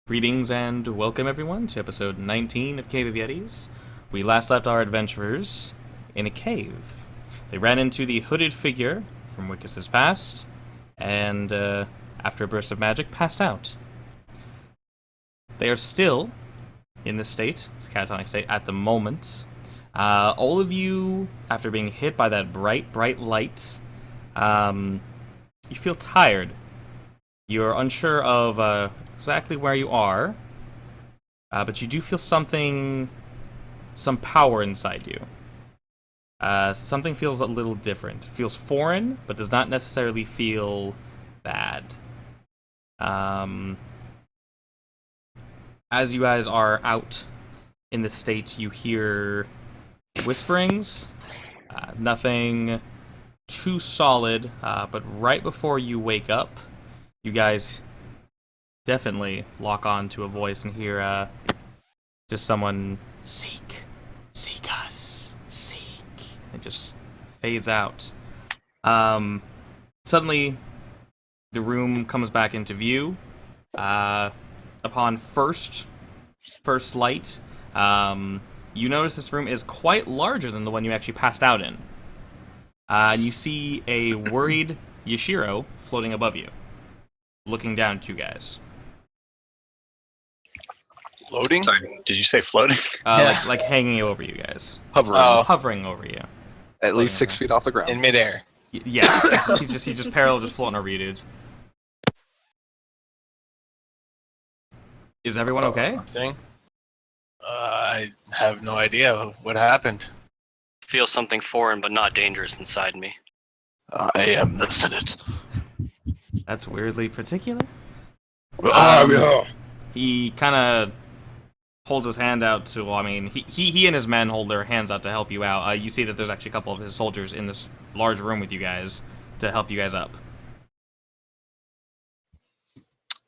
Greetings and welcome everyone to episode 19 of Cave of Yettis. We last left our adventurers in a cave. They ran into the hooded figure from Wickus' past, and after a burst of magic, passed out. They are still in this state, this catatonic state, at the moment. All of you, after being hit by that bright light, you feel tired. You're unsure of exactly where you are, but you do feel some power inside you. Something feels a little different. It feels foreign, but does not necessarily feel bad. As you guys are out in the state, you hear whisperings. Nothing too solid, but right before you wake up, you guys definitely lock on to a voice and hear just someone, seek us, seek. It just fades out. Suddenly, the room comes back into view. Upon first light, you notice this room is quite larger than the one you actually passed out in. And you see a worried Yashiro floating above you, looking down at you guys. Floating? Sorry, did you say floating? Like hanging over you guys. Hovering. Hovering over you. At least 6 feet off the ground. In midair. Yeah, he's just parallel, just floating over you, dudes. Is everyone okay? I have no idea what happened. Feel something foreign but not dangerous inside me. I am the Senate. That's weirdly particular. Yeah. He kind of holds his hand out to, well, I mean, he and his men hold their hands out to help you out. You see that there's actually a couple of his soldiers in this large room with you guys to help you guys up.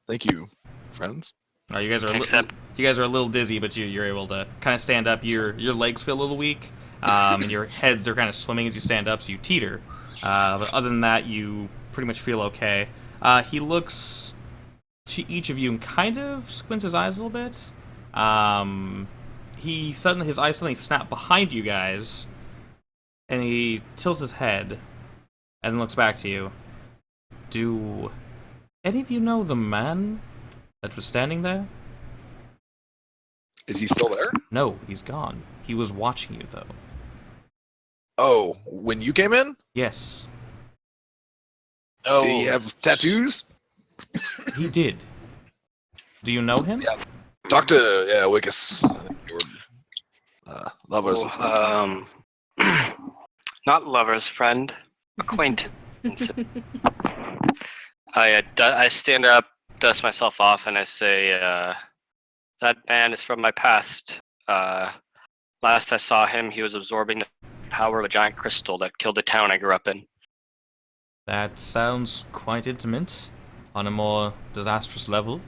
Thank you, friends. You guys are a little dizzy, but you're able to kind of stand up. Your legs feel a little weak, and your heads are kind of swimming as you stand up, so you teeter. But other than that, you pretty much feel okay. He looks to each of you and kind of squints his eyes a little bit. His eyes suddenly snap behind you guys, and he tilts his head and then looks back to you. Do any of you know the man that was standing there? Is he still there? No, he's gone. He was watching you, though. Oh, when you came in? Yes. Oh. Did he have tattoos? He did. Do you know him? Yeah. Talk to Wickus. Lovers. Not lovers, friend. Acquaintance. I stand up, dust myself off, and I say, that man is from my past. Last I saw him, he was absorbing the power of a giant crystal that killed the town I grew up in. That sounds quite intimate, on a more disastrous level.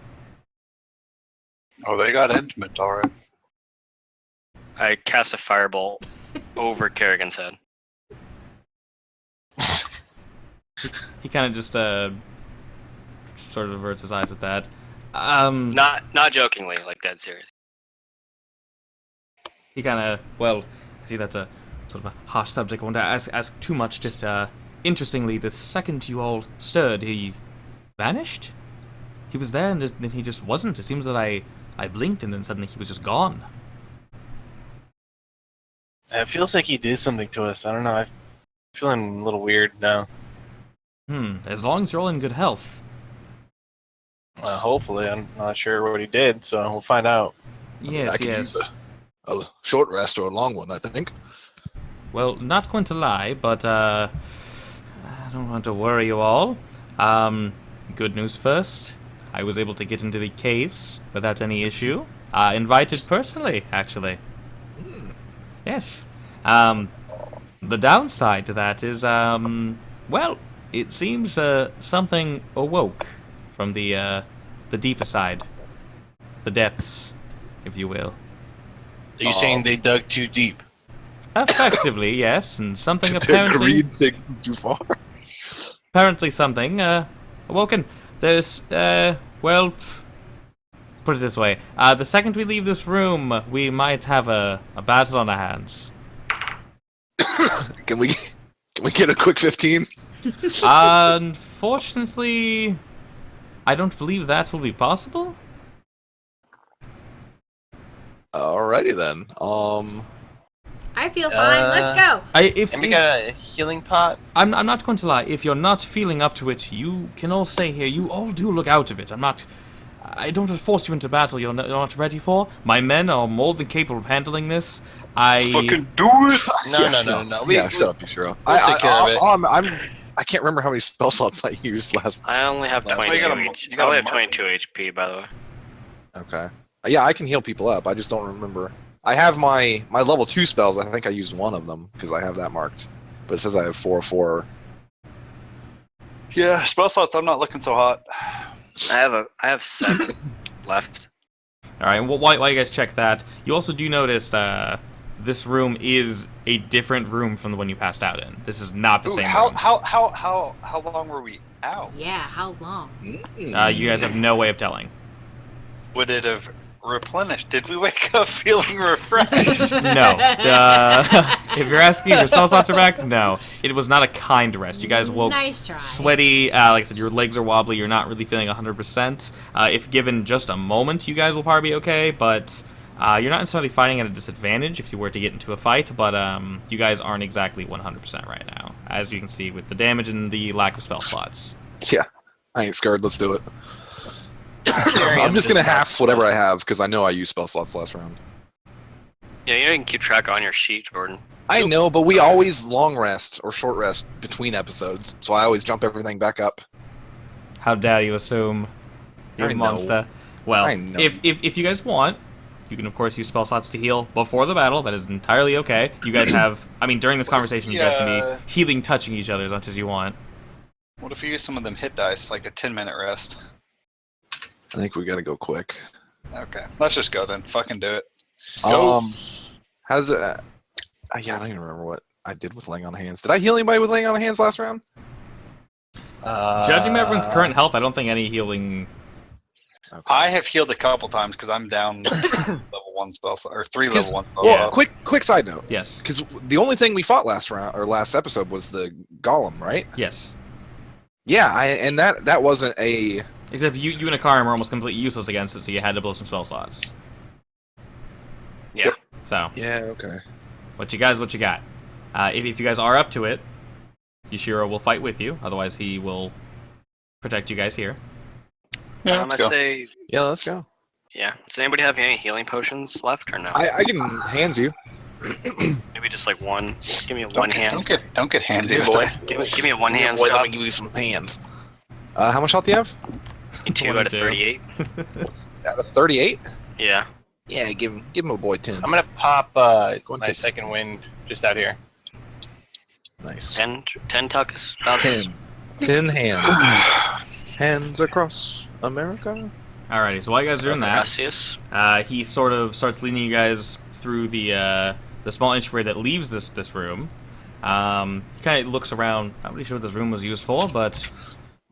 Oh, they got intimate, alright. I cast a firebolt over Kerrigan's head. He kind of just sort of averts his eyes at that. Not jokingly, like dead serious. He kind of, well, I see that's a sort of a harsh subject. I won't ask too much. Just interestingly, the second you all stirred, he vanished. He was there, and then he just wasn't. It seems that I blinked, and then suddenly he was just gone. It feels like he did something to us. I don't know. I'm feeling a little weird now. As long as you're all in good health. Hopefully. I'm not sure what he did, so we'll find out. Yes, I could yes. use a short rest or a long one, I think. Well, not going to lie, but I don't want to worry you all. Good news first. I was able to get into the caves without any issue. Invited personally, actually. Yes. The downside to that is, well, it seems something awoke from the deeper side. The depths, if you will. Are you saying they dug too deep? Effectively, yes, and something Did apparently... read things too far? Apparently something, awoken. There's, well, put it this way. The second we leave this room, we might have a battle on our hands. Can we get a quick 15? Unfortunately, I don't believe that will be possible. Alrighty then. I feel fine. Let's go. And we got a healing pot. I'm not going to lie. If you're not feeling up to it, you can all stay here. You all do look out of it. I don't force you into battle you're not ready for. My men are more than capable of handling this. Fucking do it! No. Shut up, Yushiro. We'll take care of it. I can't remember how many spell slots I used last. I only have 22 HP. I only have 22 HP, by the way. Okay. Yeah, I can heal people up. I just don't remember. I have my level 2 spells. I think I used one of them because I have that marked. But it says I have 4 or 4. Yeah, spell slots. I'm not looking so hot. I have 7 left. All right. Well, while you guys check that, you also do notice this room is a different room from the one you passed out in. This is not the same room. How long were we out? Yeah, how long? You guys have no way of telling. Would it have replenished? Did we wake up feeling refreshed? No. If you're asking if your spell slots are back, no. It was not a kind rest. You guys woke Nice try. sweaty. Like I said, your legs are wobbly. You're not really feeling 100%. If given just a moment, you guys will probably be okay, but you're not necessarily fighting at a disadvantage if you were to get into a fight, but you guys aren't exactly 100% right now, as you can see with the damage and the lack of spell slots. Yeah. I ain't scared. Let's do it. I'm just gonna half whatever I have because I know I used spell slots last round. Yeah, you can keep track on your sheet, Jordan. I know, but we always long rest or short rest between episodes, so I always jump everything back up. How dare you assume, you I know. monster. Well, I know. if you guys want, you can of course use spell slots to heal before the battle. That is entirely okay. You guys have, I mean, during this conversation, you guys can be healing, touching each other as much as you want. What if you use some of them hit dice, like a 10-minute rest? I think we gotta go quick. Okay, let's just go then. Fucking do it. How does it? Yeah, I don't even remember what I did with laying on hands. Did I heal anybody with laying on hands last round? Judging by everyone's current health, I don't think any healing. Okay. I have healed a couple times because I'm down level 1 spell slot, or 3 level 1 spell Well, slots. quick side note. Yes. Because the only thing we fought last round or last episode was the golem, right? Yes. Yeah, and that wasn't a. Except you and Akarim were almost completely useless against it, so you had to blow some spell slots. Yeah. So. Yeah. Okay. What you got? If you guys are up to it, Yushiro will fight with you. Otherwise, he will protect you guys here. Yeah, I go. say, Yeah, let's go. yeah. Does anybody have any healing potions left or no? I can hands you. Maybe just like one. Give me a one hand. Don't get handsy, Yeah, boy. Give me a one hand. Boy, let me give you some hands. How much health do you have? 2 out of 38. Out of 38. Yeah. Yeah, give him a boy 10. I'm gonna pop on, my take- second wind just out here. Nice. 10 tucks. 10 hands. Hands across America. Alrighty, so while you guys are doing that, Gracias. he sort of starts leading you guys through the small entryway that leaves this room. He kind of looks around. Not really sure what this room was used for, but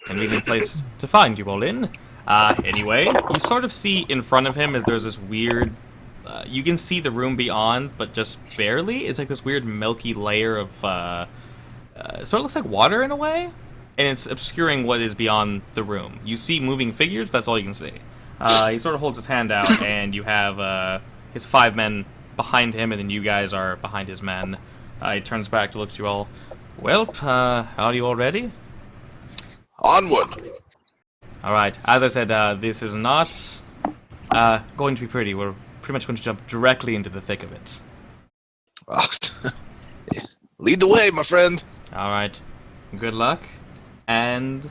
convenient place to find you all in. Anyway, you sort of see in front of him that there's this weird. You can see the room beyond, but just barely. It's like this weird milky layer of. Sort of looks like water in a way, and it's obscuring what is beyond the room. You see moving figures, but that's all you can see. He sort of holds his hand out, and you have his 5 men behind him, and then you guys are behind his men. He turns back to look at you all. Well, are you all ready? Onward. All right. As I said, this is not going to be pretty. We're pretty much going to jump directly into the thick of it. Yeah. Lead the way, my friend. All right. Good luck. And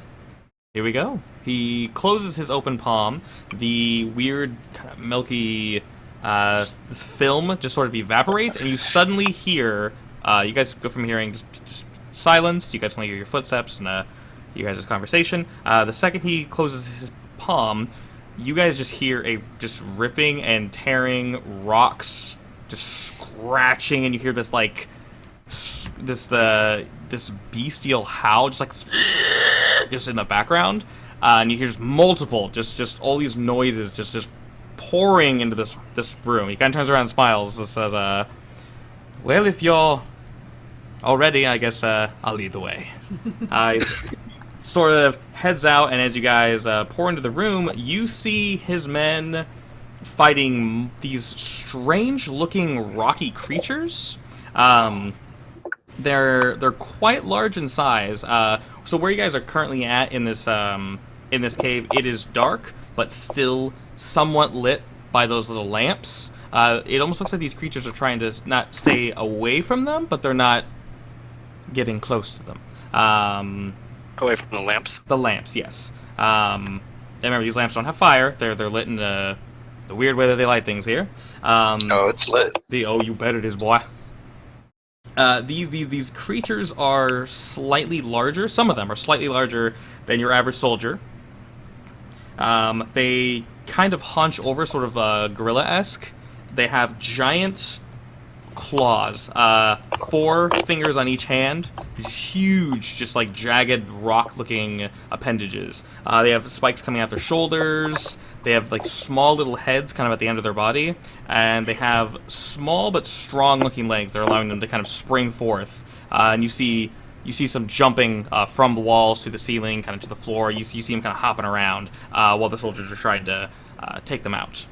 here we go. He closes his open palm. The weird, kind of milky this film just sort of evaporates, and you suddenly hear. You guys go from hearing just silence. You guys only hear your footsteps and you guys' conversation. The second he closes his palm, you guys just hear a just ripping and tearing, rocks just scratching, and you hear this like this bestial howl just like just in the background, and you hear just multiple just all these noises just pouring into this room. He kind of turns around and smiles and says, well, if you're all ready, I guess I'll lead the way. He sort of heads out, and as you guys pour into the room, you see his men fighting these strange-looking rocky creatures. They're quite large in size. So where you guys are currently at in this cave, it is dark, but still somewhat lit by those little lamps. It almost looks like these creatures are trying to not stay away from them, but they're not getting close to them. Away from the lamps? The lamps, yes. Remember, these lamps don't have fire. They're lit in the weird way that they light things here. Oh, it's lit. You bet it is, boy. These creatures are slightly larger. Some of them are slightly larger than your average soldier. They kind of hunch over, sort of gorilla-esque. They have giant claws, 4 fingers on each hand. These huge, just like jagged rock-looking appendages. They have spikes coming out their shoulders. They have like small little heads kind of at the end of their body, and they have small but strong-looking legs that are allowing them to kind of spring forth. And you see some jumping from the walls to the ceiling, kind of to the floor. You see them kind of hopping around while the soldiers are trying to take them out.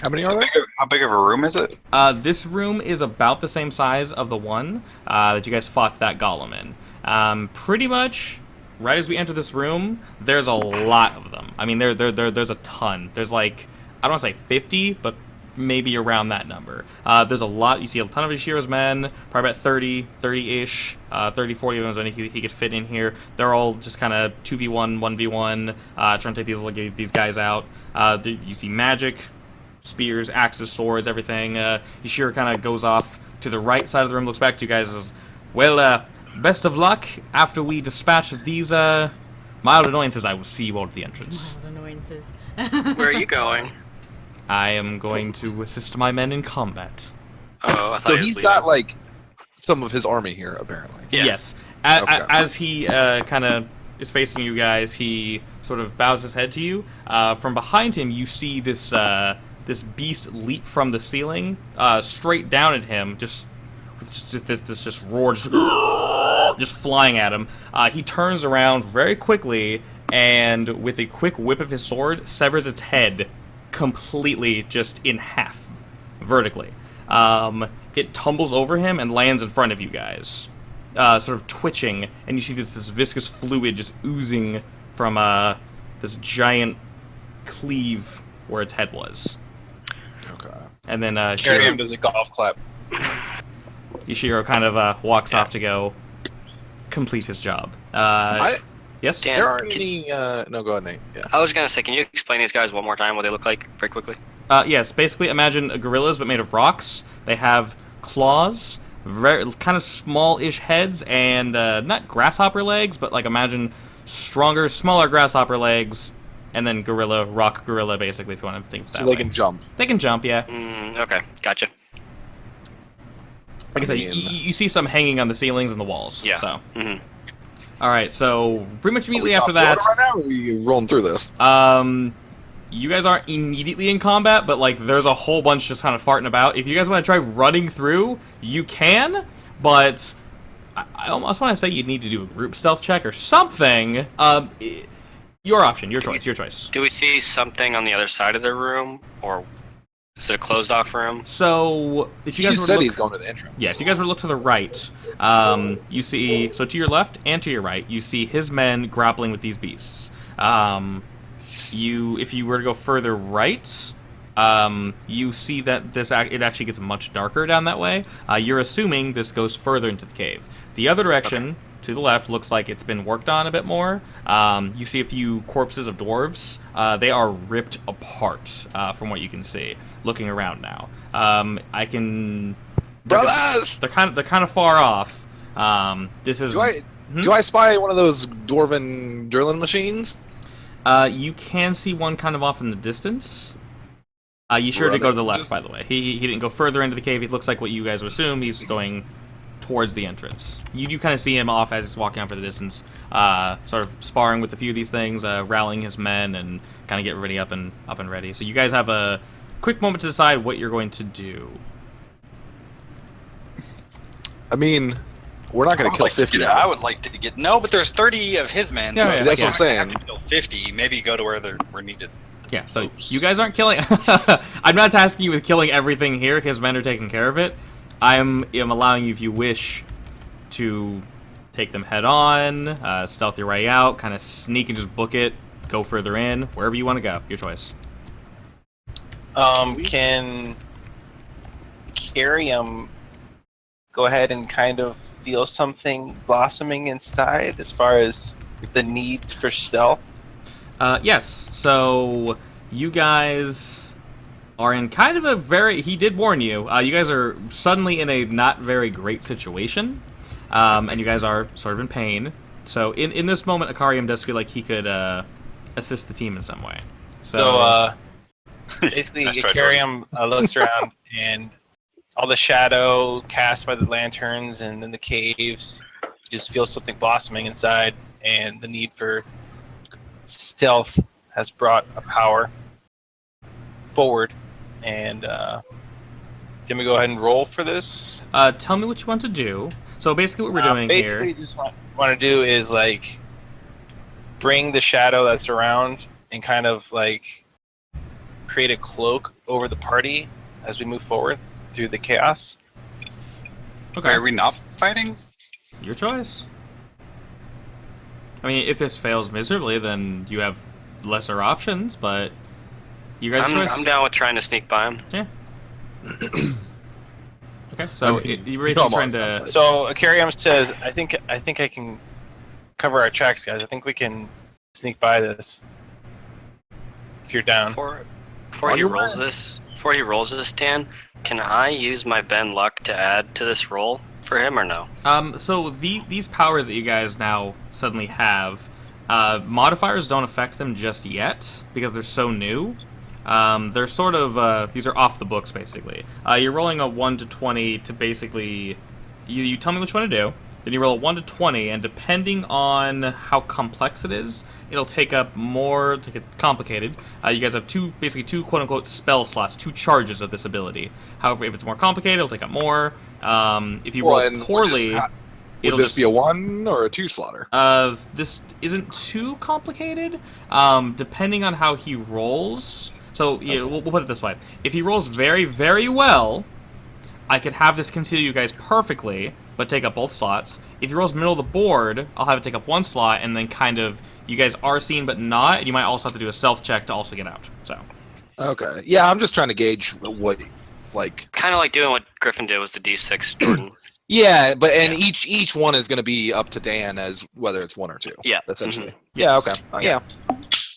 How many are there? How big of a room is it? This room is about the same size of the one that you guys fought that golem in. Pretty much, right as we enter this room, there's a lot of them. I mean, there's a ton. There's like, I don't want to say 50, but maybe around that number. There's a lot. You see a ton of Ishiro's men, probably about 30-ish, 30, 40 of them he could fit in here. They're all just kind of 2v1, 1v1, trying to take these guys out. You see magic, spears, axes, swords, everything. Ishiro kind of goes off to the right side of the room, looks back to you guys and says, well, best of luck. After we dispatch of these mild annoyances, I will see you all at the entrance. Mild annoyances. Where are you going? I am going to assist my men in combat. Oh, I thought So he was he's leaving. got like some of his army here, apparently. Yeah. Yes. Okay. As he kind of is facing you guys, he sort of bows his head to you. From behind him, you see this this beast leap from the ceiling straight down at him, just roar, just flying at him. He turns around very quickly, and with a quick whip of his sword, severs its head completely just in half, vertically. It tumbles over him and lands in front of you guys, sort of twitching, and you see this viscous fluid just oozing from this giant cleave where its head was. Okay. And then Carry him does a golf clap. Ishiro kind of walks off to go complete his job. Yes? Dan, There aren't any. No, go ahead, Nate. Yeah. I was gonna say, can you explain these guys one more time, what they look like, very quickly? Yes, basically imagine gorillas but made of rocks. They have claws, very kind of small-ish heads, and not grasshopper legs, but like imagine stronger, smaller grasshopper legs, and then rock gorilla, basically, if you want to think of that So they way. can jump. They can jump, yeah. Okay, gotcha. Like I said, you see some hanging on the ceilings and the walls. Yeah. So. Mm-hmm. All right, so pretty much Are we immediately after top that, order right now, or are we rolling through this? you guys aren't immediately in combat, but like there's a whole bunch just kind of farting about. If you guys want to try running through, you can, but I almost want to say you'd need to do a group stealth check or something. Your option, your choice. Do we see something on the other side of the room, or is it a closed-off room? So if you He guys were to said look, he's going to the entrance. yeah, if you guys were to look to the right, you see, so to your left and to your right, you see his men grappling with these beasts. If you were to go further right, you see that it actually gets much darker down that way. You're assuming this goes further into the cave. The other direction, to the left, looks like it's been worked on a bit more. You see a few corpses of dwarves. They are ripped apart, from what you can see, looking around now. Brothers! They're kind of far off. This is. Do I spy one of those dwarven drilling machines? You can see one kind of off in the distance. You sure to go to the left, by the way. He didn't go further into the cave. It looks like what you guys would assume. He's going towards the entrance. You do kind of see him off as he's walking out for the distance, sort of sparring with a few of these things, rallying his men, and kind of get everybody up and ready. So you guys have a quick moment to decide what you're going to do. I mean, we're not going to kill 50. I would like to get no, but there's 30 of his men. Yeah, so yeah, that's what I'm I saying. have to kill 50. Maybe go to where we're needed. Yeah, so you guys aren't killing... I'm not tasking you with killing everything here. His men are taking care of it. I'm allowing you, if you wish, to take them head on, stealth your way out, kind of sneak and just book it, go further in, wherever you want to go. Your choice. Can Carium go ahead and kind of feel something blossoming inside as far as the need for stealth? Yes, so you guys are in kind of a very... He did warn you. You guys are suddenly in a not very great situation, and you guys are sort of in pain. So in this moment, Akarium does feel like he could assist the team in some way. So basically, Carium looks around, and all the shadow cast by the lanterns and in the caves, you just feel something blossoming inside, and the need for stealth has brought a power forward. And can we go ahead and roll for this? Tell me what you want to do. So basically what we're doing basically, here... just want to do is, like, bring the shadow that's around and kind of, like, create a cloak over the party as we move forward through the chaos. Okay. Are we not fighting? Your choice. I mean, if this fails miserably, then you have lesser options, but you guys' choice. I'm down with trying to sneak by him. Yeah. Okay, so you're basically trying to... So Akarium says, I think I can cover our tracks, guys. I think we can sneak by this. If you're down. Before he rolls this, Dan, can I use my Ben luck to add to this roll for him or no? So these powers that you guys now suddenly have, modifiers don't affect them just yet because they're so new. They're sort of these are off the books basically. You're rolling a 1 to 20 to basically you tell me what you want to do. Then you roll a 1 to 20, and depending on how complex it is, it'll take up more to get complicated. You guys have basically two quote-unquote spell slots, 2 charges of this ability. However, if it's more complicated, it'll take up more. If you roll poorly, would this be a 1 or a 2 slotter? This isn't too complicated. Depending on how he rolls. So yeah, we'll put it this way: if he rolls very, very well, I could have this conceal you guys perfectly, but take up both slots. If he rolls middle of the board, I'll have it take up 1 slot, and then kind of, you guys are seen but not, and you might also have to do a stealth check to also get out, so. Okay. Yeah, I'm just trying to gauge what, like... Kind of like doing what Griffin did with the D6, Jordan. Yeah, but each one is going to be up to Dan as whether it's 1 or 2. Yeah. Essentially. Mm-hmm. Yeah, Yes. okay. Yeah.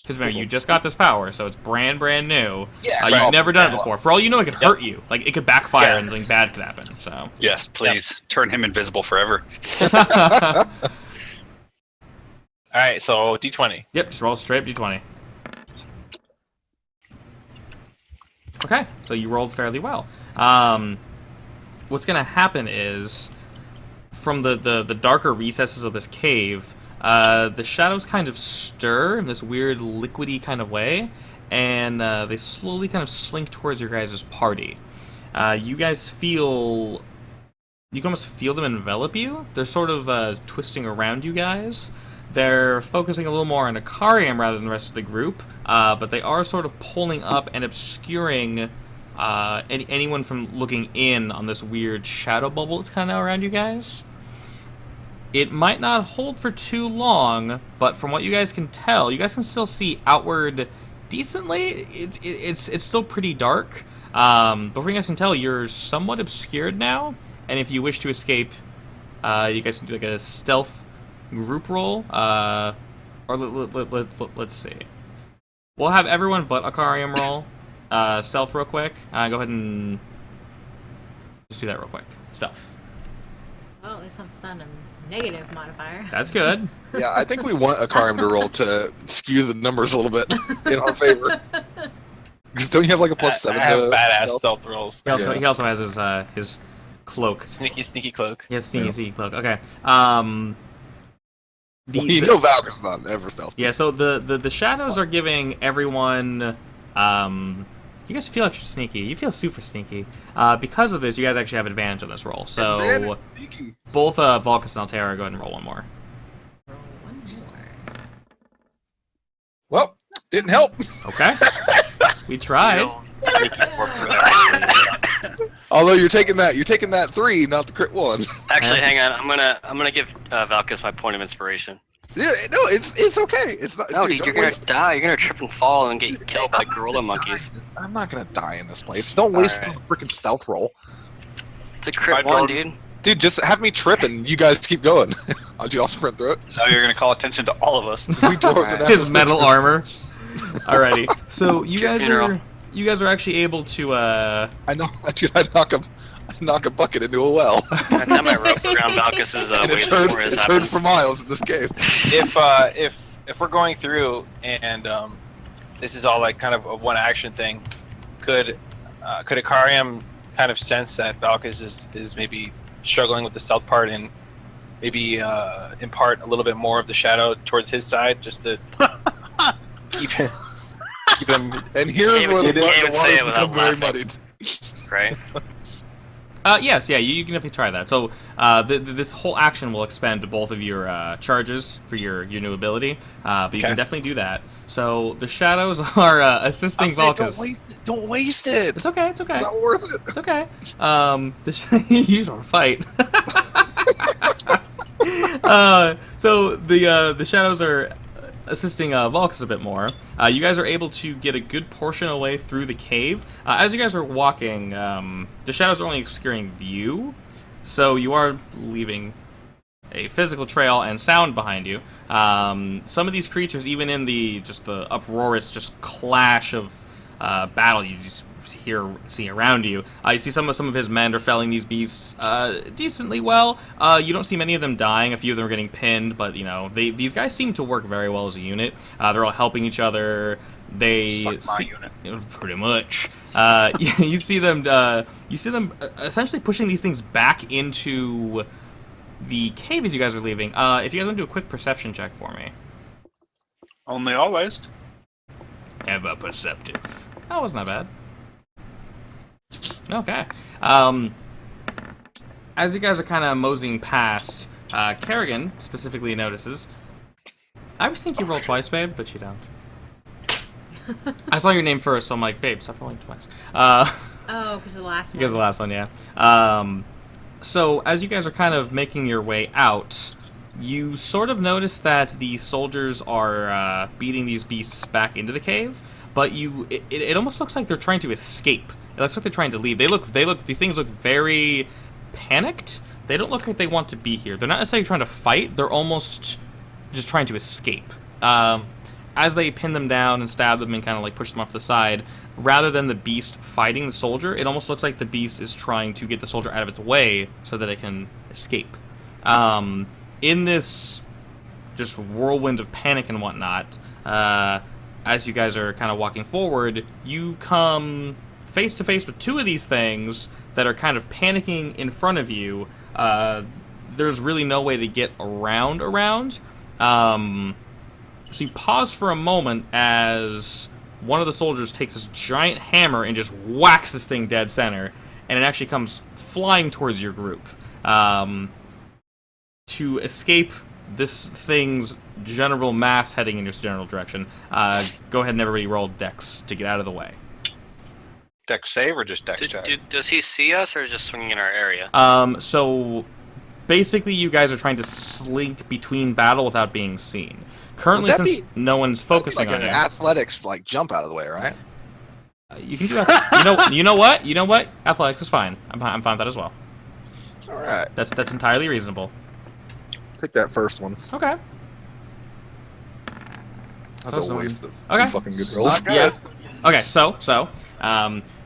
Because remember, you just got this power, so it's brand new. Yeah, You've never done it before. For all you know, it could hurt you. Like, it could backfire and something bad could happen, so. Yeah, please. Turn him invisible forever. Alright, so D20. Yep, just roll straight up d20. Okay, so you rolled fairly well. What's going to happen is, from the darker recesses of this cave, the shadows kind of stir in this weird liquidy kind of way, and they slowly kind of slink towards your guys' party. You guys feel... You can almost feel them envelop you. They're sort of twisting around you guys. They're focusing a little more on Akarium rather than the rest of the group, but they are sort of pulling up and obscuring anyone from looking in on this weird shadow bubble that's kind of around you guys. It might not hold for too long, but from what you guys can tell, you guys can still see outward decently. It's still pretty dark, but from what you guys can tell, you're somewhat obscured now, and if you wish to escape, you guys can do like a stealth group roll, or let's see. We'll have everyone but Akarium roll stealth real quick. Go ahead and just do that real quick. Stealth. Well, at least I'm stunned. Negative modifier. That's good. Yeah, I think we want Akarium to roll to skew the numbers a little bit in our favor. Because don't you have like a +7? I have badass stealth rolls. He also has his cloak. Sneaky cloak. Yes, sneaky cloak. Okay. Well, you know Valk is not ever stealthy. Yeah, so the shadows are giving everyone. You guys feel extra sneaky. You feel super sneaky. Because of this, you guys actually have advantage on this roll. So both Vulcus and Altera, go ahead and roll one more. Well, didn't help. Okay. We tried. Although you're taking that 3, not the crit 1. Actually, hang on. I'm gonna give Valkus my point of inspiration. Yeah, no, it's okay. It's not. No, dude, dude, you're gonna die. You're gonna trip and fall and get killed by gorilla monkeys. I'm not gonna die in this place. Don't waste the freaking stealth roll. It's a crit 1, dude. Dude, just have me trip and you guys keep going. I'll sprint through it. Now you're gonna call attention to all of us. We dwarves and His elves. metal armor. Alrighty. So you Your guys funeral. are actually able to I knock a bucket into a well. I tie my rope around Valkus's And waist it's heard, before this it's heard happens. for miles in this cave. If we're going through and this is all like kind of a one action thing, could Ikariam kind of sense that Valkus is maybe struggling with the stealth part and maybe impart a little bit more of the shadow towards his side just to keep him. And here's Can't where even- the can't even say waters it without become very laughing. muddied. Right? yes, yeah, you can definitely try that. So this whole action will expend both of your charges for your new ability, but you can definitely do that. So the shadows are assisting Vulcus. Don't waste it. It's okay. It's okay. It's not worth it. It's okay. You don't fight. So the shadows are assisting Vulcus a bit more. You guys are able to get a good portion away through the cave. As you guys are walking, the shadows are only obscuring view, so you are leaving a physical trail and sound behind you. Some of these creatures, even in the uproarious clash of battle, you just see around you. You see some of his men are felling these beasts decently well. You don't see many of them dying. A few of them are getting pinned, but these guys seem to work very well as a unit. They're all helping each other. They Suck my unit. pretty much. You see them essentially pushing these things back into the cave as you guys are leaving. If you guys want to do a quick perception check for me. Only always. Ever perceptive. That wasn't that bad. Okay. As you guys are kind of moseying past, Kerrigan specifically notices. I always think you roll twice, babe, but you don't. I saw your name first, so I'm like, babe, stop rolling twice. Oh, because the last one. Because the last one, yeah. So as you guys are kind of making your way out, you sort of notice that the soldiers are beating these beasts back into the cave, but it almost looks like they're trying to escape. It looks like they're trying to leave. These things look very panicked. They don't look like they want to be here. They're not necessarily trying to fight. They're almost just trying to escape. As they pin them down and stab them and kind of like push them off the side, rather than the beast fighting the soldier, it almost looks like the beast is trying to get the soldier out of its way so that it can escape. In this just whirlwind of panic and whatnot, as you guys are kind of walking forward, you come face to face with two of these things that are kind of panicking in front of you. There's really no way to get around. So you pause for a moment as one of the soldiers takes this giant hammer and just whacks this thing dead center, and it actually comes flying towards your group. To escape this thing's general mass heading in your general direction, go ahead and everybody roll dex to get out of the way. Dex save or just dex check? Does he see us or is just swinging in our area? So basically you guys are trying to slink between battle without being seen. Currently, since no one's focusing like on an you, athletics jump out of the way, right? you can do that. You know what? Athletics is fine. I'm fine with that as well. All right, That's entirely reasonable. take that first one. Okay. That's First a one. waste of Okay. 2 fucking good rolls. Yeah. Okay, so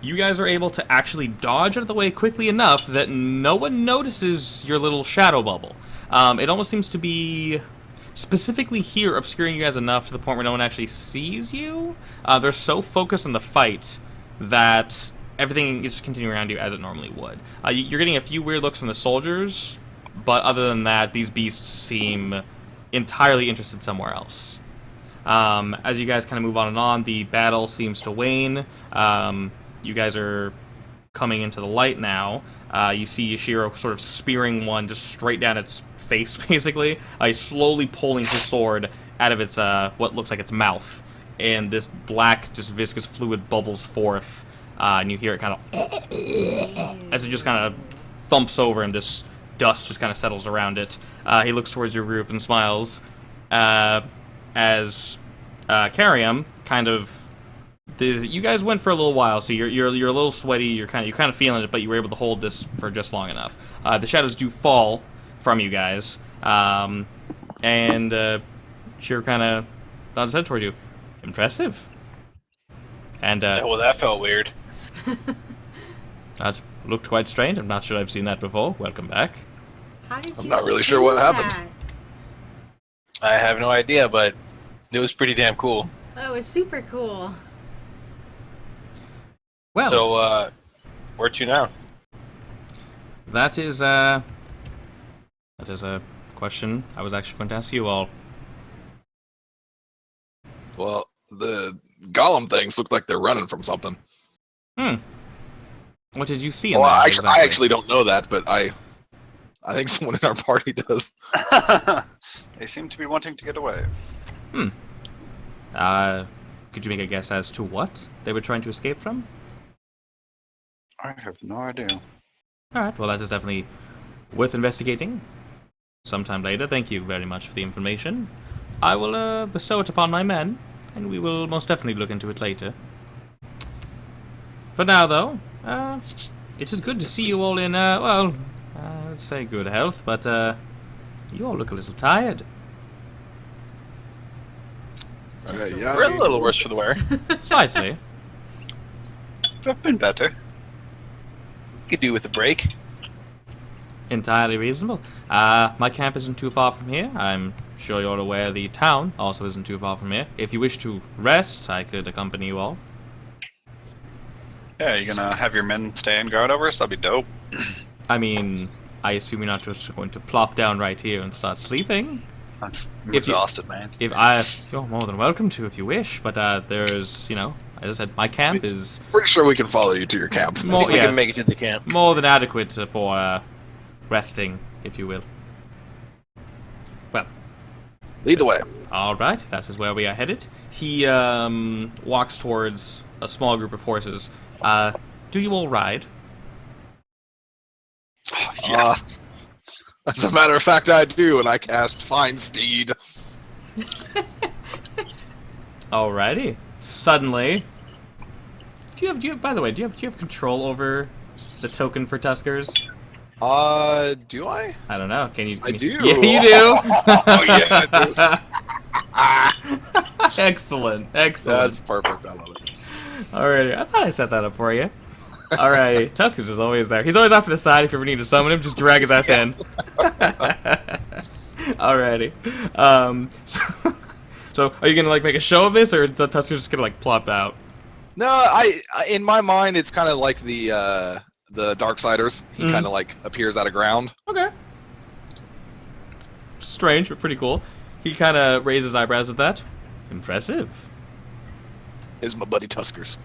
you guys are able to actually dodge out of the way quickly enough that no one notices your little shadow bubble. It almost seems to be specifically here obscuring you guys enough to the point where no one actually sees you. They're so focused on the fight that everything is just continuing around you as it normally would. You're getting a few weird looks from the soldiers, but other than that, these beasts seem entirely interested somewhere else. As you guys kind of move on, the battle seems to wane. You guys are coming into the light now. You see Yashiro sort of spearing one just straight down its face, basically. He's slowly pulling his sword out of its what looks like its mouth, and this black, just viscous fluid bubbles forth, and you hear it kind of as it just kind of thumps over, and this dust just kind of settles around it. He looks towards your group and smiles as Carium kind of. You guys went for a little while, so you're a little sweaty. You're kind of feeling it, but you were able to hold this for just long enough. The shadows do fall from you guys, and Shiro kind of nods his head towards you. Impressive. And well, that felt weird. that looked quite strange. I'm not sure I've seen that before. Welcome back. How did I'm you not really do sure what that? happened. I have no idea, but it was pretty damn cool. Oh, it was super cool. Well, So, where to now? that is a question I was actually going to ask you all. Well, the golem things look like they're running from something. What did you see in Well, that? I exactly? actually don't know that, but I think someone in our party does. They seem to be wanting to get away. Could you make a guess as to what they were trying to escape from? I have no idea. Alright, well that is definitely worth investigating. Sometime later, thank you very much for the information. I will bestow it upon my men, and we will most definitely look into it later. For now, though, it is good to see you all in, well, I would say good health, but you all look a little tired. Okay, yeah. We're a little worse for the wear. Slightly. I've been better. Could do with a break. Entirely reasonable. My camp isn't too far from here. I'm sure you're aware the town also isn't too far from here. If you wish to rest, I could accompany you all. Yeah, you gonna have your men stay in guard over us? That'd be dope. I mean, I assume you're not just going to plop down right here and start sleeping. I'm If you- exhausted, man. You're more than welcome to if you wish, but there's, as I said, my camp is Pretty sure we can follow you to your camp. I More- think we yes. can make it to the camp. more than adequate for resting, if you will. Well, Lead the way. all right, that is where we are headed. He walks towards a small group of horses. Do you all ride? Yeah. As a matter of fact, I do, and I cast Find Steed. Alrighty. Suddenly, do you have? By the way, do you have control over the token for Tuskers? Do I? I don't know. Can you? I do. Yeah, you do. Oh, yeah, I do. Excellent. Excellent. That's perfect. I love it. Alrighty. I thought I set that up for you. Alrighty. Tuskers is always there. He's always off to the side if you ever need to summon him. Just drag his ass in. Alrighty. So are you gonna make a show of this, or is Tuskers just gonna plop out? No, I in my mind, it's kind of like the Darksiders. He Mhm. kind of appears out of ground. Okay. Strange, but pretty cool. He kind of raises eyebrows at that. Impressive. Is my buddy Tuskers.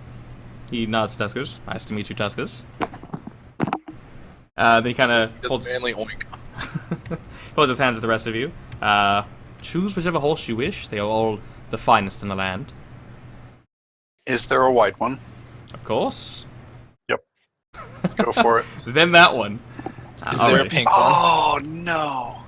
He nods to Tuskers. Nice to meet you, Tuskers. Then he kind of Just holds, manly oink. holds his hand to the rest of you. Choose whichever horse you wish. They are all the finest in the land. Is there a white one? Of course. Go for it. Then that one. Is there a Alrighty. pink one? Oh no!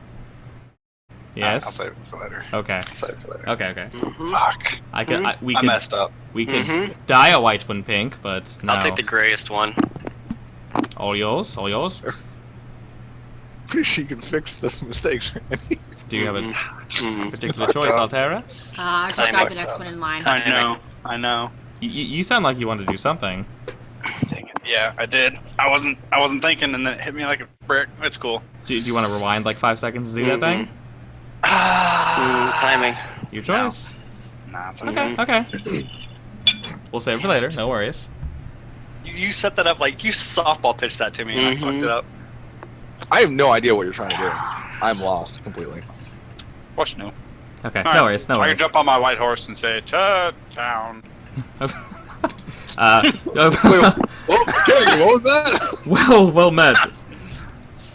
Yes. I'll save it for later. Okay. I'll save it for later. Okay. Mhm. We I could messed up. Mhm. dye a white one pink, but no. I'll take the grayest one. All yours. All yours. She can fix the mistakes. Do you have a Mhm. particular choice, Altera? Just Time grab like the next that. one in line. I know. You sound like you want to do something. Dang it. Yeah, I did. I wasn't thinking, and then it hit me like a brick. It's cool. Do you want to rewind 5 seconds to do that thing? Timing. Your choice. Nah, it's Okay. Okay. We'll save it for later. No worries. You set that up like you softball pitched that to me, and I fucked it up. I have no idea what you're trying to do. I'm lost completely. What's new? Okay, All no worries, no I worries. can jump on my white horse and say, "Town." Wait, Kerrigan, what was that? well met.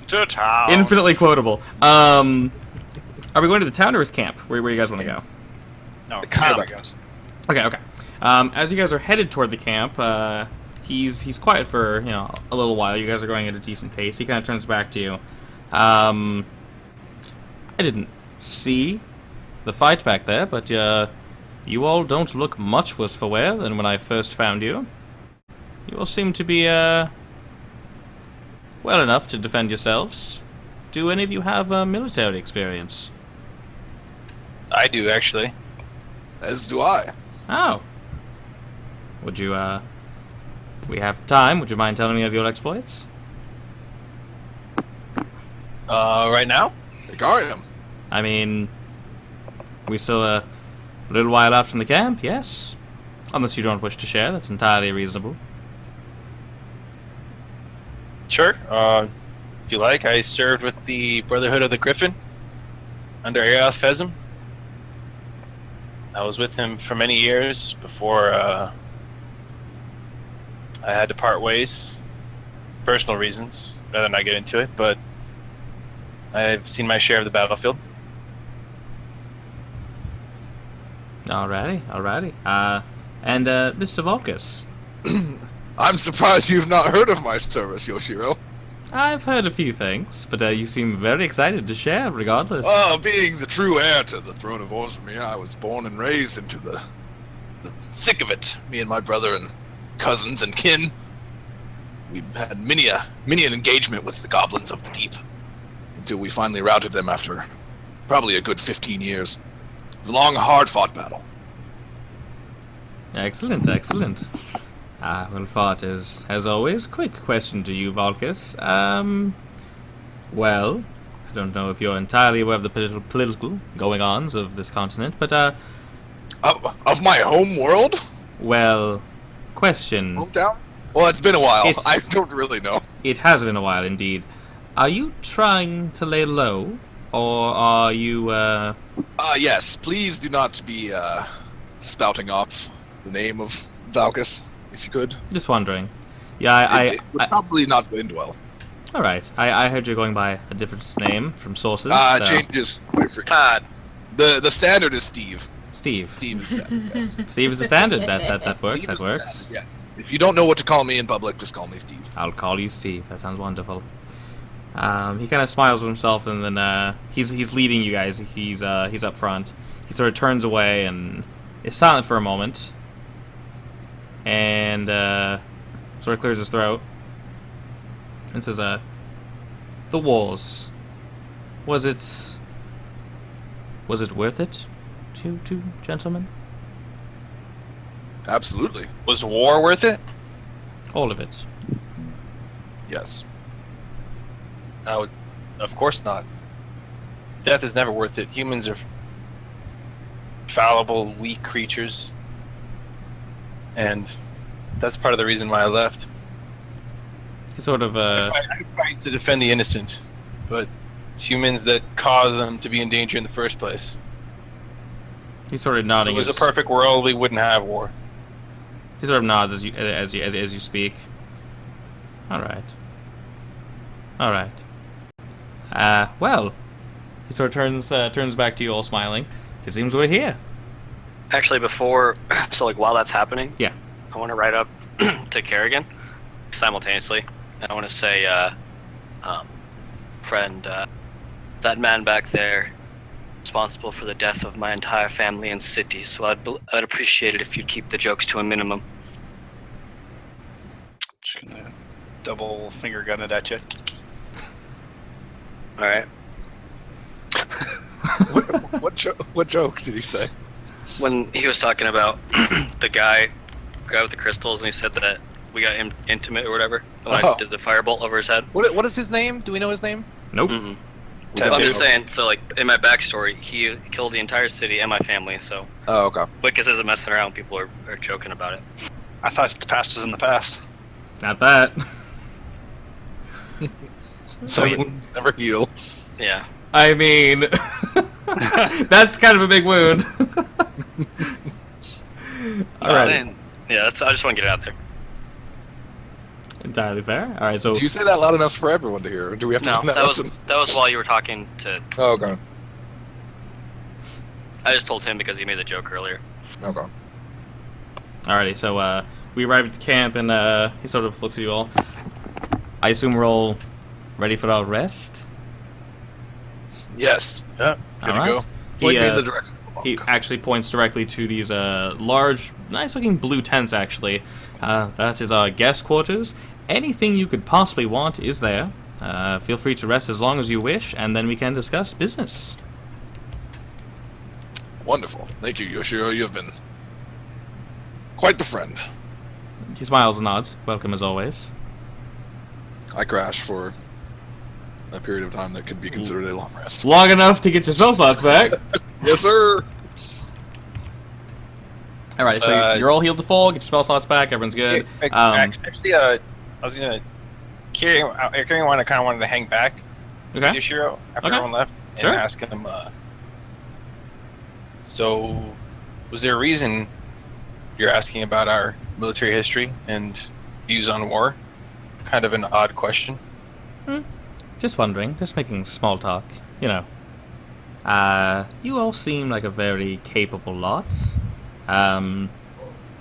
To town. Infinitely quotable. Are we going to the town or his camp? Where you guys want to go? No, camp. I guess. Okay. As you guys are headed toward the camp, he's quiet for a little while. You guys are going at a decent pace. He kind of turns back to you. I didn't see the fight back there, but you all don't look much worse for wear than when I first found you. You all seem to be well enough to defend yourselves. Do any of you have military experience? I do, actually. As do I. Oh. Would you, we have time. Would you mind telling me of your exploits? Right now? Ikariam. I mean, we still a little while out from the camp, yes? Unless you don't wish to share, that's entirely reasonable. Sure. If you like, I served with the Brotherhood of the Griffin under Aeoth Fesm. I was with him for many years before I had to part ways. Personal reasons, rather than not get into it, but I've seen my share of the battlefield. Alrighty. And Mr. Volkus? I'm surprised you've not heard of my service, Yoshiro. I've heard a few things, but you seem very excited to share, regardless. Being the true heir to the throne of Orzmir, I was born and raised into the thick of it. Me and my brother and cousins and kin. We had many an engagement with the goblins of the deep, until we finally routed them after probably a good 15 years. It was a long, hard-fought battle. Excellent. Well fought, as always. Quick question to you, Volkus. Well, I don't know if you're entirely aware of the political going-ons of this continent, but, Of my home world? well, question. Hometown? Well, it's been a while. It's- I don't really know. It has been a while, indeed. Are you trying to lay low, or are you, Yes. Please do not be, spouting off the name of Valkus, if you could. just wondering? Yeah, It would probably not end well. all right. I heard you're going by a different name from sources. so- Changes quite frequently. Todd. The standard is Steve. Steve. Steve is standard, yes. Steve is the standard. That works. Steve That is the works. standard, yes. If you don't know what to call me in public, just call me Steve. I'll call you Steve. That sounds wonderful. He kind of smiles to himself, and then he's leading you guys. He's up front. He sort of turns away and is silent for a moment, and sort of clears his throat and says, "The wars. Was it worth it, to gentlemen? Absolutely. Was war worth it? All of it." Yes. Of course not. Death is never worth it. Humans are fallible, weak creatures. And that's part of the reason why I left. He sort of I fight to defend the innocent, but it's humans that cause them to be in danger in the first place. he's sort of If nodding. it was a his- perfect world, we wouldn't have war. He sort of nods as you speak. All right. Well, he sort of turns back to you all smiling. It seems we're here. Actually, while that's happening, Yeah. I want to write up to Kerrigan simultaneously, and I want to say, friend, that man back there, responsible for the death of my entire family and city. So I'd appreciate it if you'd keep the jokes to a minimum. Just gonna double finger gun it at you. All right. What joke did he say? When he was talking about the guy with the crystals, and he said that we got intimate or whatever, when I did the firebolt over his head. What is his name? Do we know his name? Nope. Mm-hmm. So I'm just saying. So like in my backstory, he killed the entire city and my family. So Oh, okay. Wickus isn't messing around. People are joking about it. I thought the past was in the past. Not that. Some wounds never heal. Yeah. I mean, that's kind of a big wound. All right. Yeah, I just want to get it out there. Entirely fair. All right, so Do you say that loud enough for everyone to hear? Or do we have to No, learn that that was lesson? while you were talking to. Oh, okay. I just told him because he made the joke earlier. Okay. alrighty, so we arrived at the camp, and he sort of looks at you all. I assume we're all ready for our rest. Yes. Yeah. Good to All go. right. Point He, me in the direction of the monk. He actually points directly to these large, nice-looking blue tents, actually. That is our guest quarters. Anything you could possibly want is there. Feel free to rest as long as you wish, and then we can discuss business. Wonderful. Thank you, Yoshiro. You have been quite the friend. He smiles and nods. Welcome as always. I crashed for a period of time that could be considered a long rest. Long enough to get your spell slots back. Yes, sir. Alright, so you're all healed to full, get your spell slots back, everyone's good. Actually, I was gonna Kieran wanted to hang back with Okay. Yoshiro after Okay. everyone left and Sure. ask him. So, was there a reason you're asking about our military history and views on war? Kind of an odd question. Just wondering, just making small talk, you know. You all seem like a very capable lot.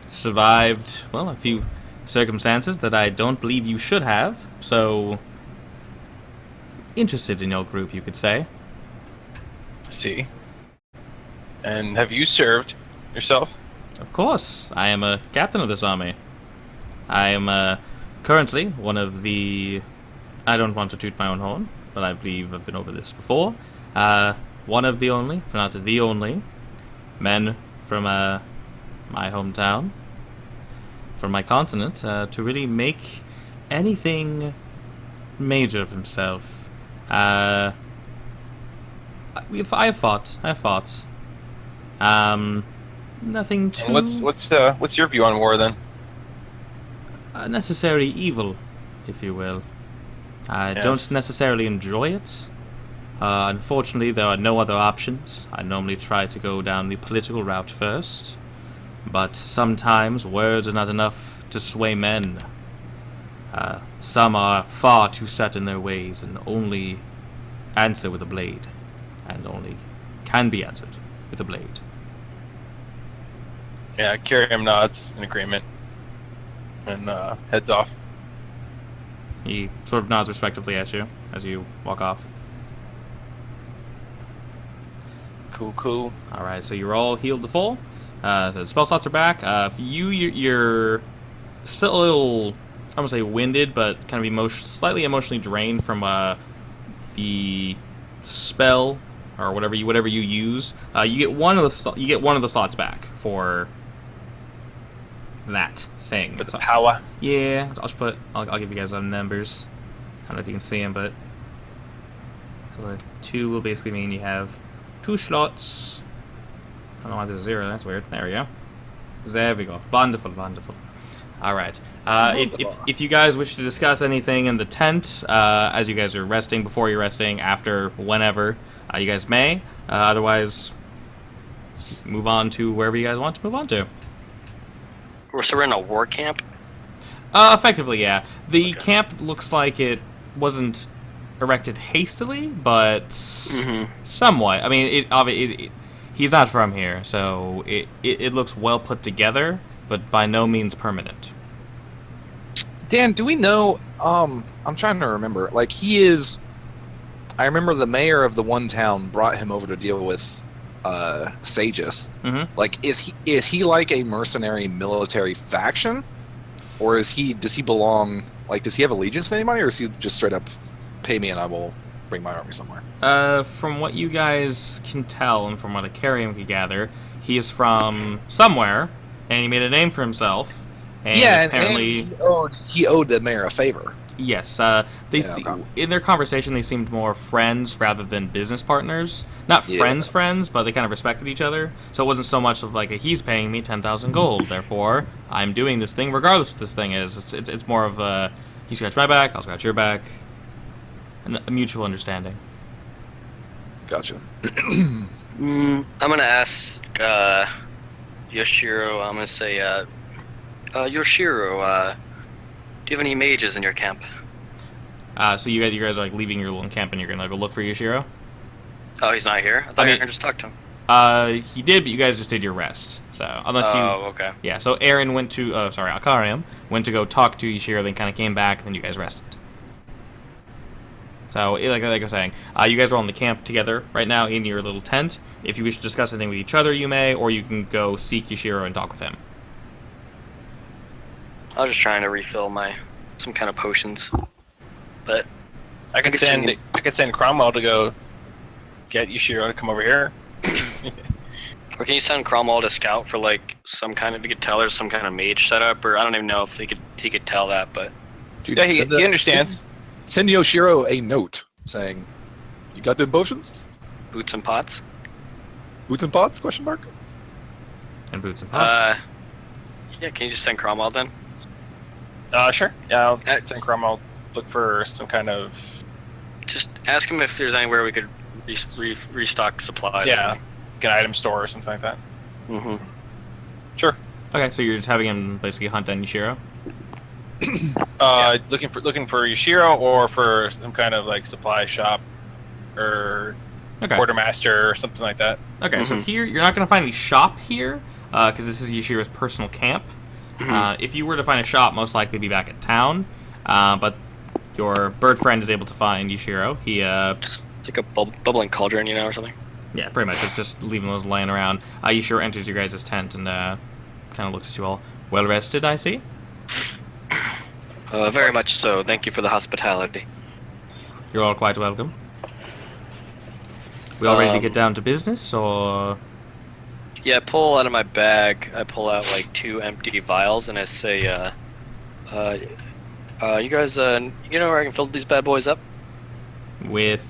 Survived, well, a few circumstances that I don't believe you should have, so interested in your group, you could say. See. And have you served yourself? Of course, I am a captain of this army. I am currently one of the... I don't want to toot my own horn, but I believe I've been over this before. One of the only, if not the only, men from my hometown, from my continent, to really make anything major of himself. I have fought. Nothing too And what's your view on war then? necessary evil, if you will. I Yes. don't necessarily enjoy it. Unfortunately, there are no other options. I normally try to go down the political route first, but sometimes words are not enough to sway men. Some are far too set in their ways and only answer with a blade, and only can be answered with a blade. Yeah, Kiriam nods in agreement and heads off. He sort of nods respectively at you as you walk off. Cool. Alright, so you're all healed to full. The spell slots are back. You're still a little, I won't say winded, but kind of slightly emotionally drained from the spell or whatever you use. You get one of the slots back for that thing. With the power. Yeah, I'll give you guys some numbers. I don't know if you can see them, but 2 will basically mean you have 2 slots. I don't know why there's 0. That's weird. There we go. There we go. Wonderful. All right. If you guys wish to discuss anything in the tent, as you guys are resting, before you're resting, after, whenever, you guys may. Otherwise, move on to wherever you guys want to move on to. So we're in a war camp? Effectively, yeah. The camp looks like it wasn't erected hastily, but somewhat. I mean, he's not from here, so it looks well put together, but by no means permanent. Dan, do we know? I'm trying to remember. Like, he is. I remember the mayor of the one town brought him over to deal with Sages. Mhm. Like, is he like a mercenary military faction, or does he belong? Like, does he have allegiance to anybody, or is he just straight up pay me and I will bring my army somewhere? From what you guys can tell, and from what a Carium could gather, he is from somewhere, and he made a name for himself. And Yeah, apparently and he owed the mayor a favor. Yes, okay. in their conversation they seemed more friends rather than business partners. Not Yeah. friends, but they kind of respected each other. So it wasn't so much of like he's paying me 10,000 gold, therefore I'm doing this thing regardless of what this thing is. It's more of a you scratch my back, I'll scratch your back, and a mutual understanding. Gotcha. I'm gonna ask Yoshiro. I'm gonna say, Yoshiro, do you have any mages in your camp? So you guys are like leaving your little camp and you're gonna go look for Yoshiro? Oh, he's not here? I thought you were gonna just talk to him. He did, but you guys just did your rest. So unless you, okay. yeah. So Aaron went to, Akarium went to go talk to Yoshiro, then kind of came back, and then you guys rested. So like I was saying, you guys are all in the camp together right now in your little tent. If you wish to discuss anything with each other, you may, or you can go seek Yoshiro and talk with him. I was just trying to refill some kind of potions, but I could send Cromwell to go get Yoshiro to come over here. or can you send Cromwell to scout for like some kind of, you could tell there's some kind of mage setup, or I don't even know if he could tell that, but Dude, Yeah, he understands. Send Yoshiro a note saying, "You got them potions? boots and pots. Boots and pots? Question mark. And boots and pots. Yeah, can you just send Cromwell then? Sure. Yeah, I'll send Cromwell look for some kind of. Just ask him if there's anywhere we could restock supplies. Yeah, like an item store or something like that. Mm-hmm. Sure. Okay, so you're just having him basically hunt down Yoshiro? Looking for Yoshiro or for some kind of like supply shop or Okay. quartermaster or something like that. Okay, so here, you're not going to find any shop here, because this is Yoshiro's personal camp. If you were to find a shop, most likely be back at town, but your bird friend is able to find Yoshiro. He, It's like a bubbling cauldron, or something. yeah, pretty much, it's just leaving those laying around. Yoshiro enters your guys' tent and, kind of looks at you all. Well rested, I see? Very much so. Thank you for the hospitality. You're all quite welcome. We all ready to get down to business, or...? Yeah, I pull out of my bag. I pull out like 2 empty vials, and I say, you guys, you know where I can fill these bad boys up? With...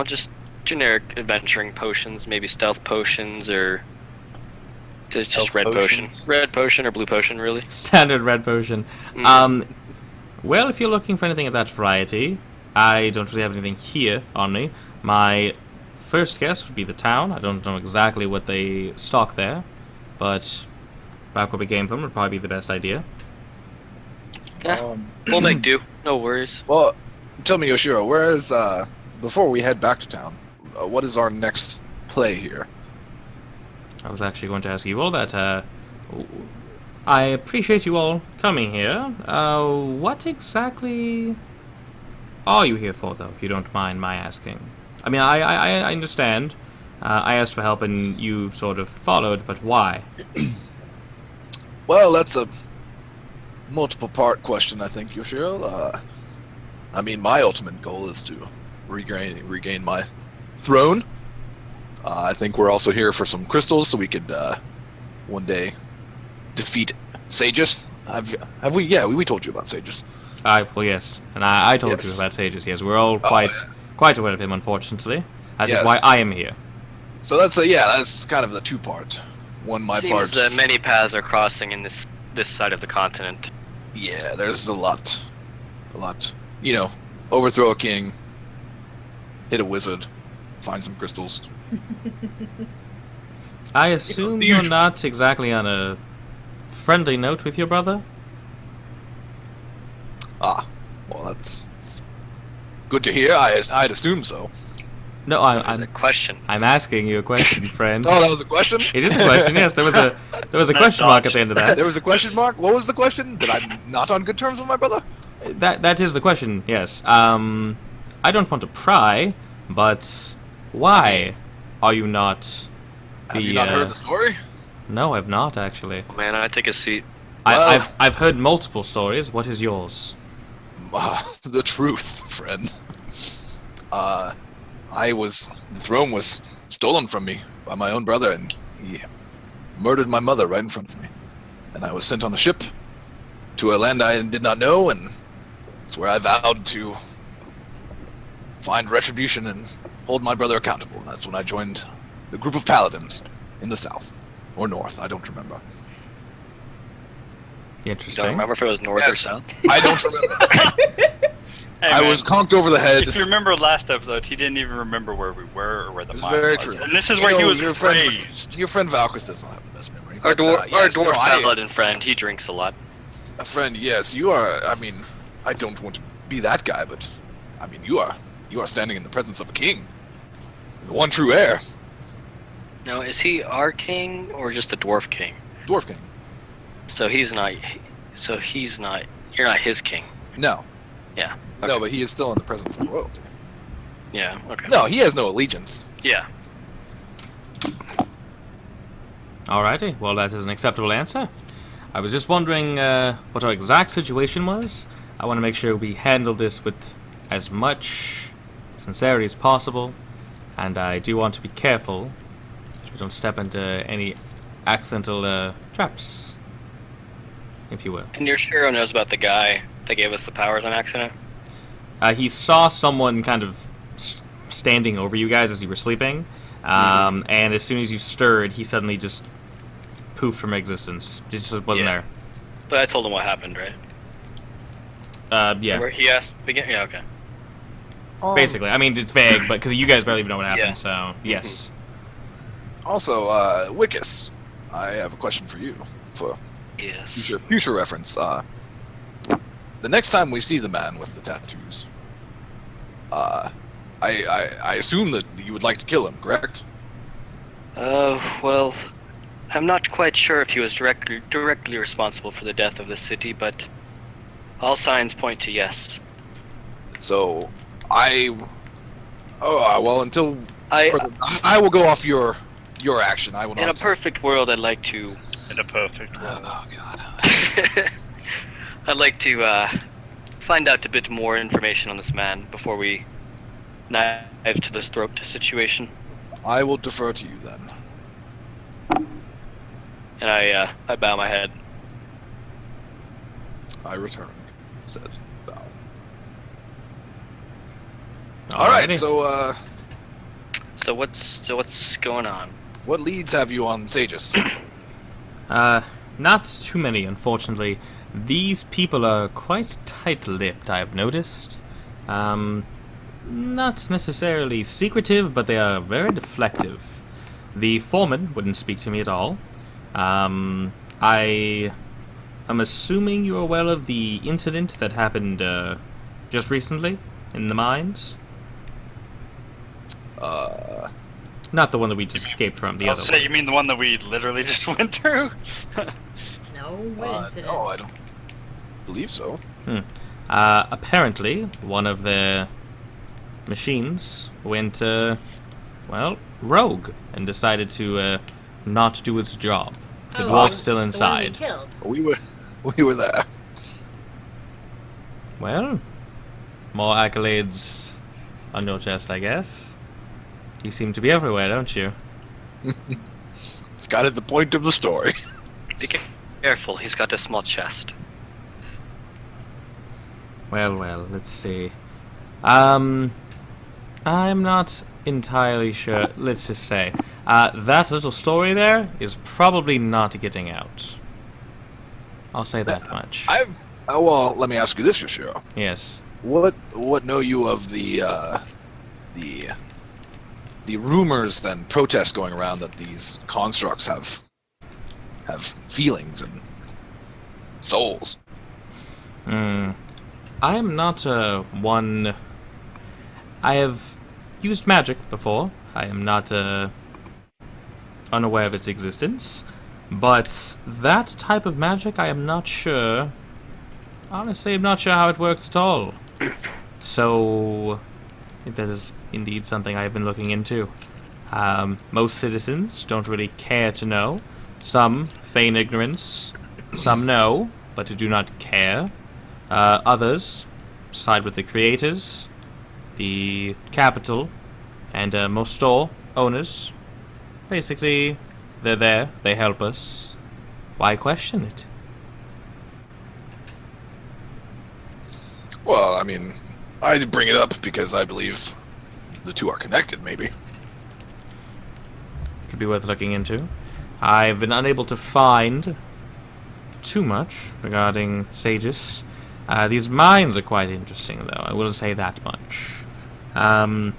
Just generic adventuring potions, maybe stealth potions, or just Stealth red potion. potions? Red potion or blue potion, really? Standard red potion. Well, if you're looking for anything of that variety, I don't really have anything here on me. My first guess would be the town. I don't know exactly what they stock there, but back where we came from would probably be the best idea. Yeah, we'll make do. No worries. Well, tell me, Yoshiro, where is before we head back to town? What is our next play here? I was actually going to ask you all that. I appreciate you all coming here. What exactly are you here for, though, if you don't mind my asking? I mean, I understand. I asked for help and you sort of followed, but why? Well, that's a multiple-part question, I think, Yoshiro. I mean, my ultimate goal is to regain my throne. I think we're also here for some crystals, so we could one day defeat Sages. Have we? Yeah, we told you about Sages. Well, yes, and I told Yes. you about Sages. Yes, we're all quite aware of him, unfortunately. That is Yes. why I am here. So that's kind of the two-part. One, my part. Seems that many paths are crossing in this side of the continent. Yeah, there's a lot. Overthrow a king, hit a wizard, find some crystals. I assume the you're usual. not exactly on a friendly note with your brother? Ah, well, that's good to hear. I'd assume so. No, There's a question. I'm asking you a question, friend. Oh, that was a question? It is a question, yes. There was a question mark at the end of that. There was a question mark? What was the question? That I'm not on good terms with my brother? That is the question, yes. I don't want to pry, but why are you not the... Have you not heard the story? No, I've not, actually. Oh, man, I take a seat. Well- I've heard multiple stories. What is yours? The truth, friend. The throne was stolen from me by my own brother, and he murdered my mother right in front of me. And I was sent on a ship to a land I did not know, and It's where I vowed to find retribution and hold my brother accountable. And that's when I joined the group of paladins in the south. Or north, I don't remember. You Interesting. don't remember if it was north or Yes. south? I don't remember. Hey, I man, was conked over the head. If you remember last episode, he didn't even remember where we were or where the It's mine very was. true. And this is You where he know, was your friend- raised. Your friend Valkus does not have the best memory. Our, but, our yes, dwarf no, I- paladin friend, he drinks a lot. A friend, yes, you are. I mean, I don't want to be that guy, but I mean, you are standing in the presence of a king, the one true heir, Now, is he our king or just a dwarf king? dwarf king. So he's not. So he's not. You're not his king. No, Yeah. no, but he is still in the presence of royalty. Yeah. Okay. No, he has no allegiance. Yeah. Alrighty, well that is an acceptable answer. I was just wondering what our exact situation was. I want to make sure we handle this with as much sincerity as possible, and I do want to be careful so we don't step into any accidental traps, if you will. And your Shiro knows about the guy that gave us the powers on accident. He saw someone kind of standing over you guys as you were sleeping, and as soon as you stirred, he suddenly just poofed from existence. Just wasn't Yeah. But I told him what happened, right? there. Yeah. Where he asked. Yeah. Okay. Basically, I mean it's vague, but because you guys barely even know what happened, Yeah. so yes. Also, Wickus, I have a question for you for Yes. future reference. The next time we see the man with the tattoos, I assume that you would like to kill him, correct? Well, I'm not quite sure if he was directly responsible for the death of the city, but all signs point to yes. So, until I, I will go off your action. I will not. in a perfect world, I'd like to. In a perfect world. Oh God. I'd like to find out a bit more information on this man before we knife to this throat situation. I will defer to you then. And I bow my head. I return. Said bow. All right. Alrighty. So, what's going on? what leads have you on Sages? Not too many, unfortunately. These people are quite tight-lipped, I've noticed. Not necessarily secretive, but they are very deflective. The foreman wouldn't speak to me at all. I am assuming you're aware of the incident that happened just recently in the mines. Not the one that we just escaped from, the other So one. you mean the one that we literally just went through? No, what incident? No, I don't believe so. Apparently, one of their machines went, rogue and decided to not do its job. The dwarf's still The one inside. we killed. We were there. Well, more accolades on your chest, I guess. You seem to be everywhere, don't you? It's kind of the point of the story. Be careful, he's got a small chest. Well, let's see. I'm not entirely sure. Let's just say, that little story there is probably not getting out. I'll say that much. Well, let me ask you this, Yoshiro. Yes. What know you of the rumors and protests going around that these constructs have feelings and souls? I am not one. I have used magic before. I am not unaware of its existence, but that type of magic, I am not sure. Honestly, I'm not sure how it works at all. So, that is indeed something I've been looking into. Most citizens don't really care to know. Some feign ignorance. Some know, but do not care. Others side with the creators, the capital, and most store owners. Basically, they're there, they help us. Why question it? Well, I mean, I bring it up because I believe the two are connected, maybe. Could be worth looking into. I've been unable to find too much regarding Sages. These mines are quite interesting, though. I will say that much. I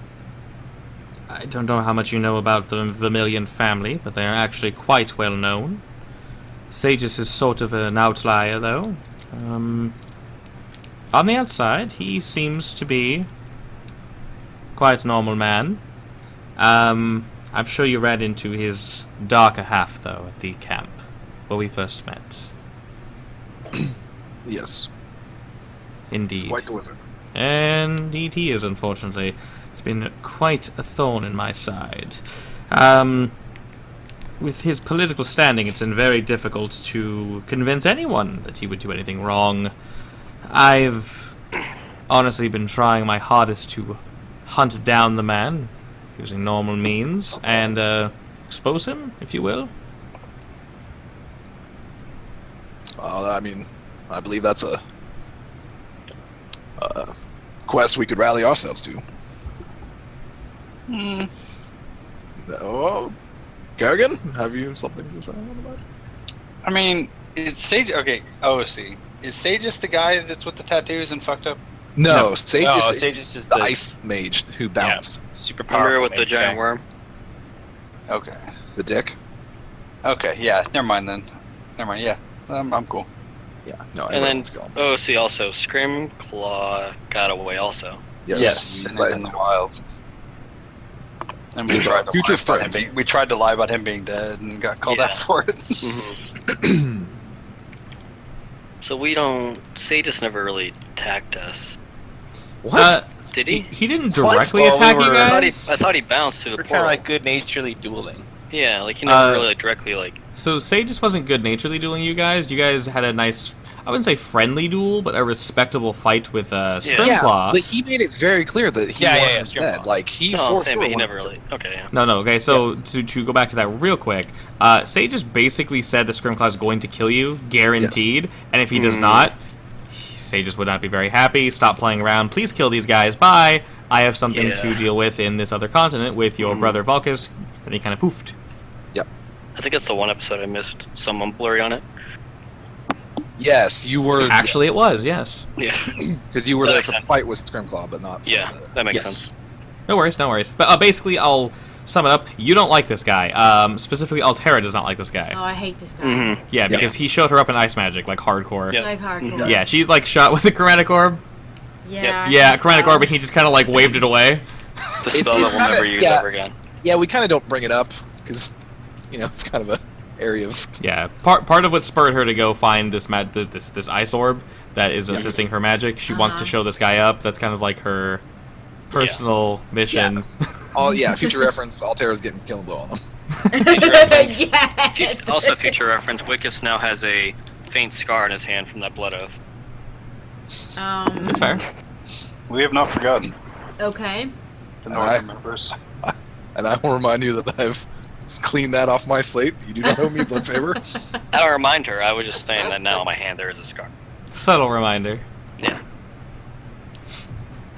don't know how much you know about the Vermilion family, but they are actually quite well known. Sages is sort of an outlier, though. On the outside, he seems to be quite a normal man. I'm sure you ran into his darker half, though, at the camp where we first met. Yes. Indeed. He's quite the wizard. Indeed he is, unfortunately. It's been quite a thorn in my side. With his political standing, it's been very difficult to convince anyone that he would do anything wrong. I've honestly been trying my hardest to hunt down the man, using normal means, and expose him, if you will. I mean, I believe that's a quest we could rally ourselves to. Oh, Kerrigan, have you something to say about it? I mean, is Sage okay? Oh, see, is Sage's the guy that's with the tattoos and fucked up? No, No, Sages is the ice mage who bounced. super powerful. Remember with the mage giant guy. worm? Okay. The dick. Okay. Yeah. Never mind then. Never mind. Yeah. I'm cool. Yeah, no, And then let's go. OC also Scrimclaw got away also. Yes. In the wild. And we He's tried our to future lie about him friend. being, we tried to lie about him being dead and got called Yeah. out for it. Mm-hmm. So we don't. Sages never really attacked us, What? did he? He didn't What? directly Well, we attack you were- I guys. thought he bounced through the We're kind of portal. like good-naturedly dueling. Yeah, like he never Uh, really directly like. So Sages wasn't good-naturedly dueling you guys. You guys had a nice, I wouldn't say friendly duel, but a respectable fight with Scrimclaw. but he made it very clear that he Yeah, was yeah, dead. Scrimclaw. Like he No, I'm for saying, sure but he wanted never to really. Okay, yeah. No, okay, so Yes. to go back to that real quick, Sages basically said that Scrimclaw is going to kill you, guaranteed, and if he does not, Sages would not be very happy. Stop playing around. Please kill these guys. Bye. I have something to Yeah. deal with in this other continent with your brother Vulcus, and he kind of poofed. I think it's the one episode I missed. Someone blurry on it. Yes, you were Actually, it was, yes. Yeah. because you were That there makes for the sense. fight with Scrimclaw, but not. For Yeah, the- that makes Yes. sense. No worries, no worries. But basically, I'll sum it up. You don't like this guy. Specifically, Altera does not like this guy. Oh, I hate this guy. Mm-hmm. Yeah, because he showed her up in ice magic, like hardcore. Yeah. Like hardcore. Yeah, she's like shot with a chromatic orb. Yeah. Yeah, I think chromatic so. orb, and he just kind of like waved it away. The It- spell it's that we'll never kinda- use yeah. ever again. Yeah, we kind of don't bring it up because, it's kind of a area of. Yeah, part of what spurred her to go find this this ice orb that is assisting her magic. She wants to show this guy up. That's kind of like her personal mission. Oh yeah, future reference. Altera's getting killing blow on them. Future reference. Yes. Also, future reference. Wickus now has a faint scar on his hand from that blood oath. That's fair. We have not forgotten. Okay. The Alright. Northern members. And I will remind you that I've cleaned that off my slate. You do not owe me a blood favor. I don't remind her. I was just saying that now on my hand there is a scar. Subtle reminder. Yeah.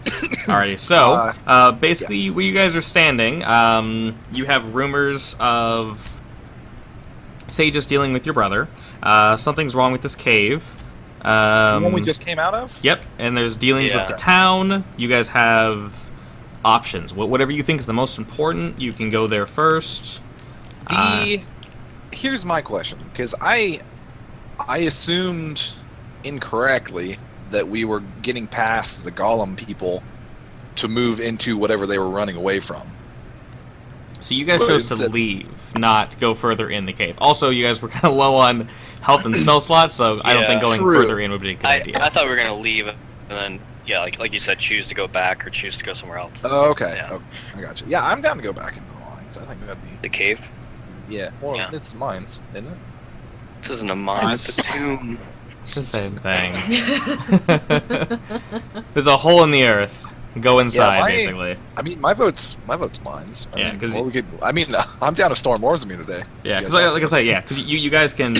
Alrighty, so basically, where you guys are standing, you have rumors of Sages dealing with your brother. Something's wrong with this cave. The one we just came out of. Yep, and there's dealings with Yeah. the town. You guys have options. Whatever you think is the most important, you can go there first. Here's my question, because I assumed incorrectly that we were getting past the Golem people to move into whatever they were running away from. So you guys Well, chose it's to a- leave, not go further in the cave. Also, you guys were kind of low on health and spell slots, so I don't think Yeah. going True. further in would be a good I idea. thought we were gonna leave, and then like you said, choose to go back or choose to go somewhere else. Oh, okay. Yeah. Okay, I got you. Yeah, I'm down to go back into the lines. I think that'd be. The cave. Yeah. Well, Yeah. it's mines, isn't it? This isn't a mine. It's a tomb. It's the same thing. There's a hole in the earth. Go inside, my- basically. I mean, my vote's mines. Yeah, 'cause or we could. I mean, I'm down to storm wars with me today. Yeah, You because guys like I say, yeah, because you guys can,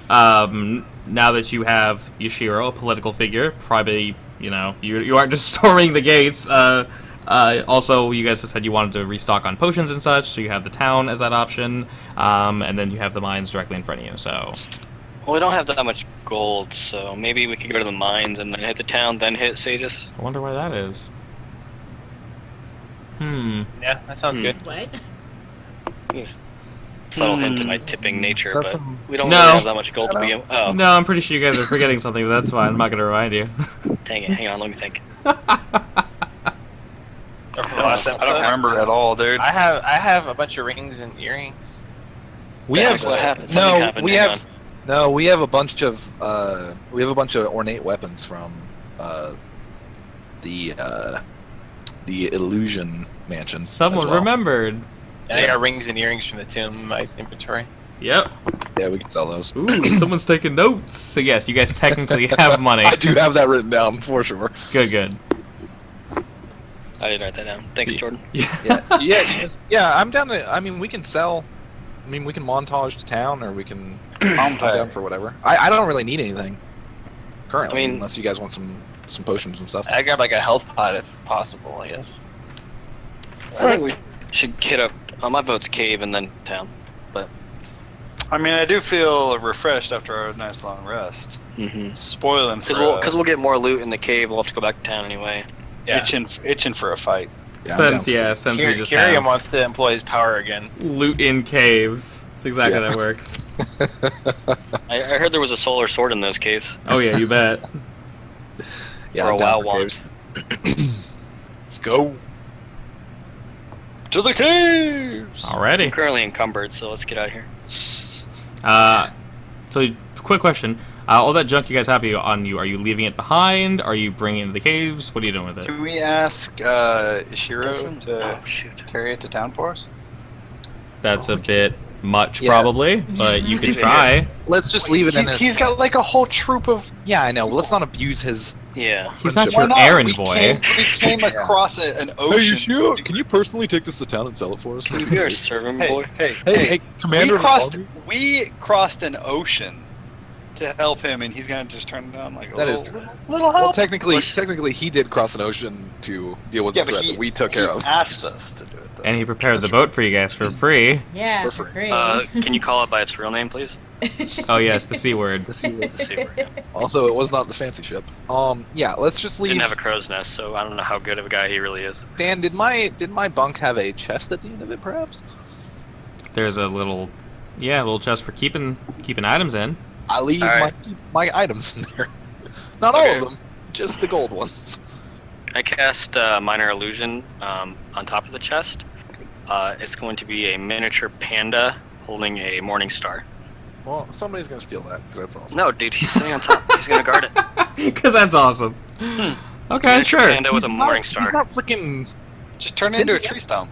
now that you have Yashiro, a political figure, probably You know, you aren't just storming the gates. Also, you guys said you wanted to restock on potions and such, so you have the town as that option, and then you have the mines directly in front of you. So, Well, we don't have that much gold, so maybe we could go to the mines and then hit the town, then hit Sages. I wonder why that is. Yeah, that sounds good. What? Just subtle hint to my tipping nature, Is that but some- we don't No. really have that much gold to begin. Oh, No, I'm pretty sure you guys are forgetting something, but that's fine. I'm not going to remind you. dang it! Hang on, let me think. Or from the last I don't episode. remember at all, dude. I have a bunch of rings and earrings. We That's have what happened. Something happened. we Hang have no, we have a bunch of ornate weapons from the illusion mansion. Someone as well. remembered. And I got rings and earrings from the tomb in my inventory. Yep. Yeah, we can sell those. Ooh, someone's taking notes. So yes, you guys technically have money. I do have that written down for sure. Good, good. I didn't write that down. Thanks, See- Jordan. Yeah. I'm down to. I mean, we can sell. I mean, we can montage to town, or we can. I'm down for whatever. I don't really need anything currently, I mean- unless you guys want some potions and stuff. I got like a health pot if possible, I guess. I think we should hit up. My vote's cave and then town. I mean, I do feel refreshed after our nice long rest. Mm-hmm. Spoiling for Because we'll get more loot in the cave. We'll have to go back to town anyway. Yeah. itching for a fight. Yeah, I'm down. Since we just Kyriam have wants to employ his power again. loot in caves. That's exactly Yeah. how that works. I heard there was a solar sword in those caves. Oh yeah, you bet. Yeah, Or a I'm down WoW for wand. caves. Let's go. To the caves! I'm Alrighty. currently encumbered, so let's get out of here. So quick question. All that junk you guys have on you, are you leaving it behind? Are you bringing it to the caves? What are you doing with it? Can we ask Ishiro Doesn't- to Oh shoot. carry it to town for us? That's a bit much, Yeah. probably, but you could Leave it try. Let's just leave it in his. He's got like a whole troop of. Yeah, I know. Let's not abuse his. Yeah. He's not Why your not? errand We boy. came across an ocean. Can you personally take this to town and sell it for us? You're a servant Hey, boy. hey, Commander. we crossed an ocean to help him, and he's gonna just turn it down like That a is little, true. little Well, help. technically, he did cross an ocean to deal with Yeah, the but threat that we took care of. asked us to do it. Though. And he prepared the boat for you guys for free. Yeah, For for free. free. Can you call it by its real name, please? Oh yes, the C word. The Seabird, yeah. Although it was not the fancy ship. Yeah, let's just leave. Didn't have a crow's nest, so I don't know how good of a guy he really is. Dan, did my bunk have a chest at the end of it, perhaps? There's a little chest for keeping items in. I leave Alright. my items in there. Not all Okay. of them, just the gold ones. I cast minor illusion on top of the chest. It's going to be a miniature panda holding a morning star. Well, somebody's gonna steal that because that's awesome. No, dude, he's sitting on top. He's gonna guard it. Because that's awesome. Okay, Miniature sure. panda with a morning He's star. not freaking. Just turn it into a tree stump.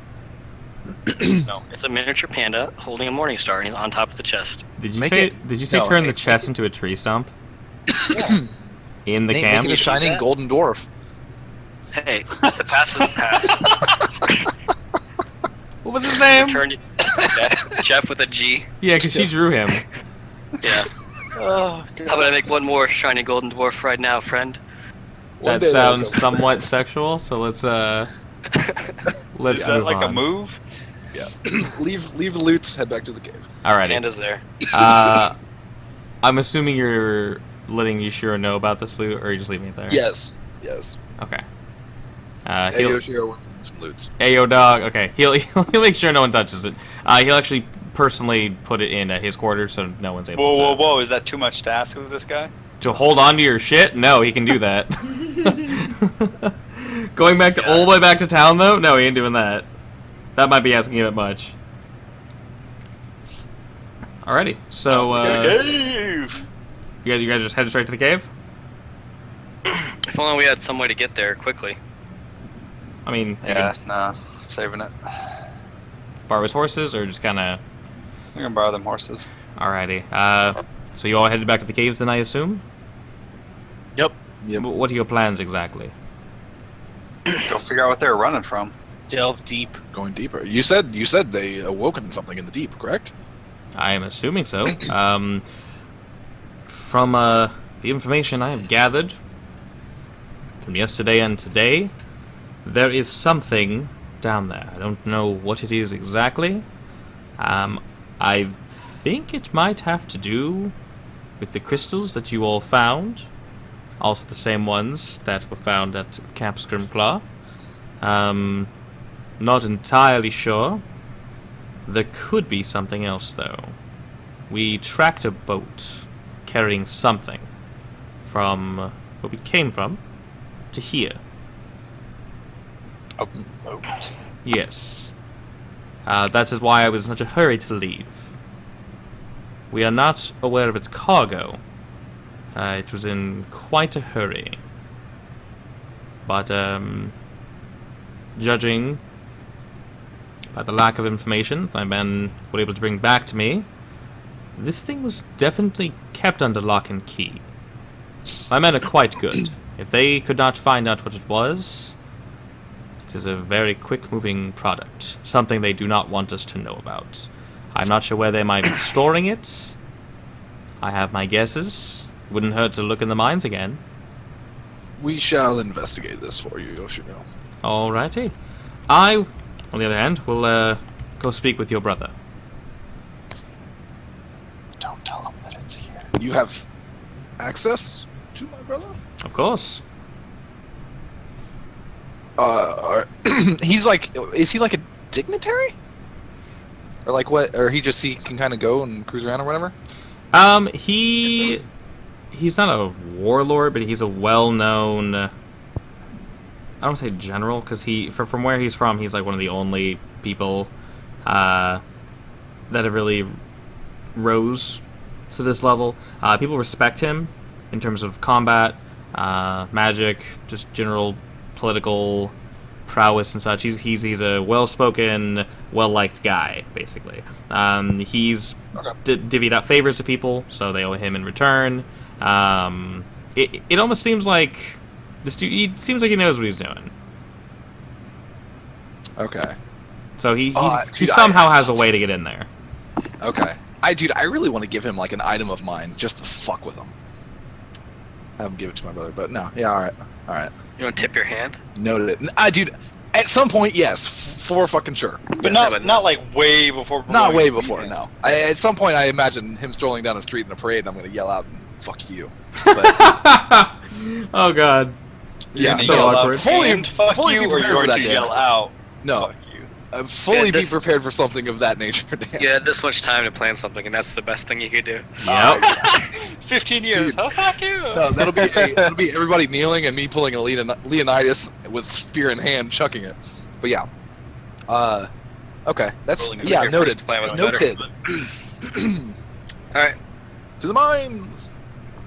No, it's a miniature panda holding a morning star, and he's on top of the chest. Did you Make say? it- Did you say no, turn hey, the chest into a tree stump? In the Nate, camp. make it a shining that? golden dwarf. Hey, the past is the past. What was his name? Turn it. Jeff with a G. Yeah, because she drew him. Yeah. Oh, How about I make one more shiny golden dwarf right now, friend? One That day that'll sounds go. somewhat sexual. So let's Is let's that move like a on. move? Yeah. leave the loots. Head back to the cave. Alrighty. Panda's there. I'm assuming you're letting Yushiro know about this loot, or are you just leaving it there? Yes. Okay. Hey, He'll, Yoshiro, we're getting some loots. Ayo dog. Okay. He'll make sure no one touches it. He'll actually personally put it in his quarters, so no one's able Whoa! Is that too much to ask of this guy? to hold on to your shit. No, he can do that. Going back to all the way back to town though. No, he ain't doing that. That might be asking a bit much. Alrighty. So Cave! you guys just headed straight to the cave. If only we had some way to get there quickly. I mean, you Yeah, can nah, saving it. borrow his horses, or just kind of. We're gonna borrow them horses. Alrighty. So you all headed back to the caves, then I assume. Yep. What are your plans exactly? Go figure out what they were running from. Delve deep. Going deeper. You said they awoken something in the deep, correct? I am assuming so. From the information I have gathered, from yesterday and today, there is something down there. I don't know what it is exactly. I think it might have to do with the crystals that you all found. Also the same ones that were found at Camp Scrimclaw. Not entirely sure. There could be something else, though. We tracked a boat carrying something from where we came from to here. A boat. Yes. That is why I was in such a hurry to leave. We are not aware of its cargo. It was in quite a hurry. But, judging by the lack of information my men were able to bring back to me, this thing was definitely kept under lock and key. My men are quite good. If they could not find out what it was, it is a very quick-moving product. Something they do not want us to know about. I'm not sure where they might be storing it. I have my guesses. Wouldn't hurt to look in the mines again. We shall investigate this for you, Yoshino. Alrighty. I, on the other hand, will go speak with your brother. Don't tell him that it's here. You have access to my brother? Of course. He's like, is he like a dignitary? Or like what? Or he can kind of go and cruise around or whatever? He's not a warlord, but he's a well-known, I don't say general, because from where he's from, he's like one of the only people that have really rose to this level. People respect him in terms of combat, magic, just general political prowess and such. He's a well-spoken, well-liked guy, basically. He's divvied out favors to people, so they owe him in return. It almost seems like this dude. He seems like he knows what he's doing. Okay. So he dude, somehow has a way to get in there. Okay. I really want to give him like an item of mine just to fuck with him. Have him give it to my brother, but no. Yeah, all right. You want to tip your hand? Noted. Dude, at some point, yes, for fucking sure. But Yes. not like way before. Not way before. No. At some point, I imagine him strolling down the street in a parade, and I'm gonna yell out, "Fuck you!" But, Oh god. yeah, so yell awkward. Out, Fully and fuck be you, or prepared you're for going that, to Dan. yell out. no, Fuck you. fully be this- prepared for something of that nature, Dan. You had this much time to plan something, and that's the best thing you could do. Yep. 15 years. Dude. Oh, fuck you. No, that'll be everybody kneeling and me pulling a Leonidas with spear in hand, chucking it. But yeah, okay, that's Rolling yeah, your noted. first plan was better. Noted. Alright. To the mines.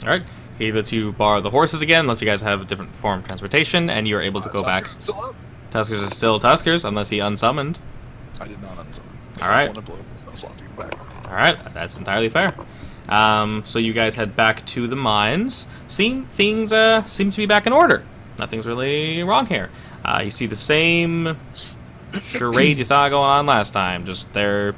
Alright. He lets you borrow the horses again, unless you guys have a different form of transportation, and you're able to go back. Tuskers still up? Tuskers are still Tuskers, unless he unsummoned. I did not unsummon. All right. I want to blow spell slot to get back. Alright, that's entirely fair. So you guys head back to the mines. Things seem to be back in order. Nothing's really wrong here. You see the same charade you saw going on last time. Just they're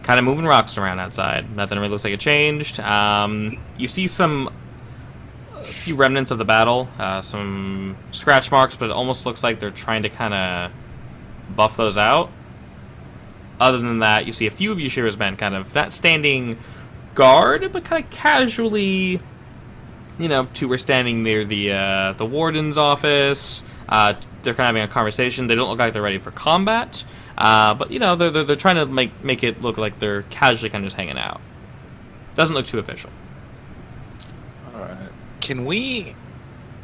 kind of moving rocks around outside. Nothing really looks like it changed. You see a few remnants of the battle, some scratch marks, but it almost looks like they're trying to kind of buff those out. Other than that, you see a few of Yashira's men kind of not standing guard, but kind of casually, two were standing near the warden's office. They're kind of having a conversation. They don't look like they're ready for combat, but they're trying to make it look like they're casually kind of just hanging out. Doesn't look too official. All right. Can we,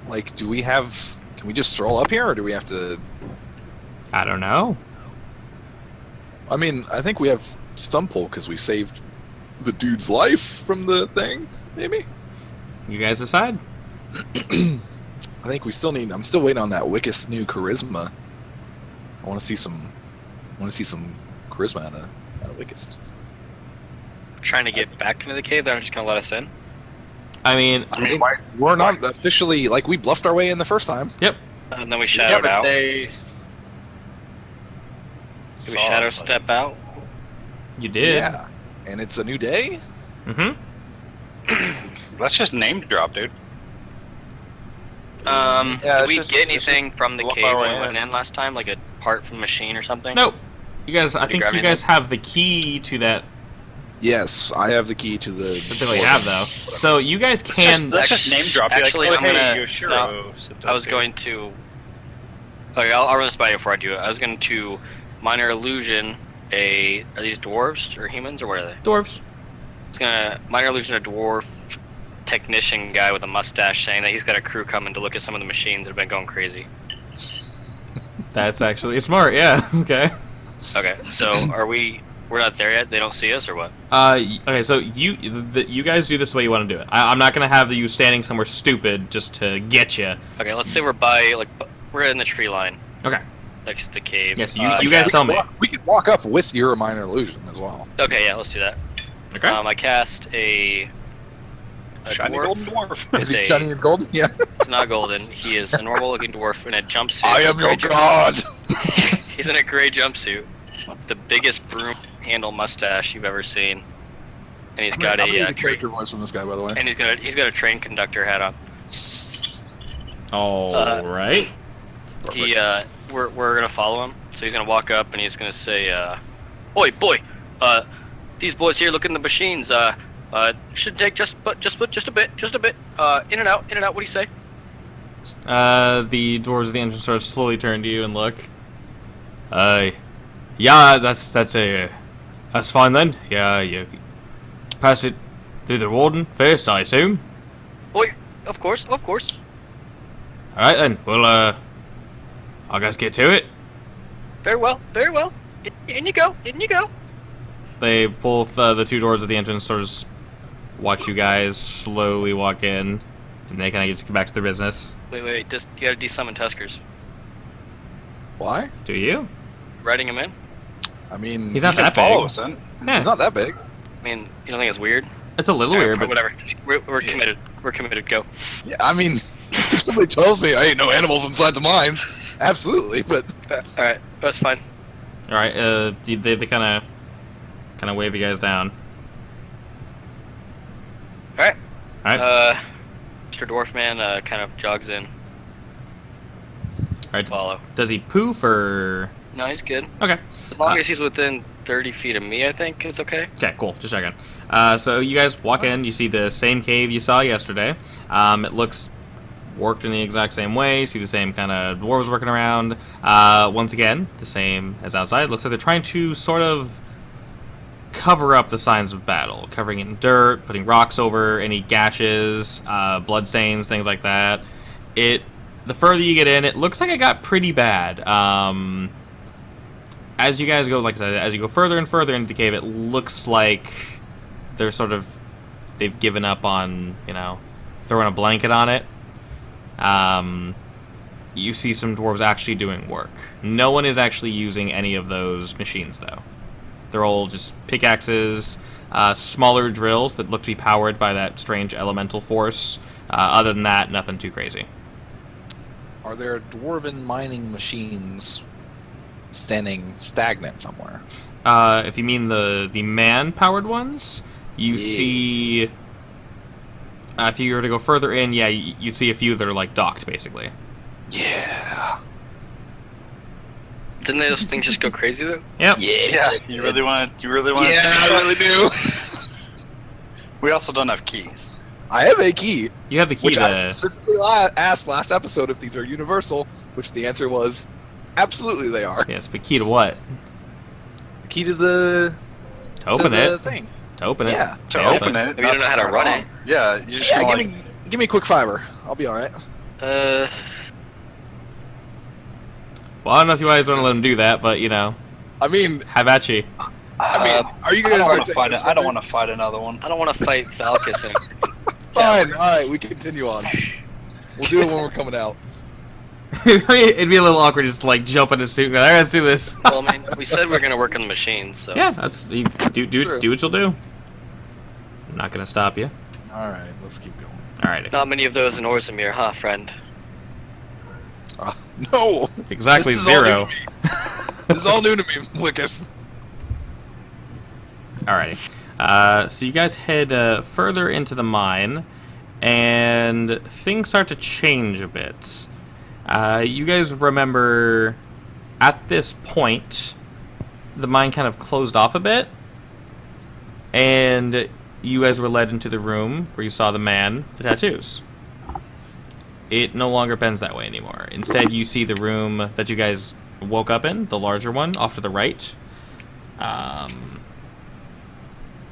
can we just stroll up here, or do we have to? I don't know. I mean, I think we have Stumple because we saved the dude's life from the thing. Maybe. You guys decide. I think we still need. I'm still waiting on that Wickus new charisma. I want to see some. Charisma out of Wickus. Trying to get back into the cave, they're just going to let us in. I mean, We're not officially we bluffed our way in the first time. yep. And then we shadowed out. They Did we shadow step out? You did. Yeah. And it's a new day. Mm-hmm. Let's just name drop, dude. Yeah, did it's we just- get it's just anything from the one cave far when way we went in. in last time? Like a part from a machine or something? Nope. You guys, I Did you think grab you guys have the key to that. Yes, I have the key to the. That's all you have, though. So you guys can. Let's just name drop. Be Actually, like, I'm oh, gonna- hey, you're no, I was going to. Okay, I'll run this by you before I do it. I was going to minor illusion a. Are these dwarves or humans or what are they? Dwarves. I was gonna minor illusion a dwarf technician guy with a mustache, saying that he's got a crew coming to look at some of the machines that have been going crazy. That's actually smart, yeah. Okay. Okay, so are we? We're not there yet. They don't see us or what? Okay, so you guys do this the way you want to do it. I'm not gonna have you standing somewhere stupid just to get you. Okay, let's say we're by we're in the tree line Okay. next to the cave. Yes, you guys tell me. We can walk up with your minor illusion as well. Okay, yeah, let's do that. Okay. I cast a shiny dwarf. golden dwarf. Is It's he a- shiny and golden? Yeah. He's not golden. He is a normal-looking dwarf in a jumpsuit. I am your god. He's in a gray jumpsuit, the biggest broom handle mustache you've ever seen, and he's got I'm gonna a get a character voice from this guy, by the way. and he's got a train conductor hat on. All right. He we're gonna follow him, so he's gonna walk up and he's gonna say, "Oi, boy, these boys here looking at the machines. Should take just a bit. In and out. What do you say?" The doors of the entrance sort of slowly turn to you and look. Yeah, that's fine then. Yeah, you pass it through the warden first, I assume. Oi, of course. All right then. Well, I guess get to it. Very well. In you go. They both the two doors of the entrance sort of watch you guys slowly walk in, and they kind of get back to their business. Wait, just you gotta de-summon Tuskers. Why? Do you? Riding him in? I mean, He's not Just that follow big. us then. Yeah, he's not that big. I mean, you don't think it's weird? it's a little weird, but whatever. We're Yeah. committed. We're committed. Go. Yeah, I mean, if somebody tells me I ain't no animals inside the mines, absolutely. But All right, that's fine. all right. They kind of wave you guys down. All right. All right. Mr. Dwarfman kind of jogs in. All right. Follow. Does he poof or? No, he's good. Okay. As long as he's within 30 feet of me, I think it's okay. Okay, cool. Just checking. So you guys walk in. You see the same cave you saw yesterday. It looks worked in the exact same way. You see the same kind of dwarves working around. Once again, the same as outside. It looks like they're trying to sort of cover up the signs of battle, covering it in dirt, putting rocks over any gashes, blood stains, things like that. The further you get in, it looks like it got pretty bad. As you guys go, like I said, as you go further and further into the cave, it looks like they've given up on, throwing a blanket on it. You see some dwarves actually doing work. No one is actually using any of those machines, though. They're all just pickaxes, smaller drills that look to be powered by that strange elemental force. Other than that, nothing too crazy. are there dwarven mining machines standing stagnant somewhere? If you mean the man-powered ones, you Yeah. see... if you were to go further in, yeah, you'd see a few that are, like, docked, basically. Yeah. Didn't those things just go crazy though? Yep. Yeah, you really want to? Yeah, I really do. We also don't have keys. I have a key, You have the key which I to... specifically asked last episode if these are universal, which the answer was absolutely they are. Yes, but key to what? The key to the To open the it. thing. To open it. Yeah. To Yeah, open it. If you don't know how to turn run on. it. Yeah, you just Yeah, go give me a quick fiber. I'll be all right. Well, I don't know if you guys want to let him do that, but, I mean, have at you. I mean, are you I guys don't going want to to fight it. I don't want to fight another one. I don't want to fight Valkus and Fine. All right, we continue on. We'll do it when we're coming out. It'd be a little awkward just to, like, jump in a suit and go, all right, let's do this. well, I mean, we said we are gonna work on the machines, so Yeah, that's... You do what you'll do. I'm not going to stop you. All right, let's keep going. All right. not many of those in Orzamir, huh, friend? No. Exactly This is all new zero. to me. This is all new to me, Wickus. Alrighty. So you guys head further into the mine, and things start to change a bit. You guys remember at this point, the mine kind of closed off a bit, and you guys were led into the room where you saw the man with the tattoos. It no longer bends that way anymore. Instead, you see the room that you guys woke up in, the larger one, off to the right.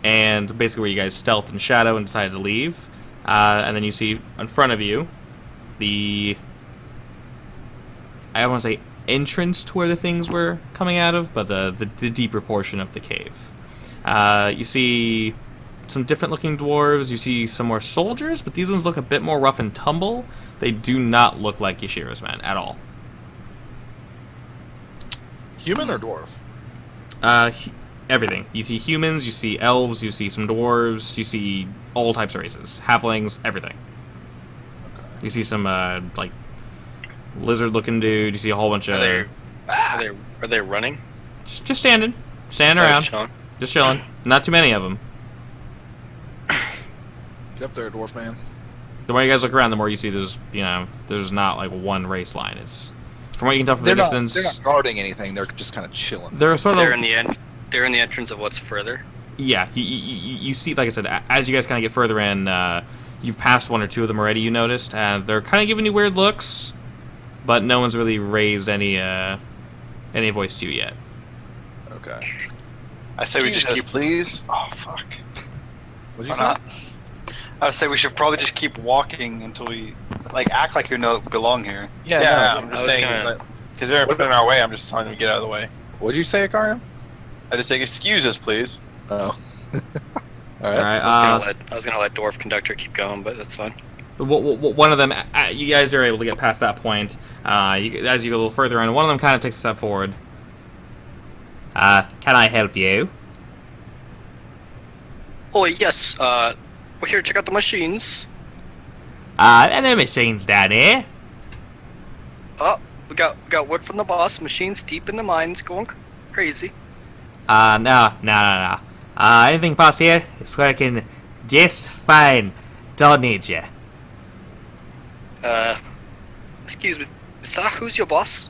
And basically where you guys stealthed in shadow and decided to leave. And then you see in front of you the, I don't want to say entrance to where the things were coming out of, but the deeper portion of the cave. You see some different looking dwarves. You see some more soldiers, but these ones look a bit more rough and tumble. They do not look like Yashiro's men at all. Human or dwarf? Everything. You see humans, you see elves, you see some dwarves, you see all types of races. Halflings, everything. Okay. You see some, like, lizard-looking dude. You see a whole bunch of... Are they running? Just standing. Standing around. Just chilling. Not too many of them. Get up there, dwarf man. The more you guys look around, the more you see there's not, like, one race line. It's... From what you can tell from the distance... They're not guarding anything. They're just kind of chilling. They're sort of... They're in the entrance of what's further. Yeah, you see, like I said, as you guys kind of get further in, you've passed one or two of them already, you noticed. They're kind of giving you weird looks, but no one's really raised any voice to you yet. Okay. I say we just keep... please. Oh, fuck. What'd you say? I would say we should probably just keep walking until we, like, act like we belong here. Yeah, I'm just saying, because they're in our way, I'm just telling them to get out of the way. What'd you say, Akarium? I just say, excuse us, please. Oh. All right. I was gonna let Dwarf Conductor keep going, but that's fine. One of them, you guys are able to get past that point. As you go a little further in, one of them kind of takes a step forward. Can I help you? Oh, yes. We're here to check out the machines. There are no machines down here. Oh, we got word from the boss. Machines deep in the mines, going crazy. No. Anything past here is working just fine. Don't need you. Excuse me, sir, who's your boss?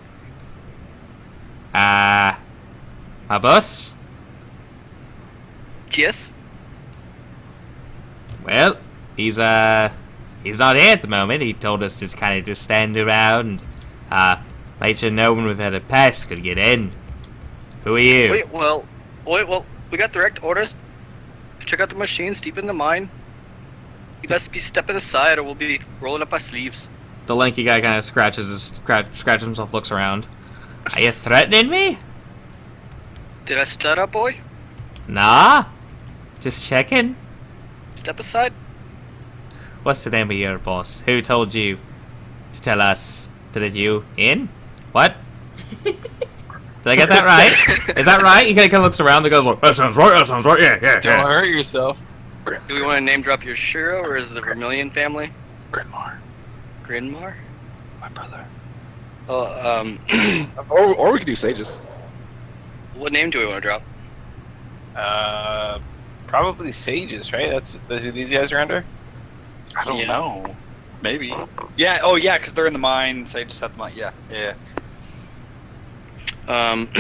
My boss? Yes? Well, he's not here at the moment. He told us to kind of just stand around and, make sure no one without a pass could get in. Who are you? Wait, well, we got direct orders to check out the machines deep in the mine. You best be stepping aside or we'll be rolling up our sleeves. The lanky guy kind of scratches himself, looks around. Are you threatening me? Did I stutter, boy? Nah. Just checking. Step aside. What's the name of your boss? Who told you to tell us to let you in? What? Did I get that right? Is that right? He kind of looks around and goes, like, that sounds right, yeah. Don't hurt yourself. Do we want to name drop your Shiro or is it the Vermilion family? Grinmar. Grinmar? My brother. Oh, Or we could do Sages. what name do we want to drop? Probably Sages, right? That's who these guys are under? I don't know. Maybe. Yeah, oh yeah, because they're in the mine. Say just at the mine. Yeah.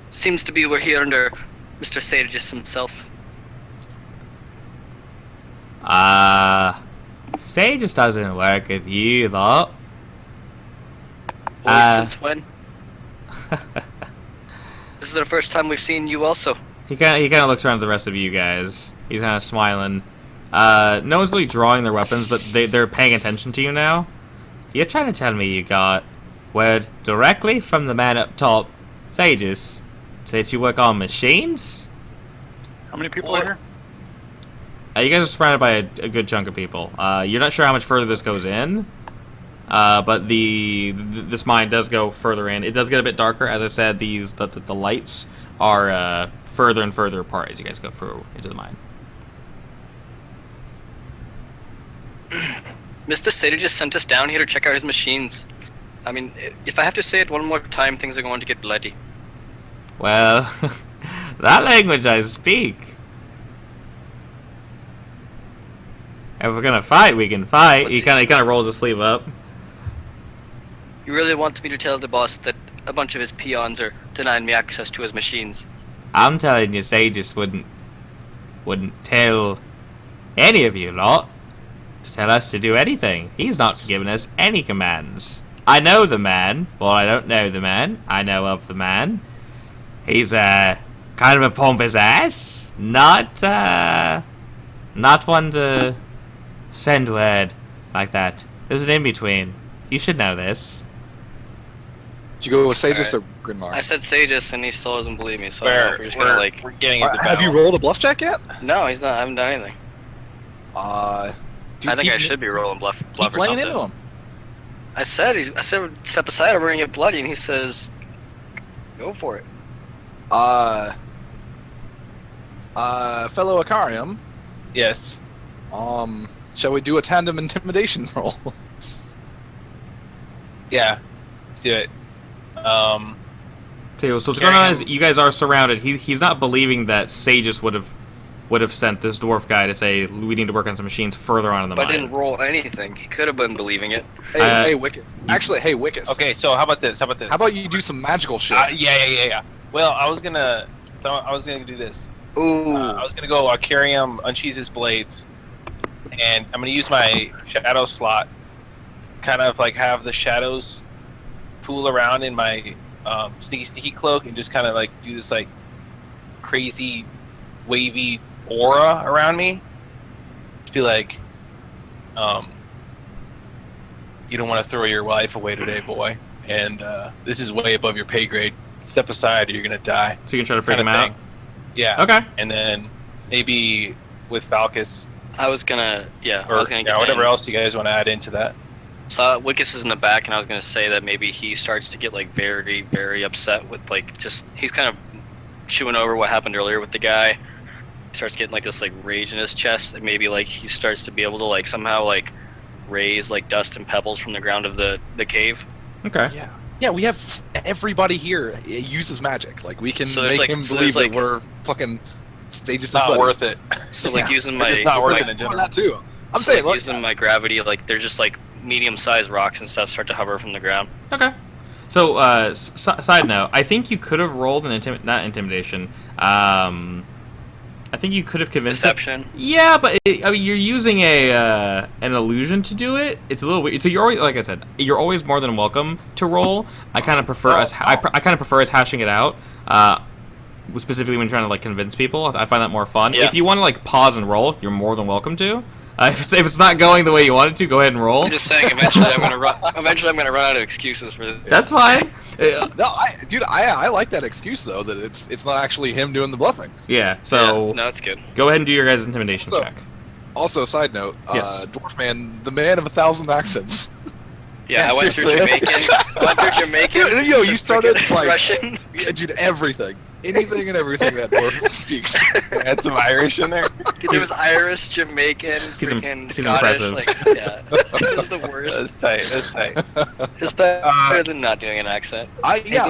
Seems to be we're here under Mr. Sages himself. Sages doesn't work with you, though. Since when? This is the first time we've seen you also. He kind of looks around at the rest of you guys. He's kind of smiling. No one's really drawing their weapons, but they're paying attention to you now. You're trying to tell me you got word directly from the man up top, Sages, that you work on machines? How many people are here? You guys are surrounded by a good chunk of people. You're not sure how much further this goes in, but this mine does go further in. It does get a bit darker. As I said, the lights are further and further apart as you guys go through into the mine. Mr. Sages just sent us down here to check out his machines. I mean, if I have to say it one more time, things are going to get bloody. Well, that language I speak. If we're gonna fight, we can fight. What's He kind of rolls his sleeve up. He really wants me to tell the boss that a bunch of his peons are denying me access to his machines. I'm telling you, Sages wouldn't tell any of you lot to tell us to do anything. He's not giving us any commands. I know the man. Well, I don't know the man. I know of the man. He's kind of a pompous ass. Not one to send word like that. There's an in-between. You should know this. Did you go with Sages Alright. or Grinmar? I said Sages, and he still doesn't believe me, so I don't know if we're just gonna, like... we're getting into Have you battle. rolled a bluff check yet? No, he's not. I haven't done anything. Do you I think keep- I should be rolling bluff keep or playing something. into him. I said step aside, I'm gonna get bloody, and he says, go for it. Fellow Akarium, Yes. shall we do a tandem intimidation roll? Yeah. Let's do it. So what's going on is you guys are surrounded. He's not believing that Sages would have sent this dwarf guy to say we need to work on some machines further on in the But I mine. didn't roll anything. He could have been believing it. Hey, Wickus. Actually, hey, Wickus. Okay, so how about this? How about you do some magical shit? Yeah. Well, I was gonna do this. Ooh. I was gonna go Akarium, uncheese his blades, and I'm gonna use my shadow slot, kind of like have the shadows pool around in my sneaky cloak, and just kind of like do this like crazy wavy aura around me. Just be like, you don't want to throw your life away today, boy, and this is way above your pay grade. Step aside, or you're gonna die. So you can try to freak him Kinda out. thing. Yeah. Okay. And then maybe with Falcus, I was gonna, I or was gonna get whatever in. else you guys want to add into that. So Wickus is in the back, and I was gonna say that maybe he starts to get like very, very upset with like he's kind of chewing over what happened earlier with the guy. He starts getting like this like rage in his chest, and maybe like he starts to be able to like somehow like raise like dust and pebbles from the ground of the cave. Okay. Yeah, we have everybody here uses magic. Like, we can So there's, make like- him so believe there's, that like- we're fucking Stages' It's not buddies. worth it. So like Yeah. using my It's not worth like, it in Or general. that too. I'm so, saying, like, look, using my gravity, like they're just like medium-sized rocks and stuff start to hover from the ground. Okay. So, side note, I think you could have rolled an not intimidation. I think you could have convinced him. Deception. Yeah, but I mean, you're using an illusion to do it. It's a little weird. So you're always, like I said, you're always more than welcome to roll. I kind of prefer I kind of prefer us hashing it out. Specifically when you're trying to like convince people, I find that more fun. Yeah. If you want to like pause and roll, you're more than welcome to. If it's not going the way you want it to, go ahead and roll. I'm just saying, eventually I'm gonna run. Eventually, I'm gonna run out of excuses for this. That's fine. no, I like that excuse though, that it's not actually him doing the bluffing. Yeah. So Yeah, no, it's good. go ahead and do your guys' intimidation So- check. Also, side note, Yes. Dwarfman, the man of 1,000 accents. Yeah, I went through seriously. Jamaican. I went through Jamaican. Dude, yo, you some started, freaking like- Russian. Yeah, dude, everything. Anything and everything that dwarf speaks. Add some Irish in there. There was Irish, Jamaican, He's freaking he's Scottish. impressive. Like, yeah, it was the worst. That's tight. That's tight. It's better than not doing an accent. I Dan.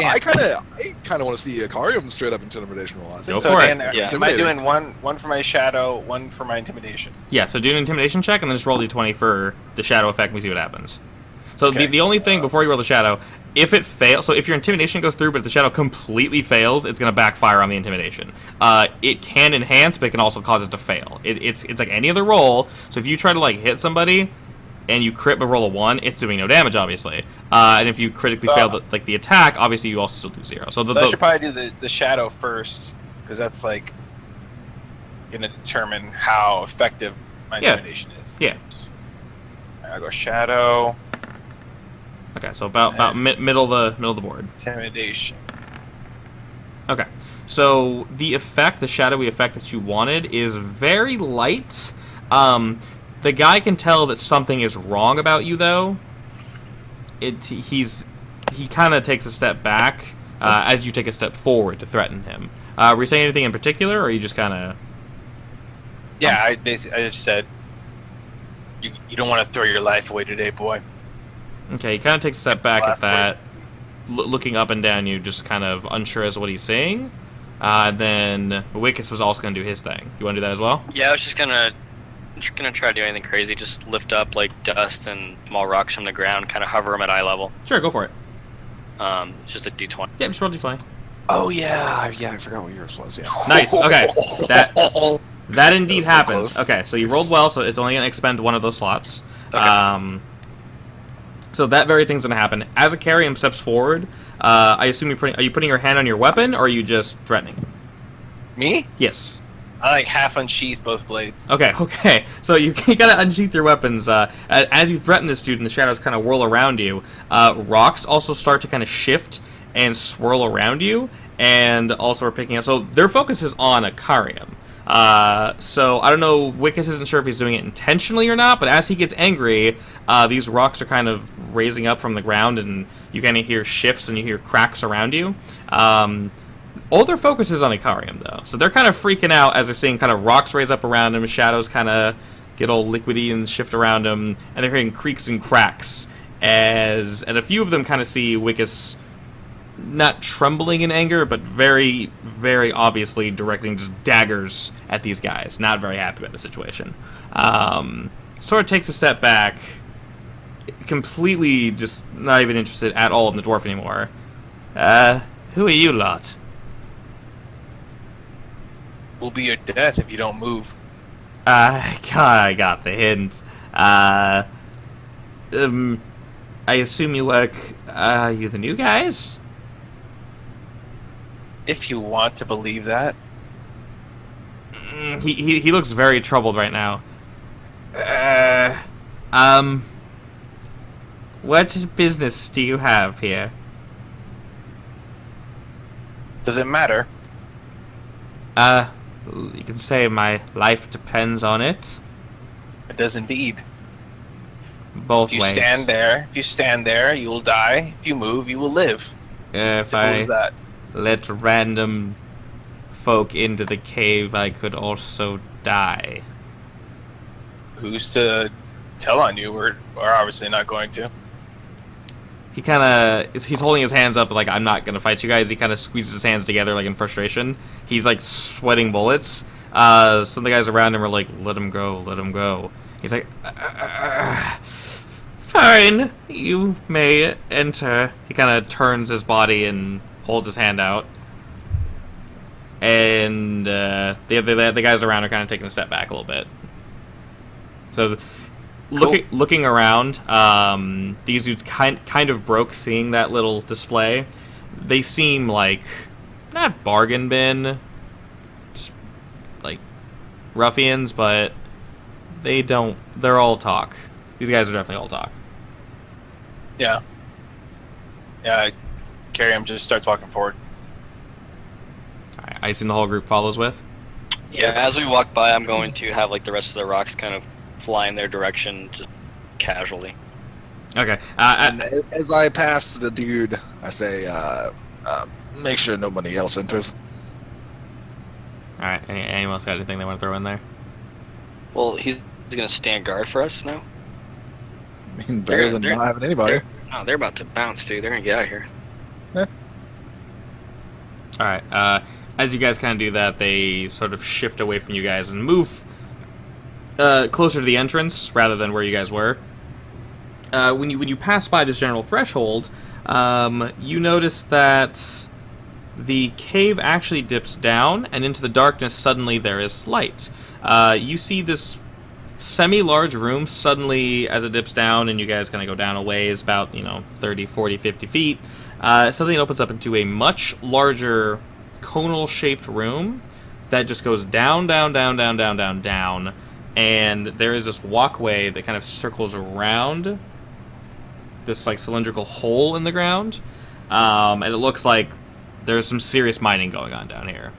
kind of want to see Akarium straight up intimidation roll. I think. Go So for it. Dan, Yeah. am I doing one for my shadow, one for my intimidation? Yeah, so do an intimidation check and then just roll d20 for the shadow effect and we see what happens. So Okay. the only thing before you roll the shadow, if it fails, so if your intimidation goes through but if the shadow completely fails, it's going to backfire on the intimidation. It can enhance, but it can also cause it to fail. It's like any other roll, so if you try to like hit somebody and you crit but roll a 1, it's doing no damage, obviously. And if you critically fail the attack, obviously you also still do 0. So So I should probably do the shadow first, because that's like gonna determine how effective my Yeah. intimidation is. Yeah. I go shadow, Okay, so about middle of the board. intimidation. Okay, so the effect, the shadowy effect that you wanted, is very light. The guy can tell that something is wrong about you, though. He kind of takes a step back as you take a step forward to threaten him. Were you saying anything in particular, or are you just kind of? Yeah, I just said you don't want to throw your life away today, boy. Okay, he kind of takes a step back at Last that, looking up and down you, just kind of unsure as to what he's saying. Then Wickus was also going to do his thing. You want to do that as well? Yeah, I was just gonna just gonna try to do anything crazy. Just lift up like dust and small rocks from the ground, kind of hover them at eye level. Sure, go for it. It's just a D20. Yeah, just roll d20. Oh yeah, I forgot what yours was. Yeah. Nice. Okay, that indeed So happens. close. Okay, so you rolled well, so it's only gonna expend one of those slots. Okay. So that very thing's gonna happen. As a Carium steps forward, I assume are you putting your hand on your weapon, or are you just threatening? Me? Yes. I like half unsheath both blades. Okay. So you gotta unsheath your weapons. As you threaten this dude and the shadows kind of whirl around you, rocks also start to kind of shift and swirl around you, and also are picking up. So their focus is on Akarium. So I don't know, Wickus isn't sure if he's doing it intentionally or not, but as he gets angry, these rocks are kind of raising up from the ground, and you kind of hear shifts and you hear cracks around you. All their focus is on Ikarium, though, so they're kind of freaking out as they're seeing kind of rocks raise up around them, shadows kind of get all liquidy and shift around them, and they're hearing creaks and cracks, and a few of them kind of see Wickus not trembling in anger, but very, very obviously directing just daggers at these guys, not very happy about the situation. Sort of takes a step back, completely just not even interested at all in the dwarf anymore. Who are you lot? Will be your death if you don't move. I got the hint. I assume you work, you the new guys? If you want to believe that. He looks very troubled right now. What business do you have here? Does it matter? You can say my life depends on it. It does indeed. Both If you ways. stand there, you will die. If you move, you will live. If Simple I as that. let random folk into the cave, I could also die. Who's to tell on you? We're obviously not going to. He kind of he's holding his hands up like, I'm not gonna fight you guys. He kind of squeezes his hands together like in frustration. He's like sweating bullets. Some of the guys around him are like, let him go. He's like, fine, you may enter. He kind of turns his body and holds his hand out, and the guys around are kind of taking a step back a little bit. So looking around, these dudes kind of broke seeing that little display. They seem like not bargain bin, just like ruffians, but they're all talk. These guys are definitely all talk. Yeah. Carium just starts walking forward. Alright, I assume the whole group follows with. Yeah, as we walk by, I'm going to have like the rest of the rocks kind of fly in their direction, just casually. Okay. And as I pass the dude, I say, make sure nobody else enters. Alright, anyone else got anything they want to throw in there? Well, he's gonna stand guard for us now. I mean, better than not having anybody. They're about to bounce, dude. They're gonna get out of here. Alright, as you guys kind of do that, they sort of shift away from you guys and move closer to the entrance rather than where you guys were. When you pass by this general threshold, you notice that the cave actually dips down, and into the darkness suddenly there is light. You see this semi-large room suddenly as it dips down, and you guys kind of go down a ways, about 30, 40, 50 feet. Suddenly it opens up into a much larger conal-shaped room that just goes down, and there is this walkway that kind of circles around this like cylindrical hole in the ground, and it looks like there's some serious mining going on down here.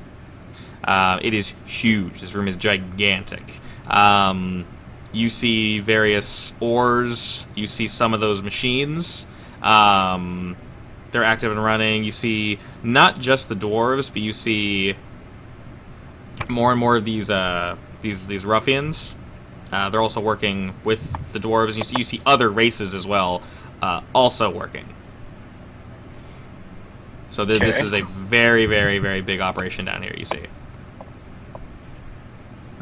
It is huge. This room is gigantic. You see various ores. You see some of those machines. They're active and running. You see not just the dwarves, but you see more and more of these ruffians. They're also working with the dwarves. You see other races as well, also working. So this is a very, very, very big operation down here. You see.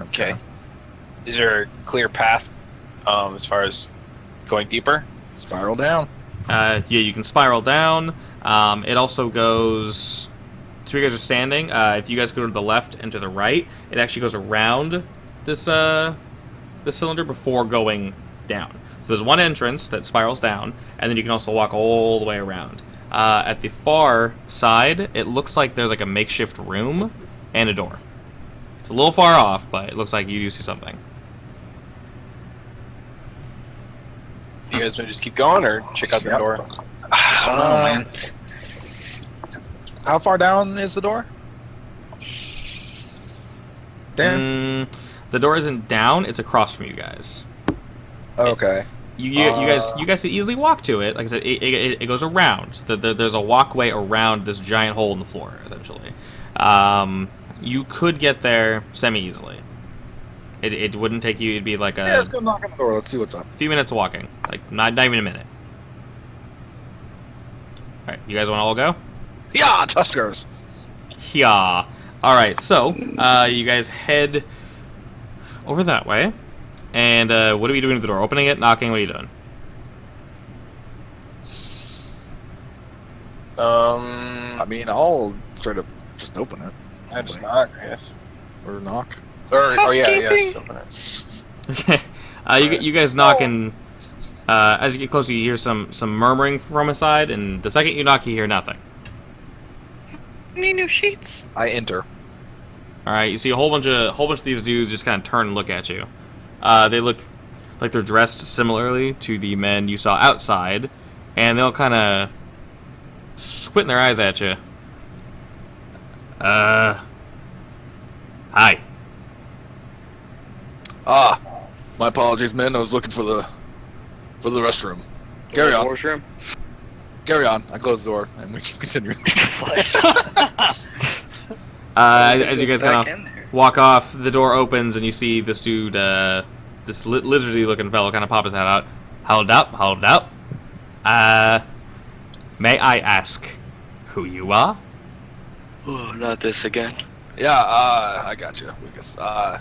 Okay. Is there a clear path as far as going deeper? Spiral down. Yeah, you can spiral down. It also goes. So you guys are standing. If you guys go to the left and to the right, it actually goes around this cylinder before going down. So there's one entrance that spirals down, and then you can also walk all the way around. At the far side, it looks like there's like a makeshift room and a door. It's a little far off, but it looks like you do see something. You guys want to just keep going or check out the door? I don't know, man. How far down is the door? Dan? The door isn't down; it's across from you guys. Okay. You guys can easily walk to it. Like I said, it goes around. There's a walkway around this giant hole in the floor, essentially. You could get there semi-easily. It wouldn't take you. It'd be like Yeah, let's go knock on the door. Let's see what's up. few minutes walking. Like not even a minute. All right, you guys want to all go? Yeah, Tuskers. Yeah. All right. So you guys head over that way. And what are we doing to the door? Opening it, knocking. What are you doing? I mean, I'll straight up just open it. I just knock, I guess. Or knock. Oh yeah, just open it. Okay. You guys knock, and as you get closer, you hear some murmuring from a side, and the second you knock, you hear nothing. Need new sheets. I enter. All right. You see a whole bunch of these dudes just kind of turn and look at you. They look like they're dressed similarly to the men you saw outside, and they'll kind of squint their eyes at you. Hi. My apologies, men. I was looking for the restroom. Carry on. Washroom. Carry on. I close the door, and we can continue. As you guys kind of walk off, the door opens, and you see this dude, this lizardy-looking fellow, kind of pop his head out. Hold up. May I ask who you are? Oh, not this again. Yeah, I got you, Wickus.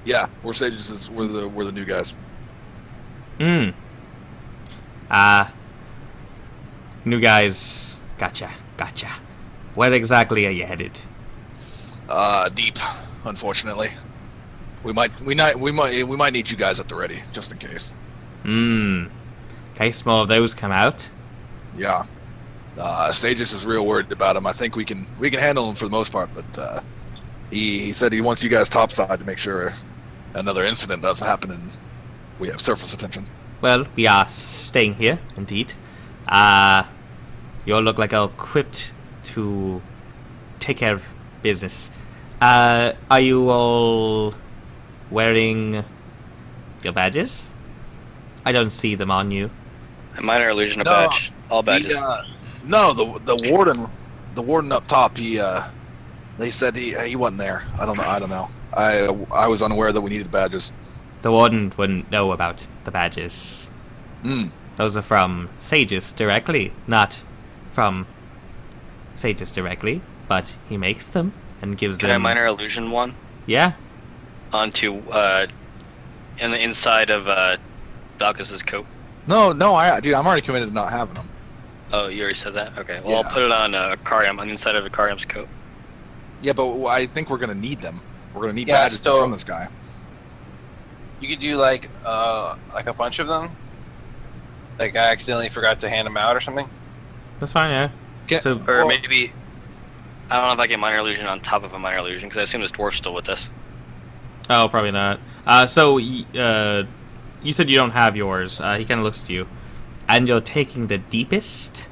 Yeah, we're sages. We're the new guys. New guys. Gotcha. Where exactly are you headed? Deep, unfortunately. We might need you guys at the ready, just in case. Case more of those come out. Yeah. Sages is real worried about him. I think we can handle him for the most part, but he said he wants you guys topside to make sure another incident doesn't happen and we have surface attention. Well, we are staying here, indeed. You all look like you're equipped to take care of business. Are you all wearing your badges? I don't see them on you. A minor illusion of badge. All badges. No, the warden up top. They said he wasn't there. I don't know. I was unaware that we needed badges. The warden wouldn't know about the badges. Those are from Sages directly, not from Sages directly, but he makes them and gives them. Can I minor illusion one? Yeah. Onto in the inside of Balkus's coat. No, dude, I'm already committed to not having them. Oh, you already said that? Okay. Well, Yeah. I'll put it on on the inside of Akarium's coat. Yeah, but I think we're gonna need them. We're gonna need Yeah, badges so- from this guy. You could do like a bunch of them. Like I accidentally forgot to hand them out or something. That's fine, yeah. Get, So, Or maybe I don't know if I get minor illusion on top of a minor illusion because I assume this dwarf's still with us. oh, probably not. So, you said you don't have yours. He kind of looks at you. And you're taking the deepest,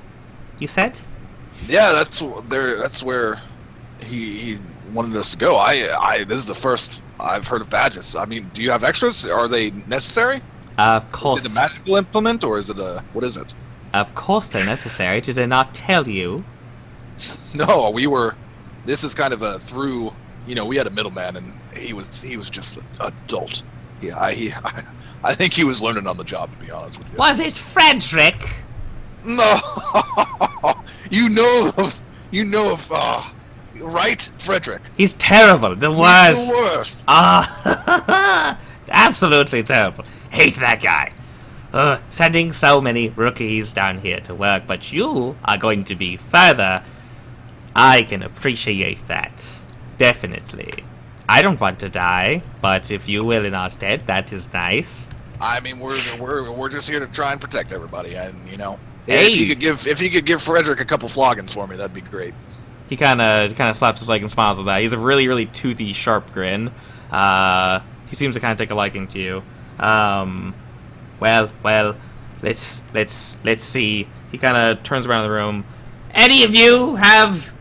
you said? yeah, that's where he wanted us to go. This is the first I've heard of badges. I mean, do you have extras? Are they necessary? Of course. Is it a magical implement or is it what is it? Of course they're necessary. Did I not tell you? No, this is kind of a through, we had a middleman and he was just an adult. Yeah, I think he was learning on the job, to be honest with you. Was it Frederick? No, you know of, right, Frederick? He's terrible. The He's worst. the worst. Absolutely terrible. Hate that guy. Sending so many rookies down here to work, but you are going to be further. I can appreciate that. Definitely. I don't want to die, but if you will in our stead, that is nice. I mean, we're just here to try and protect everybody, and Hey. if you could give Frederick a couple floggings for me, that'd be great. He kind of slaps his leg and smiles at that. He's a really, really toothy, sharp grin. He seems to kind of take a liking to you. Well, let's see. He kind of turns around the room. Any of you have?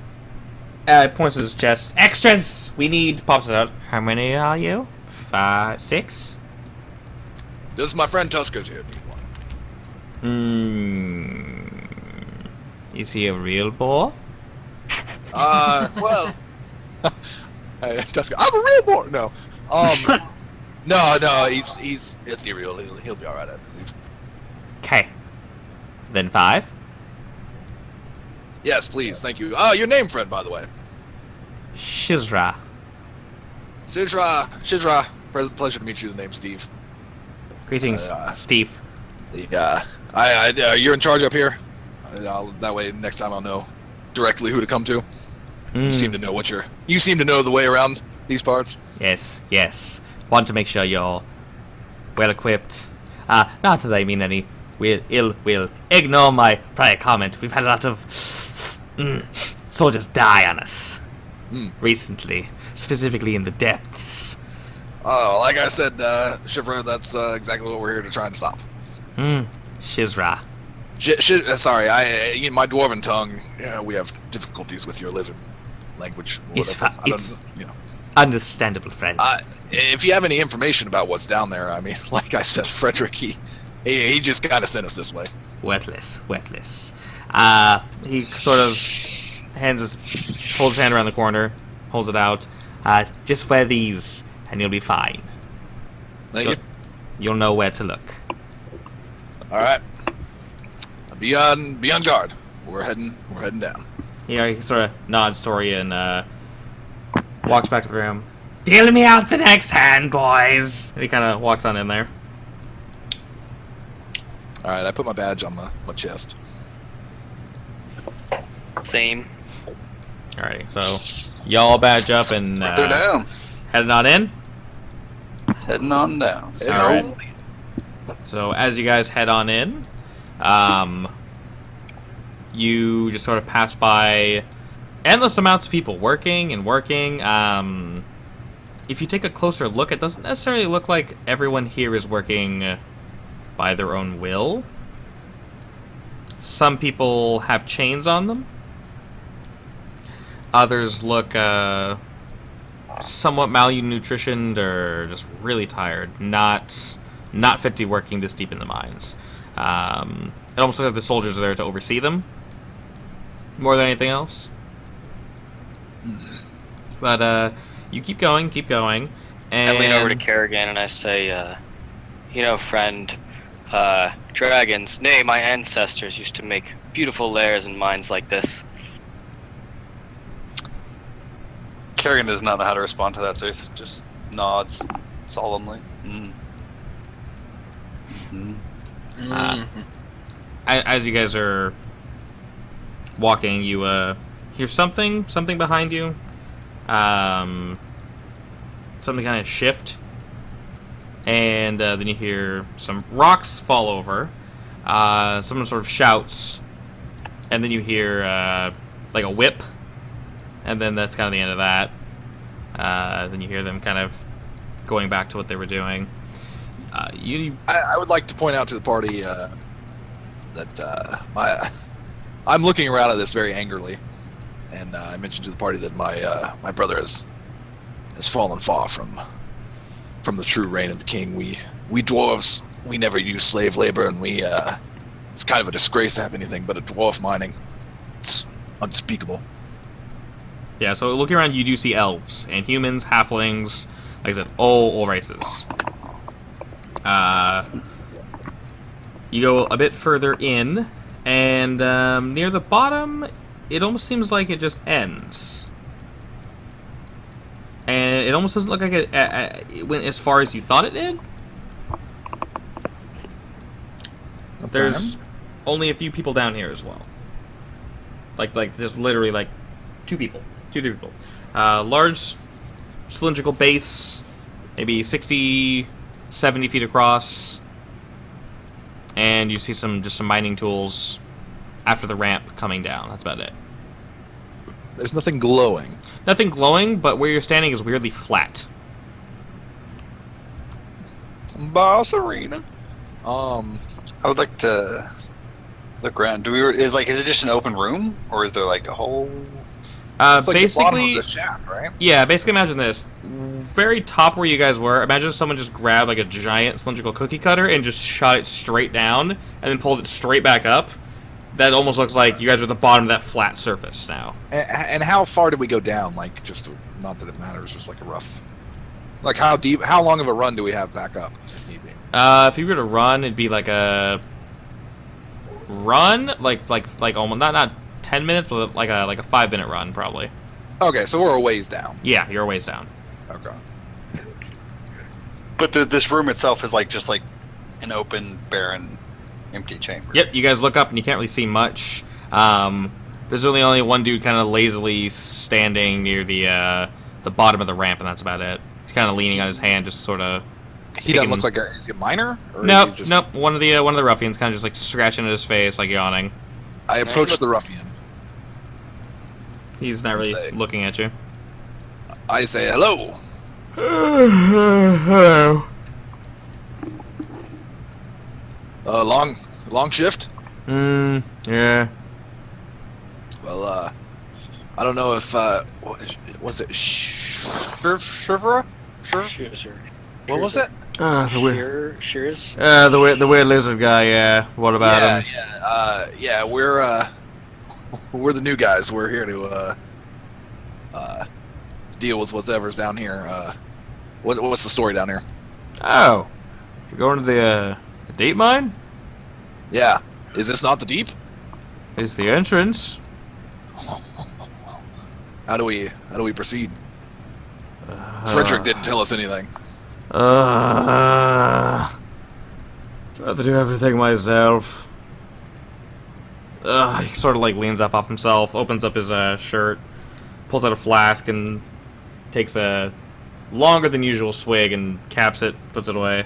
Points to his chest. Extras. We need. Pops it out. How many are you? 5, 6. This is my friend Tusker's here. Need one. Is he a real boar? Well, Tusker, I'm a real boy. No, no, he's ethereal. He'll be all right, I believe. Okay. Then 5. Yes, please, thank you. Your name, friend, by the way. Shizra. Shizra. Pleasure to meet you. The name's Steve. Greetings, Steve. You're in charge up here. That way, next time I'll know directly who to come to. You seem to know you seem to know the way around these parts. Yes. Want to make sure you're well equipped. Not that I mean any ill will. Ignore my prior comment. We've had a lot of soldiers die on us recently, specifically in the depths. Oh, like I said, Shivra, that's exactly what we're here to try and stop. Shizra. Sorry, my dwarven tongue. We have difficulties with your lizard language. It's understandable, friend. If you have any information about what's down there, I mean, like I said, Frederick, he just kind of sent us this way. Worthless. He sort of pulls his hand around the corner, holds it out. Just wear these, and you'll be fine. Thank you. You'll know where to look. All right. Be on guard. We're heading down. He sort of nods to you and walks back to the room. Deal me out the next hand, boys. And he kind of walks on in there. All right. I put my badge on my chest. Same. Alrighty, so y'all badge up and Go down. heading on in. Heading on down. Alright. So as you guys head on in, you just sort of pass by endless amounts of people working. If you take a closer look, it doesn't necessarily look like everyone here is working by their own will. Some people have chains on them. Others look somewhat malnutritioned or just really tired, not fit to be working this deep in the mines. It almost looks like the soldiers are there to oversee them more than anything else. But you keep going, and I lean over to Kerrigan and I say, friend, dragons, nay, my ancestors used to make beautiful lairs in mines like this. Kerrigan does not know how to respond to that, so he just nods solemnly. As you guys are walking, you hear something behind you. Something kind of shift, and then you hear some rocks fall over. Someone sort of shouts, and then you hear like a whip, and then that's kind of the end of that. Then you hear them kind of going back to what they were doing. I would like to point out to the party that I'm looking around at this very angrily, and I mentioned to the party that my brother has fallen far from the true reign of the king. We dwarves, we never use slave labor, and it's kind of a disgrace to have anything but a dwarf mining. It's unspeakable. Yeah, so looking around, you do see elves and humans, halflings, like I said, all races. You go a bit further in, and near the bottom, it almost seems like it just ends. and it almost doesn't look like it went as far as you thought it did. Okay. There's only a few people down here as well. Like there's literally like 2 people, 2-3 people. Large cylindrical base, maybe 60, 70 feet across, and you see some mining tools after the ramp coming down. That's about it. There's nothing glowing. Nothing glowing, but where you're standing is weirdly flat. Boss Arena. I would like to look around. Is it just an open room, or is there like a whole? It's like the bottom Basically, of the shaft, right? yeah. Basically, imagine this: very top where you guys were. Imagine if someone just grabbed like a giant cylindrical cookie cutter and just shot it straight down, and then pulled it straight back up. That almost looks like you guys are at the bottom of that flat surface now. And how far did we go down? Like, just not that it matters, just like a rough. Like, how deep? How long of a run do we have back up? If need be? If you were to run, it'd be like a run, like almost not 10 minutes, but like a 5-minute run probably. Okay, so we're a ways down. Yeah, you're a ways down. Okay. But this room itself is just like an open, barren, empty chamber. Yep, you guys look up and you can't really see much. There's only one dude kind of lazily standing near the bottom of the ramp, and that's about it. He's kind of leaning on his hand, just sort of. He doesn't look like is he a miner? Or Nope, is he just... nope. One of the ruffians kind of just like scratching at his face, like yawning. I approach the ruffian. He's not really Say. looking at you. I say hello. Hello. Long shift. Yeah. Well, I don't know if was it Shivra? What was it? The Shears? weird lizard guy. Yeah. What about him? Yeah. We're the new guys. We're here to deal with whatever's down here. What's the story down here? Oh, you're going to the deep mine? Yeah. Is this not the deep? It's the entrance. How do we proceed? Frederick didn't tell us anything. I'd rather do everything myself. He sort of like leans up off himself, opens up his shirt, pulls out a flask, and takes a longer than usual swig and caps it, puts it away.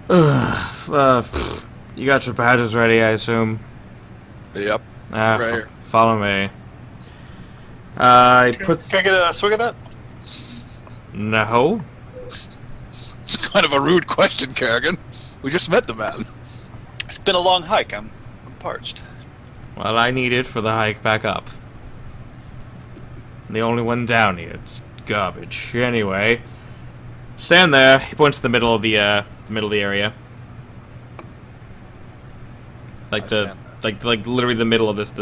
You got your badges ready, I assume? Yep. Right here. Follow me. He puts. Can I get a swig of that? No. It's kind of a rude question, Kerrigan. We just met the man. It's been a long hike. I'm parched. Well, I need it for the hike back up. I'm the only one down here. It's garbage. Anyway, stand there. He points to the middle of the area. Like like literally the middle of this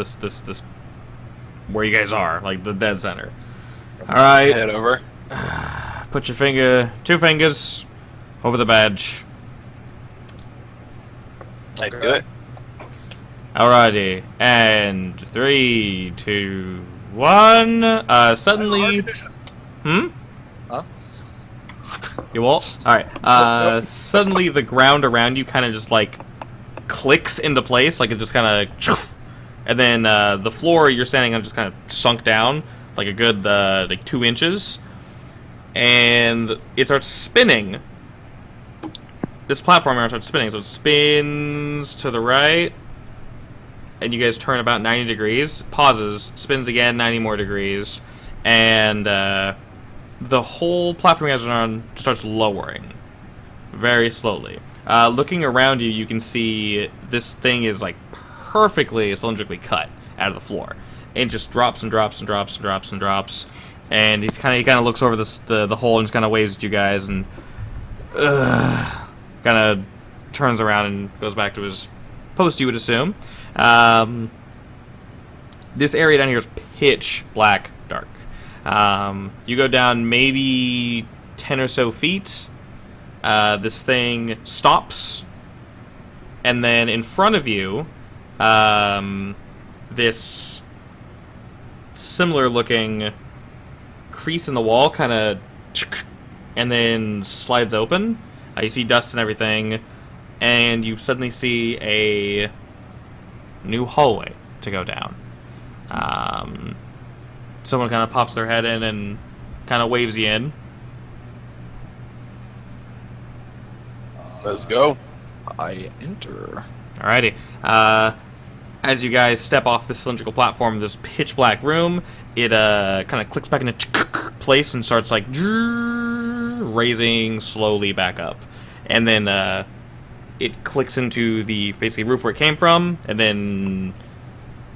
where you guys are, like the dead center. All right. Head over. Put your 2 fingers over the badge. I do it. Alrighty, and 3, 2, 1. Suddenly, Huh? You won't. All right. Suddenly, the ground around you kind of just like clicks into place, like it just kind of, and then the floor you're standing on just kind of sunk down like a good like 2 inches, and it starts spinning. This platform starts spinning, so it spins to the right. And you guys turn about 90 degrees, pauses, spins again 90 more degrees, and the whole platform you guys are on starts lowering very slowly. Looking around you, you can see this thing is like perfectly cylindrically cut out of the floor. It just drops and drops and drops and drops and drops. And he kind of looks over the hole and just kind of waves at you guys and kind of turns around and goes back to his post, you would assume. This area down here is pitch black dark. You go down maybe 10 or so feet. This thing stops. And then in front of you, this similar looking crease in the wall kind of, and then slides open. You see dust and everything, and you suddenly see a new hallway to go down. Someone kind of pops their head in and kind of waves you in. Let's go. I enter. Alrighty. As you guys step off the cylindrical platform of this pitch black room, it kind of clicks back into place and starts like raising slowly back up, and then it clicks into the basically roof where it came from, and then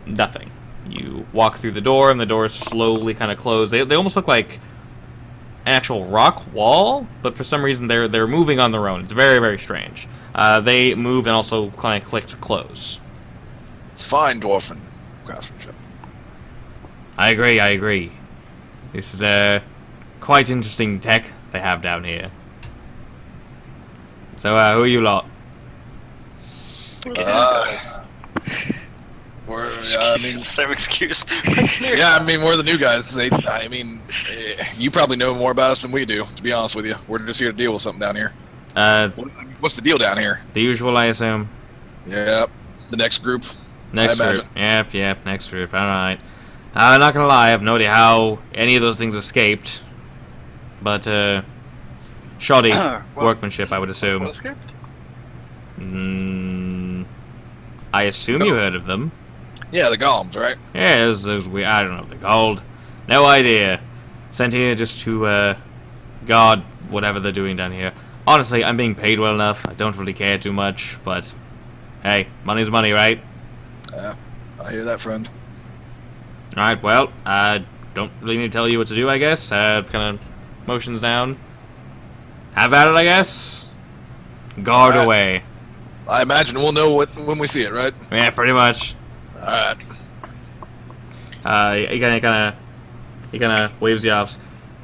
nothing. You walk through the door, and the doors slowly kind of close. They almost look like an actual rock wall, but for some reason they're moving on their own. It's very, very strange. They move and also kind of click to close. It's fine, dwarven craftsmanship. I agree. This is a quite interesting tech they have down here. So, who are you lot? Same excuse. Yeah, I mean, we're the new guys. You probably know more about us than we do, to be honest with you. We're just here to deal with something down here. What's the deal down here? The usual, I assume. Yep. The next group. Next group. Yep, next group. Alright. I'm not gonna lie, I have no idea how any of those things escaped. But, shoddy workmanship, I would assume. I assume you heard of them. Yeah, the golems, right? Yeah, those weird. I don't know what they're called. No idea. Sent here just to, guard whatever they're doing down here. Honestly, I'm being paid well enough. I don't really care too much, but hey, money's money, right? Yeah, I hear that, friend. Alright, well, I don't really need to tell you what to do, I guess. Kind of motions down. Have at it, I guess. Guard away. I imagine we'll know when we see it, right? Yeah, pretty much. Alright. He kind of waves you off.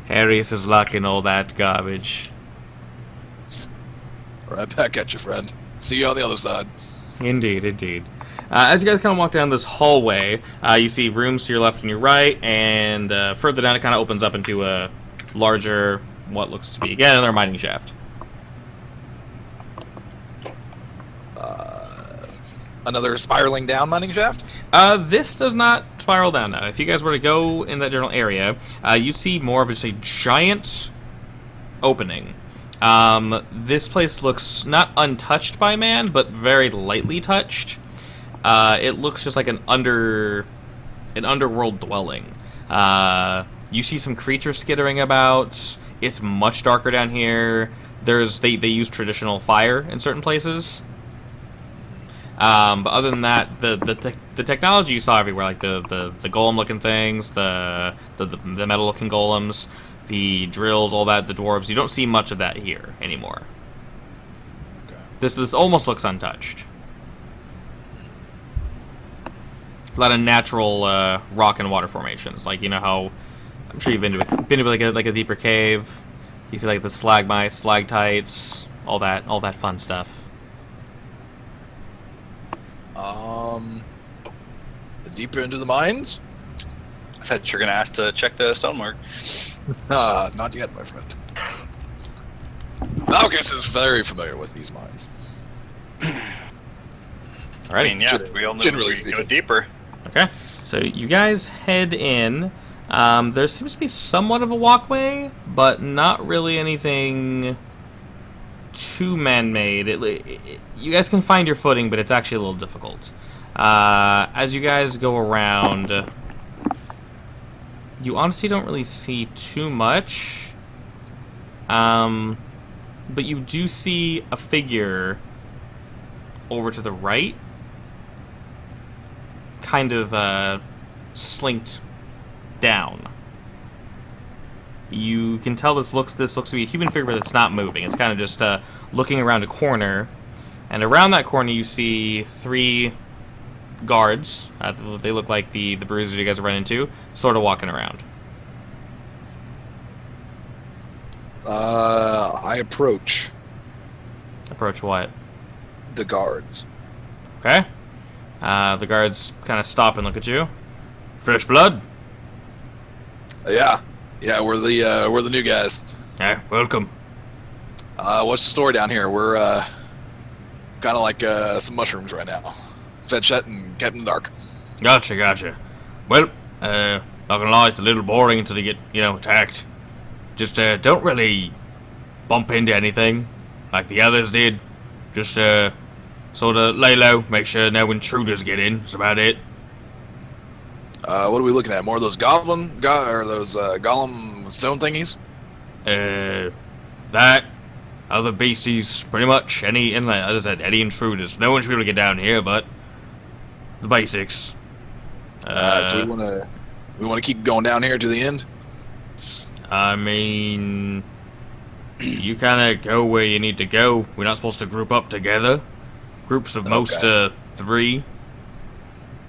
Harry's luck and all that garbage. Right back at you, friend. See you on the other side. Indeed. As you guys kind of walk down this hallway, you see rooms to your left and your right, and further down it kind of opens up into a larger, what looks to be, again, another mining shaft. Another spiraling down mining shaft? This does not spiral down now. If you guys were to go in that general area, you see more of just a giant opening. This place looks not untouched by man, but very lightly touched. It looks just like an underworld dwelling. You see some creatures skittering about. It's much darker down here. They use traditional fire in certain places. But other than that, the technology you saw everywhere, like the golem-looking things, the metal-looking golems, the drills, all that, the dwarves, you don't see much of that here anymore. Okay. This almost looks untouched. It's a lot of natural rock and water formations, like you know how I'm sure you've been to like a deeper cave. You see like the stalagmites, all that fun stuff. Deeper into the mines? I thought you were gonna ask to check the stonework. Not yet, my friend. Malchus is very familiar with these mines. Alright. I mean, yeah, we all know Generally we go speaking. deeper. Okay, so you guys head in. There seems to be somewhat of a walkway, but not really anything too man-made. You guys can find your footing, but it's actually a little difficult. As you guys go around, you honestly don't really see too much. But you do see a figure over to the right, kind of slinked down. You can tell this looks to be a human figure, but it's not moving. It's kind of just looking around a corner, and around that corner you see 3 guards. They look like the bruisers you guys run into, sort of walking around. I approach Approach what? the guards. Okay. The guards kind of stop and look at you. Fresh blood? Yeah, Yeah, we're the new guys. Yeah, welcome. What's the story down here? We're kind of like some mushrooms right now. Fed Chet and Captain Dark. Gotcha. Well, not gonna lie, it's a little boring until you get, attacked. Just don't really bump into anything like the others did. Just sort of lay low, make sure no intruders get in. That's about it. What are we looking at? More of those golem stone thingies? That, other beasties, pretty much any inlet. As I said, any intruders. No one should be able to get down here, but the basics. So we wanna keep going down here to the end. I mean, you kind of go where you need to go. We're not supposed to group up together. Groups of most 3.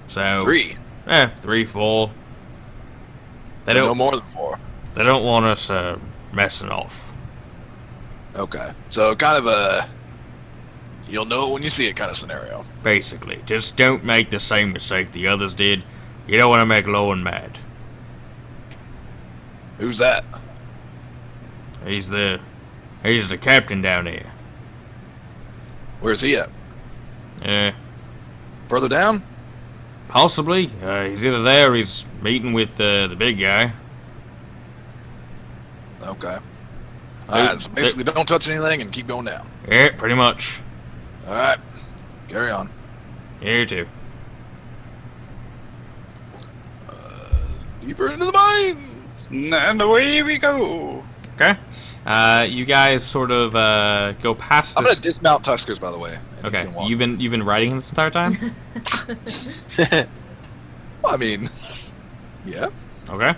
So 3. 3, 4. They No don't. more than 4. They don't want us messing off. Okay. So kind of a you'll know it when you see it kind of scenario. Basically, just don't make the same mistake the others did. You don't want to make Lowen mad. Who's that? He's the captain down here. Where's he at? Yeah, Further down? possibly. He's either there or he's meeting with the big guy. Okay. Alright, so basically don't touch anything and keep going down. Yeah, pretty much. Alright. Carry on. You too. Deeper into the mines! And away we go. Okay. You guys sort of go past I'm this. gonna dismount Tuskers, by the way. and Okay, he's gonna walk. you've been riding him this entire time. I mean, yeah. Okay.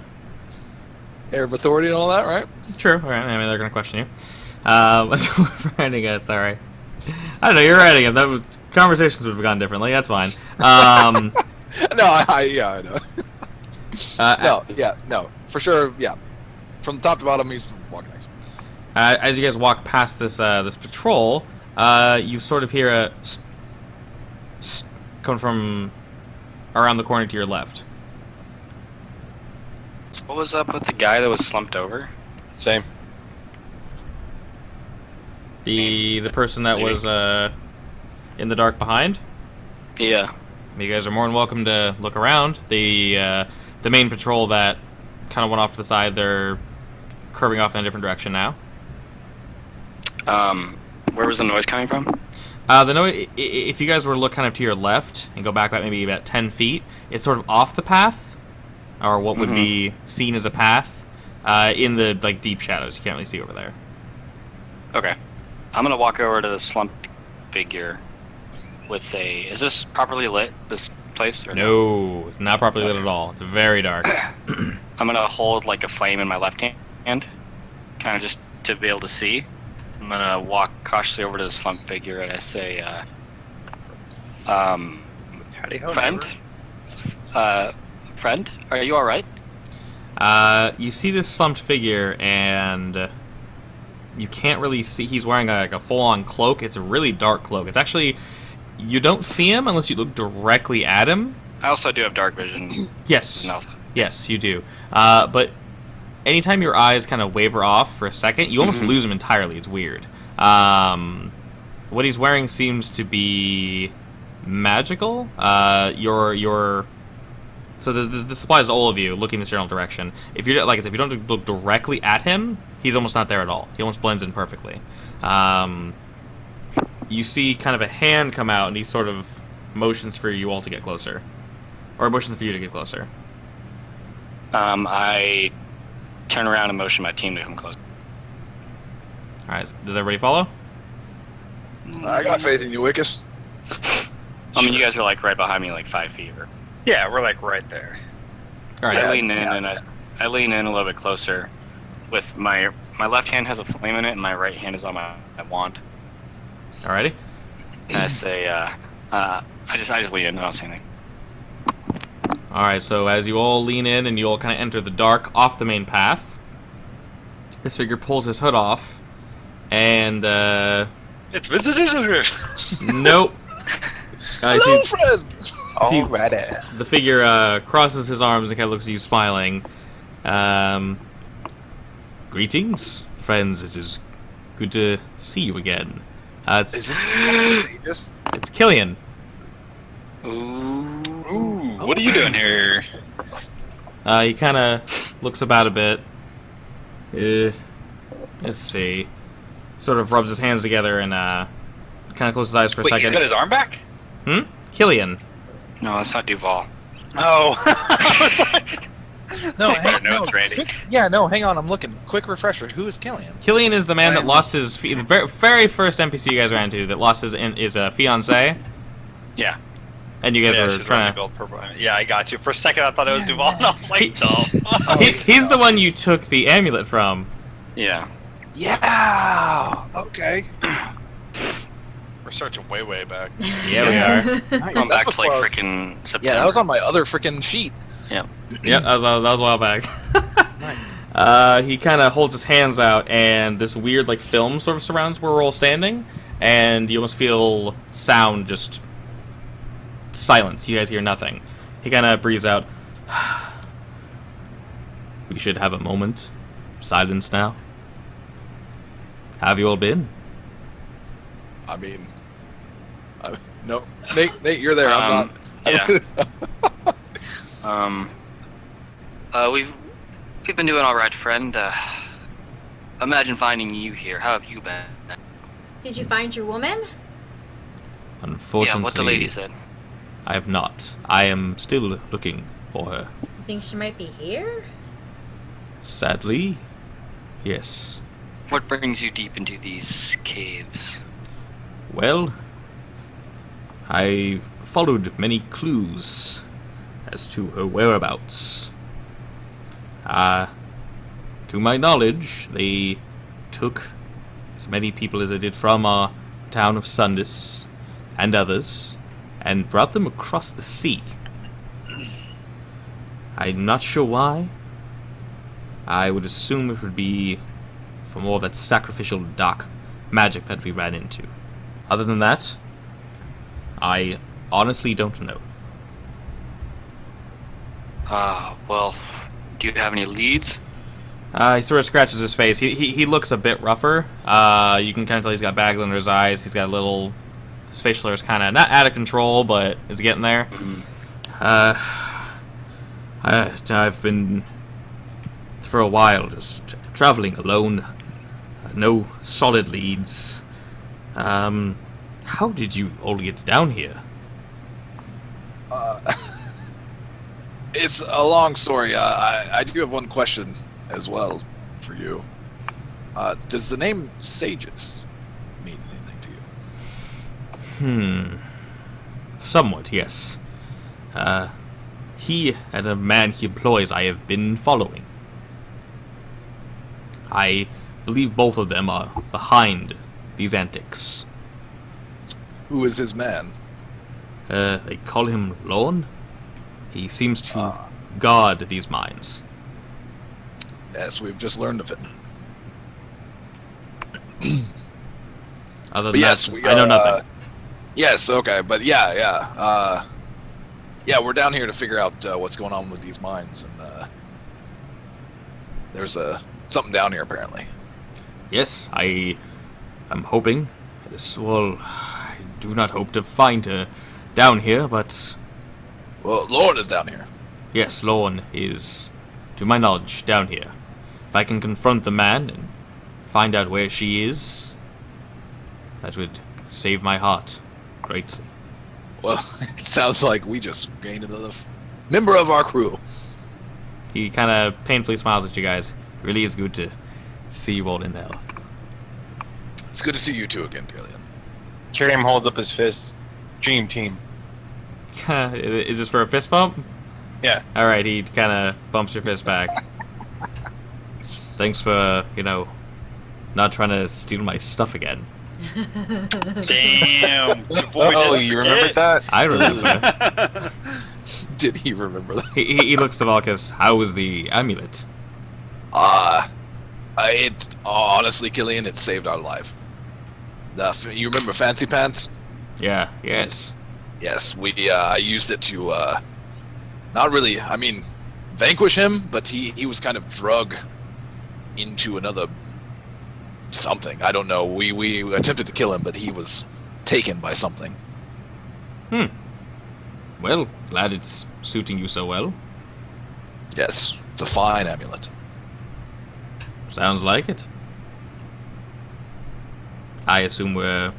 Air of authority and all that, right? True. Okay. I mean, they're gonna question you. Riding it. Sorry. I don't know. You're riding him. Conversations would have gone differently. That's fine. No, I know. No, for sure, yeah. From top to bottom, he's walking next. As you guys walk past this patrol, you sort of hear a coming from around the corner to your left. What was up with the guy that was slumped over? Same. The person that was in the dark behind. Yeah. You guys are more than welcome to look around. The main patrol that kind of went off to the side, they're curving off in a different direction now. Where was the noise coming from? The noise, if you guys were to look kind of to your left and go back maybe about 10 feet, it's sort of off the path, or what would be seen as a path, in the deep shadows. You can't really see over there. Okay. I'm gonna walk over to the slumped figure with a... Is this properly lit, this place? Or No, it's not properly lit at all. It's very dark. I'm gonna hold like a flame in my left hand, kind of just to be able to see. I'm gonna walk cautiously over to the slumped figure and I say, Howdy ho, friend? neighbor. Friend? Are you alright? You see this slumped figure, and you can't really see. He's wearing a full-on cloak. It's a really dark cloak. It's actually... You don't see him unless you look directly at him. I also do have dark vision. Yes. Enough. Yes, you do. But anytime your eyes kind of waver off for a second, you almost lose him entirely. It's weird. What he's wearing seems to be magical. So this applies to all of you looking this general direction. If you like I said, if you don't look directly at him, he's almost not there at all. He almost blends in perfectly. You see kind of a hand come out, and he sort of motions for you all to get closer, or motions for you to get closer. I turn around and motion my team to come close. All right, does everybody follow? I got faith in you, Wickus. I mean, you guys are like right behind me, like 5 feet. Or... Yeah, we're like right there. All right. I lean in and I lean in a little bit closer. With my left hand has a flame in it, and my right hand is on my wand. Alrighty. And I say, I just lean in. I don't say anything. All right. So as you all lean in and you all kind of enter the dark off the main path, this figure pulls his hood off, and It's visitors. nope. Hello, friends! See, Alrighty. the figure crosses his arms and kind of looks at you, smiling. Greetings, friends. It is good to see you again. Is this It's Killian. Ooh, what are you doing here? He kind of looks about a bit. Let's see. Sort of rubs his hands together and kind of closes his eyes for a Wait, second. he's got his arm back? Killian. No, that's not Duval. Oh. No, Take better notes, Randy. Yeah, no, hang on. I'm looking. Quick refresher. Who is Killian? Killian is the man that lost his the very first NPC you guys ran into that lost his fiance. Yeah. And you guys Yeah, were she's wearing trying the to. gold purple. Yeah, I got you. For a second, I thought it was Duval. No, like, He's the one you took the amulet from. Yeah. Yeah. Okay. We're searching way back. Yeah, we are. Going back That's to like what I was- freaking September. Yeah, that was on my other freaking sheet. Yeah, that was a while back. He kind of holds his hands out, and this weird like film sort of surrounds where we're all standing, and you almost feel sound, just silence. You guys hear nothing. He kind of breathes out. We should have a moment. Silence now. How have you all been? I mean, no, Nate, you're there. I'm not. Yeah. We've been doing all right, friend. Imagine finding you here. How have you been? Did you find your woman? Unfortunately, Yeah, what the lady said. I have not. I am still looking for her. You think she might be here? Sadly, yes. What brings you deep into these caves? Well, I've followed many clues as to her whereabouts. To my knowledge, they took as many people as they did from our town of Sundus and others and brought them across the sea. I'm not sure why. I would assume it would be for more of that sacrificial dark magic that we ran into. Other than that, I honestly don't know. Well, do you have any leads? He sort of scratches his face. He looks a bit rougher. You can kind of tell he's got bags under his eyes. He's got a little... His facial hair is kind of not out of control, but is getting there. I've been, for a while, just traveling alone. No solid leads. How did you all get down here? It's a long story. I do have one question as well for you. Does the name Sages mean anything to you? Somewhat, yes. He and a man he employs I have been following. I believe both of them are behind these antics. Who is his man? They call him Lorne. He seems to guard these mines. Yes, we've just learned of it. Other But than yes, that, we, I know nothing. Yes, okay, but yeah. We're down here to figure out what's going on with these mines, and there's something down here apparently. Yes, I'm hoping. Well, I do not hope to find her down here, but Well, Lord is down here. yes, Lorne is, to my knowledge, down here. If I can confront the man and find out where she is, that would save my heart greatly. Well, it sounds like we just gained another member of our crew. He kind of painfully smiles at you guys. Really is good to see you all in health. It's good to see you two again, Killian. Kyriam holds up his fist. Dream team. Is this for a fist bump? Yeah. Alright, he kind of bumps your fist back. Thanks for, not trying to steal my stuff again. Damn. Oh, you remembered that? I remember. Did he remember that? He looks to Valkus. How was the amulet? It honestly, Killian, it saved our life. You remember Fancy Pants? Yeah, yes. Yes, I used it to not really, vanquish him, but he was kind of drug into another something. I don't know. We attempted to kill him, but he was taken by something. Well, glad it's suiting you so well. Yes, it's a fine amulet. Sounds like it. I assume we're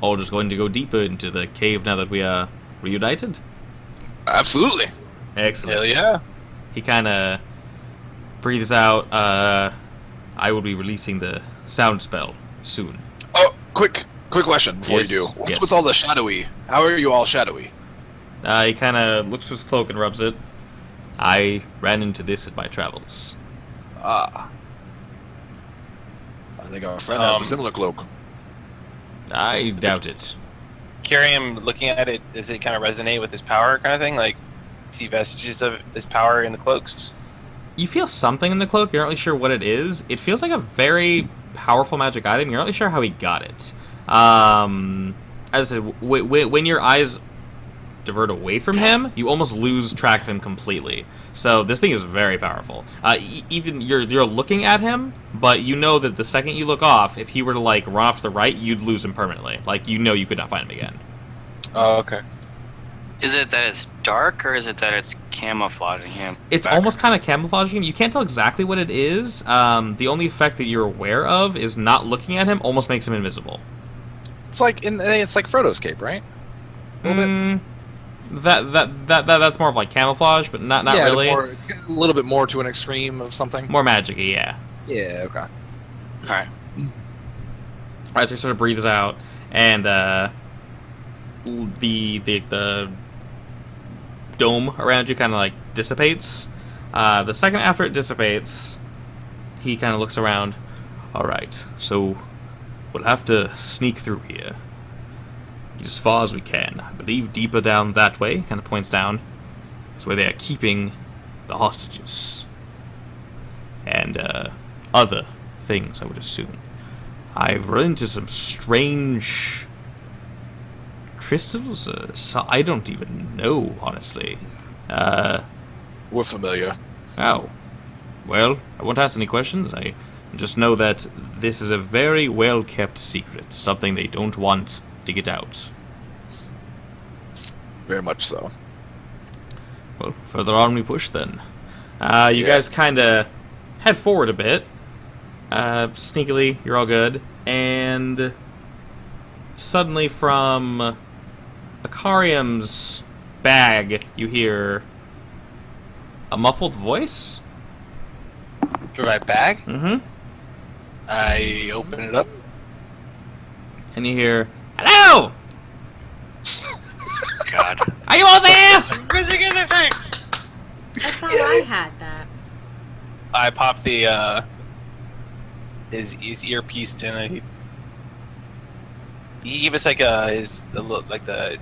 all just going to go deeper into the cave now that we are reunited? Absolutely. Excellent. Hell yeah. He kind of breathes out, I will be releasing the sound spell soon. Oh, quick question before Yes, you do. What's yes. with all the shadowy? How are you all shadowy? He kind of looks for his cloak and rubs it. I ran into this in my travels. Ah. I think our friend has a similar cloak. I doubt it. Kyriam, looking at it, does it kind of resonate with his power kind of thing? Like, see vestiges of his power in the cloaks? You feel something in the cloak, you're not really sure what it is. It feels like a very powerful magic item, you're not really sure how he got it. As I said, when your eyes divert away from him, you almost lose track of him completely. So this thing is very powerful. Even you're looking at him, but you know that the second you look off, if he were to like run off to the right, you'd lose him permanently. Like, you know you could not find him again. Oh, okay. Is it that it's dark, or is it that it's camouflaging him? It's almost kind of camouflaging him. You can't tell exactly what it is. The only effect that you're aware of is not looking at him almost makes him invisible. It's like Frodo's cape, right? A little bit. That's more of like camouflage, but not Yeah, really. a little bit more to an extreme of something. More magic-y, yeah. Yeah. Okay. Alright. Alright, so he sort of breathes out, and the dome around you kind of like dissipates. The second after it dissipates, he kind of looks around. Alright, so we'll have to sneak through here. Get as far as we can. I believe deeper down that way, kind of points down, is where they are keeping the hostages. And other things, I would assume. I've run into some strange crystals, so I don't even know, honestly. We're familiar. Oh. Well, I won't ask any questions. I just know that this is a very well-kept secret, something they don't want to get out. Very much so. Well, further on we push then. You guys kind of head forward a bit. Sneakily, you're all good. And suddenly from Akarium's bag, you hear a muffled voice. For my bag? Mm-hmm. I open it up. And you hear, "Hello! God. Are you all there?" I thought I had that. I pop the his earpiece in. He gave us like the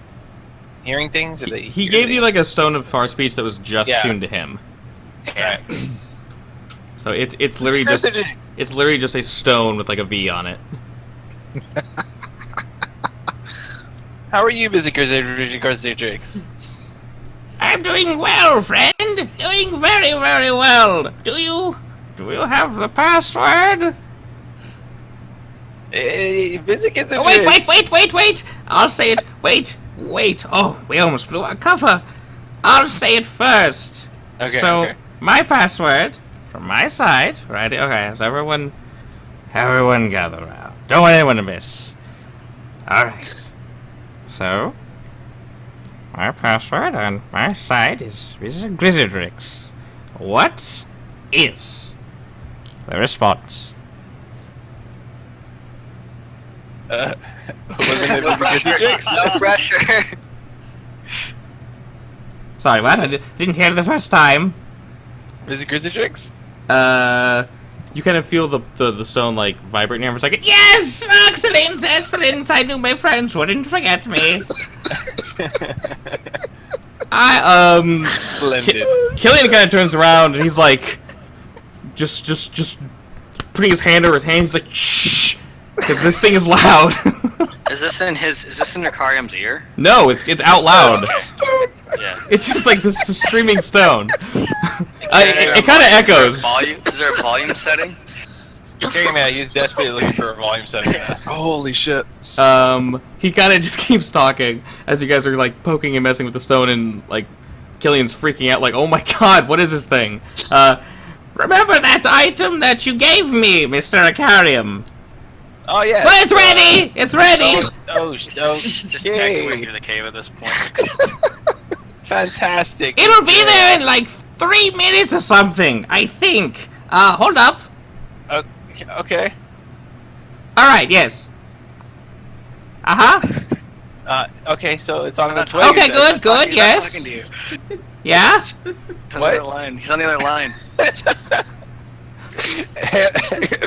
hearing things. Or the He gave you like a stone of far speech that was just Yeah. tuned to him. Right. So it's literally just a stone with like a V on it. How are you, Visicers? I'm doing well, friend. Doing very, very well. Do you have the password? Visicers. Oh, wait! I'll say it. Wait. Oh, we almost blew our cover. I'll say it first. Okay. So Okay. my password from my side, right? Okay. So everyone gather around. Don't want anyone to miss. All right. So, my password on my side is Grizzardrix. What is the response? Wasn't it Visicers? No pressure. Sorry, what? I didn't hear it the first time. Visicers? You kind of feel the stone like vibrating here for a second. Yes! Excellent! I knew my friends wouldn't forget me. Splendid. Killian kind of turns around and he's like, just putting his hand over his hand. He's like, shh, because this thing is loud. Is this in Akarium's ear? No, it's out loud. Yeah. It's just like this screaming stone. It kind of echoes. Is there a volume setting? Okay, man, he's desperately looking for a volume setting. Holy shit. He kind of just keeps talking as you guys are like poking and messing with the stone, and like Killian's freaking out, like, oh my god, what is this thing? Remember that item that you gave me, Mr. Acarium? Oh yeah. Well, it's ready! It's ready! Just echoing through the cave at this point. Fantastic. It'll be there in like 3 minutes or something, I think. Hold up. Okay. Alright, yes. Uh-huh. Okay, so it's on its way. Okay, good, yes. Talking to you. Yeah? He's on the other line. He's on the other line.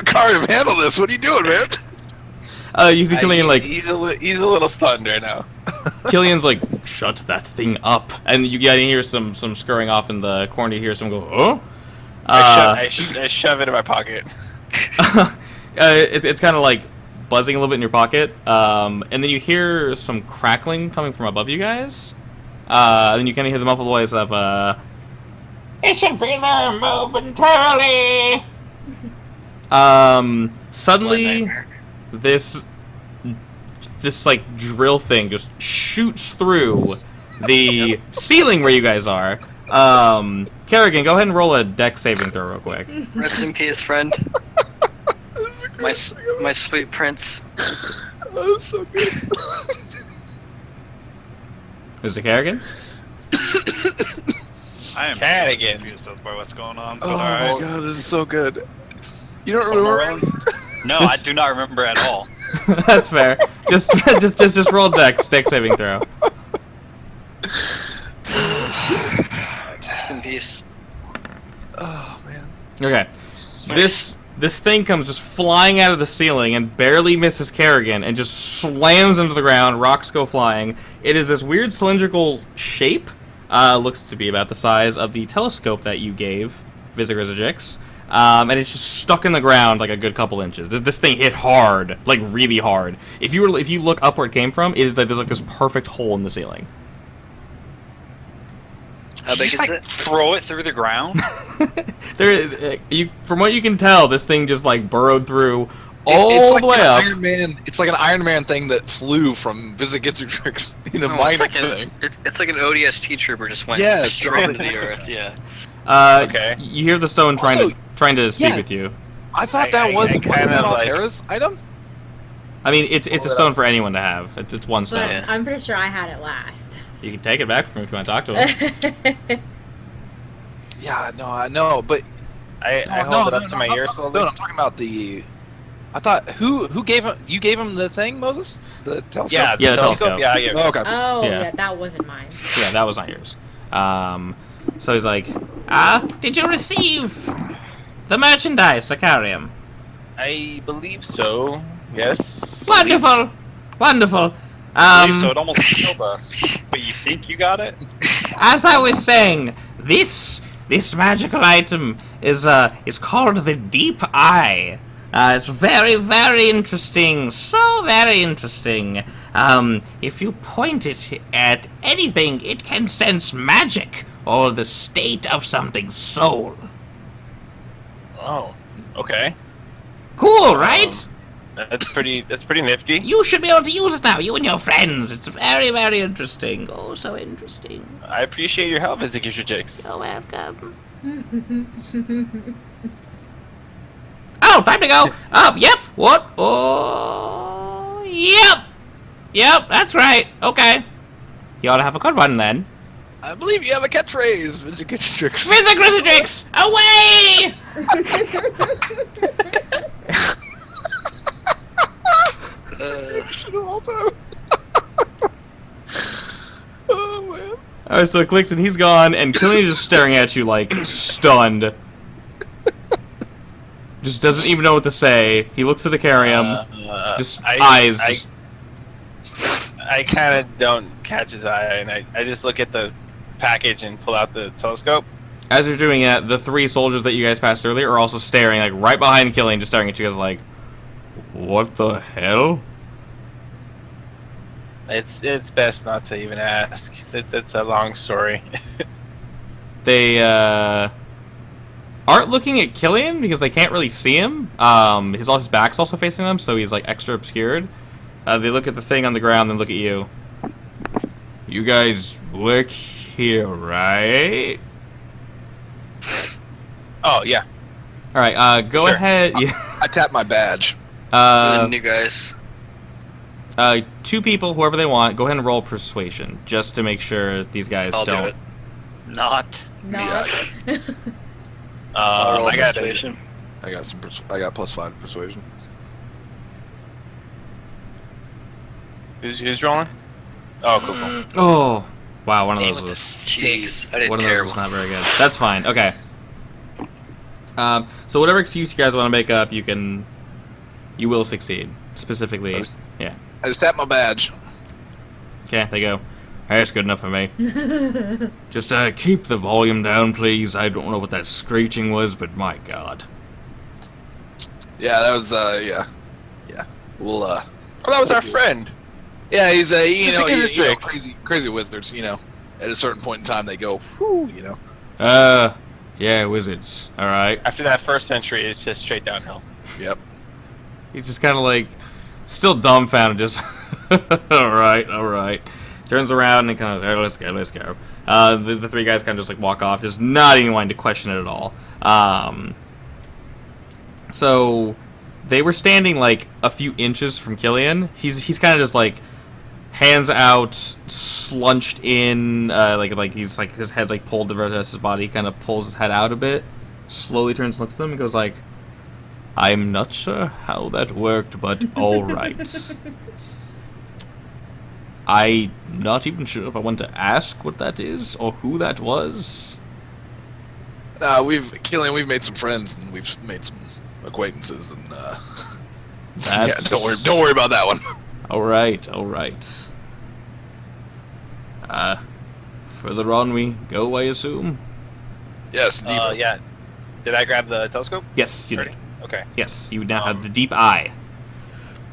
Karim, handle this. What are you doing, man? You see Killian like... He's a little stunned right now. Killian's like, shut that thing up. And you gotta hear some scurrying off in the corner. You hear someone go, oh? I shove it in my pocket. It's kind of like buzzing a little bit in your pocket. And then you hear some crackling coming from above you guys. And then you kind of hear the muffled voice of, it should be there momentarily. Suddenly, this like drill thing just shoots through the ceiling where you guys are. Kerrigan, go ahead and roll a dex saving throw real quick. Rest in peace, friend. My sweet prince. Oh, so good. Mr. Kerrigan? I am Cadigan. confused by what's going on. Oh But my alright. god, this is so good. You don't remember? No, I do not remember at all. That's fair. Just roll dex saving throw. Rest in peace. Oh man. Okay. This thing comes just flying out of the ceiling and barely misses Kerrigan and just slams into the ground. Rocks go flying. It is this weird cylindrical shape. Looks to be about the size of the telescope that you gave Visagrizagix. And it's just stuck in the ground like a good couple inches. This thing hit hard, like really hard. If you look up where it came from, it is like there's like this perfect hole in the ceiling. How big is Just it? throw it through the ground. From what you can tell, this thing just like burrowed through It's all like the way an up. Iron Man. It's like an Iron Man thing that flew from Visagrizagix in a No, mining it's like thing. it's like an ODST trooper just went Yes, straight into the earth. Yeah. Okay. You hear the stone trying to speak with you. I thought that was kind wasn't that of like- Altera's item? I mean, it's a stone for anyone to have. It's one But stone. I'm pretty sure I had it last. You can take it back from him if you want to talk to him. Yeah, no, I know, but I hold it up to my ear slowly. slowly. I'm talking about the. I thought who gave him? You gave him the thing, Moses? The telescope. Yeah, Yeah, the telescope. Yeah, I gave it. Oh, okay. Oh, Yeah. yeah, that wasn't mine. Yeah, that was not yours. So he's like, did you receive the merchandise, Acarium? I believe so. Yes. Wonderful, wonderful. So it almost killed us. But you think you got it? As I was saying, this magical item is called the Deep Eye. It's very, very interesting. So very interesting. If you point it at anything, it can sense magic or the state of something's soul. Oh. Okay. Cool, right? That's pretty nifty. You should be able to use it now, you and your friends. It's very, very interesting. Oh, so interesting. I appreciate your help, Visagrizagix. You're welcome. Oh, time to go. Oh, yep. What? Oh, yep. Yep, that's right. Okay. You ought to have a good one then. I believe you have a catchphrase, Visagrizagix. Visagrizagix, away! Oh man. Alright, so it clicks and he's gone, and Killian's just staring at you like stunned. Just doesn't even know what to say. He looks at Acarium, eyes. I kind of don't catch his eye, and I just look at the package and pull out the telescope. As you're doing that, the three soldiers that you guys passed earlier are also staring, like right behind Killian, just staring at you guys like, what the hell? It's best not to even ask. That's a long story. They aren't looking at Killian because they can't really see him. His back's also facing them, so he's like extra obscured. They look at the thing on the ground, then look at you. You guys work here, right? Oh yeah. All right. Go Sure. ahead. I tap my badge. The new guys. 2 people, whoever they want, go ahead and roll persuasion, just to make sure these guys I'll do don't. it. Not. No. I got it. persuasion. I got +5 persuasion. Who's rolling? Oh, cool. Oh, wow! One of Damn, those with the was 6. I did one of those terrible. was not very good. That's fine. Okay. So whatever excuse you guys want to make up, you will succeed. Specifically, yeah. I just tap my badge. Okay, they go. Hey, that's good enough for me. Just keep the volume down, please. I don't know what that screeching was, but my God. Yeah, that was yeah. We'll Oh, that was our friend. Yeah, he's a Crazy wizards. At a certain point in time, they go, whoo, Yeah, wizards. All right. After that first century, it's just straight downhill. Yep. He's just kind of like, still dumbfounded, just, all right. Turns around and kind of, all right, let's go. The 3 guys kind of just like walk off, just not even wanting to question it at all. So they were standing like a few inches from Killian. He's kind of just like hands out, slunched in, like he's like his head's like pulled to the rest of his body. Kind of pulls his head out a bit, slowly turns, looks at them, and goes like, "I'm not sure how that worked, but all right." I'm not even sure if I want to ask what that is or who that was. We've made some friends and we've made some acquaintances and yeah, don't worry about that one. All right. Further on we go, I assume. Yes, deeper. Yeah. Did I grab the telescope? Yes, you Ready? did. Okay. Yes, you now have the deep eye.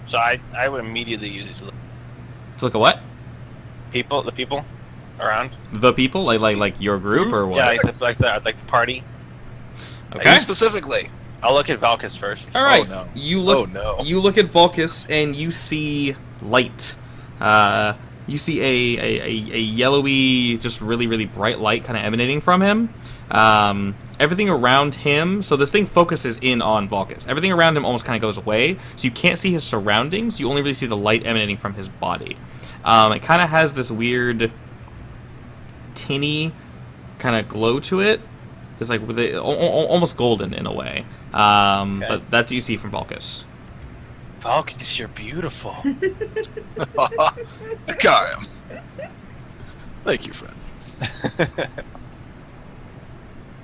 So I would immediately use it to look To look at what? the people around. The people, like your group or what? Yeah, like the party. Okay. You specifically. I'll look at Valkus first. All right. Oh, no. You look. Oh, no. You look at Vulcus and you see light. You see a yellowy, just really, really bright light kind of emanating from him. Everything around him, so this thing focuses in on Vulcus. Everything around him almost kind of goes away, so you can't see his surroundings. You only really see the light emanating from his body. It kind of has this weird, tinny kind of glow to it. It's like almost golden in a way. Okay. But that's what you see from Vulcus. Valkus, you're beautiful. Karium. Thank you, friend.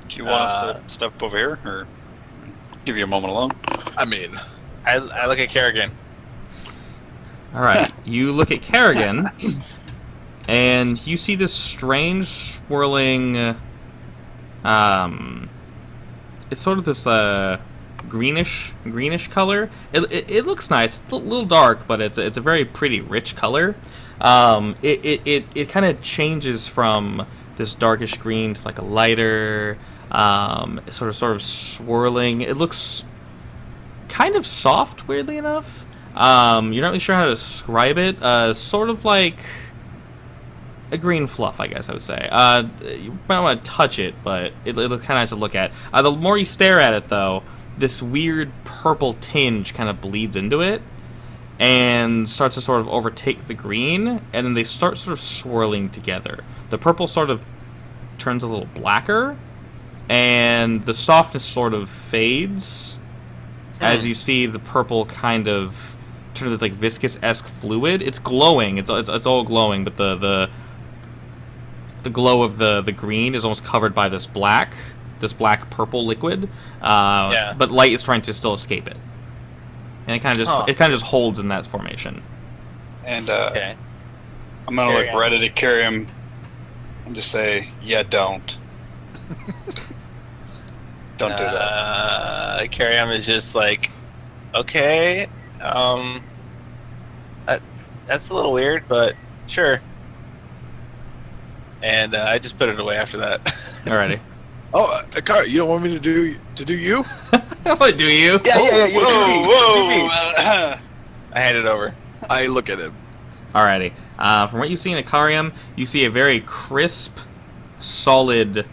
Do you want us to step over here, or give you a moment alone? I mean, I look at Kerrigan. All right, you look at Kerrigan, and you see this strange swirling. It's sort of this greenish color. It looks nice. It's a little dark, but it's a very pretty rich color. It kind of changes from this darkish green to like a lighter, sort of swirling. It looks kind of soft, weirdly enough. You're not really sure how to describe it. Sort of like a green fluff, I guess I would say. You might want to touch it, but it looks kind of nice to look at. The more you stare at it, though, this weird purple tinge kind of bleeds into it and starts to sort of overtake the green, and then they start sort of swirling together. The purple sort of turns a little blacker, and the softness sort of fades as you see the purple kind of turn to this like viscous-esque fluid. It's glowing. It's all glowing, but the glow of the green is almost covered by this black purple liquid. But light is trying to still escape it, and it kind of just holds in that formation. And Okay. I'm gonna Carry look on. right at Icarium and just say, "Yeah, don't do that." Kerrigan is just like, okay, that's a little weird, but sure. And I just put it away after that. Alrighty. Oh, Akari, you don't want me to do you? What do you? Yeah. You Whoa, do me. whoa. I hand it over. I look at him. Alrighty. From what you see in Akarium, you see a very crisp, solid,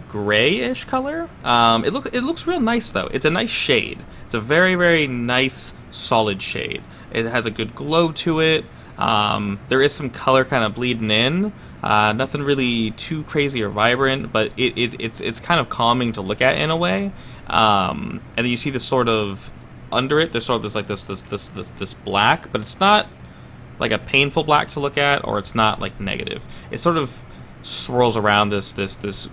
grayish color. It looks real nice though. It's a nice shade. It's a very, very nice, solid shade. It has a good glow to it. There is some color kind of bleeding in. Nothing really too crazy or vibrant, but it's kind of calming to look at in a way. And then you see this sort of under it. There's sort of this black, but it's not like a painful black to look at, or it's not like negative. It sort of swirls around this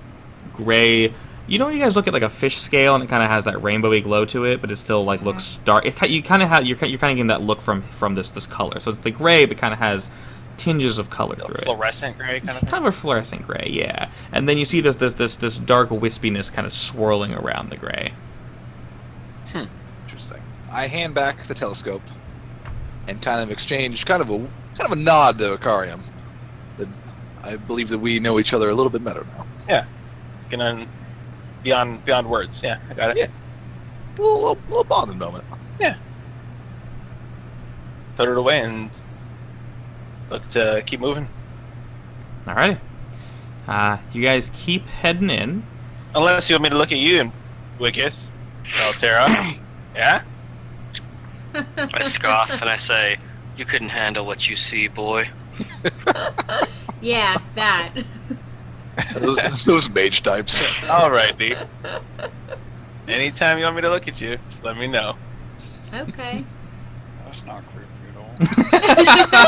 gray. You know when you guys look at like a fish scale and it kind of has that rainbowy glow to it, but it still like looks dark. You're kind of getting that look from this color. So it's the gray, but kind of has tinges of color through it. Fluorescent gray kind of thing? Kind of a fluorescent gray, yeah. And then you see this dark wispiness kind of swirling around the gray. Interesting. I hand back the telescope and kind of exchange kind of a nod to Akarium. That I believe that we know each other a little bit better now. Yeah. Beyond words. Yeah, I got it. Yeah. A little bonding moment. Yeah. Put it away and look to keep moving. Alrighty. You guys keep heading in. Unless you want me to look at you and Wickus, Altera. Yeah? I scoff and I say, "You couldn't handle what you see, boy." Yeah, that. those mage types. Alrighty. Anytime you want me to look at you, just let me know. Okay. That's not creepy at all.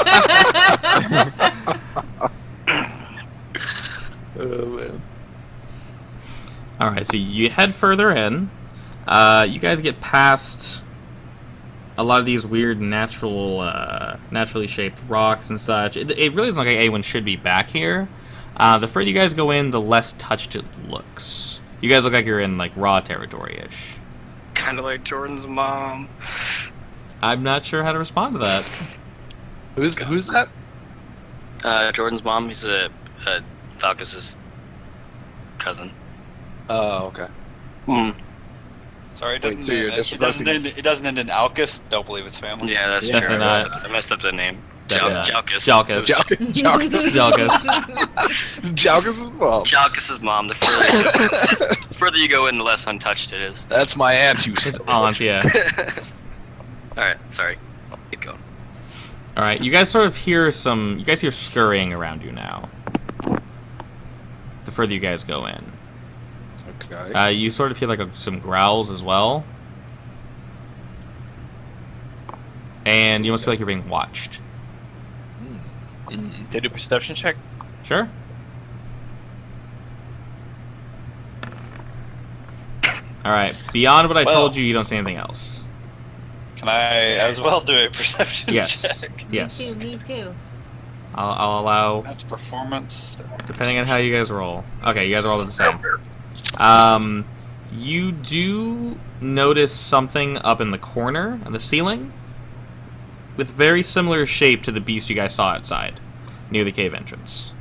Oh man. Alright, so you head further in. You guys get past a lot of these weird naturally shaped rocks and such. It really doesn't look like anyone should be back here. The further you guys go in, the less touched it looks. You guys look like you're in like raw territory-ish. Kind of like Jordan's mom. I'm not sure how to respond to that. Who's that? Jordan's mom. He's Falcus's cousin. Oh, okay. Sorry, Wait, so you're disrespecting- it doesn't end in Alcus. Don't believe it's family. Yeah, that's Definitely true. not. I messed up the name. Yeah. Jalkus. Jalkus. Jalkus' mom. Jalkus's mom. The further you go in, the less untouched it is. That's my aunt. You His son of a aunt, bitch. yeah. Alright, sorry. I'll keep going. Alright, you guys sort of hear you guys hear scurrying around you now. The further you guys go in. Okay. You sort of hear like some growls as well. And you almost feel like you're being watched. Can I do a perception check? Sure. Alright, beyond what I told you, you don't see anything else. Can I as well do a perception Yes. check? Yes. Me too. I'll allow, That's performance. depending on how you guys roll. Okay, you guys are all the same. You do notice something up in the corner on the ceiling with very similar shape to the beast you guys saw outside near the cave entrance.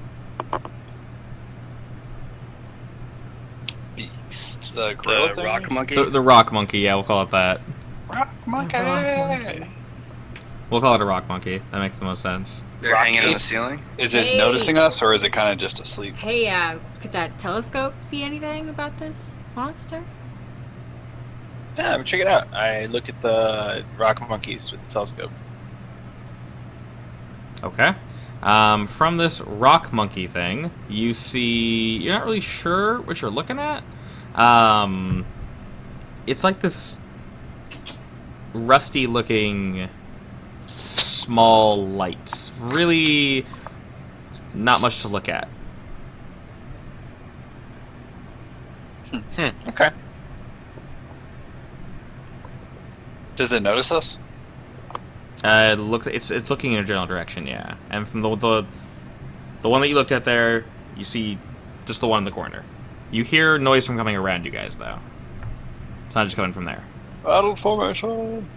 Beast. The gorilla The thing? rock monkey. The rock monkey, yeah, we'll call it that. Rock monkey. monkey. We'll call it a rock monkey. That makes the most sense. They're hanging on the ceiling. Is it Hey. noticing us, or is it kind of just asleep? Hey, could that telescope see anything about this monster? Yeah, check it out. I look at the rock monkeys with the telescope. Okay. From this rock monkey thing, you see... You're not really sure what you're looking at. It's like this rusty-looking small light. Really not much to look at. Okay. Does it notice us? It's looking in a general direction, yeah. And from the one that you looked at there, you see just the one in the corner. You hear noise from coming around you guys, though. It's not just coming from there. Battle formation.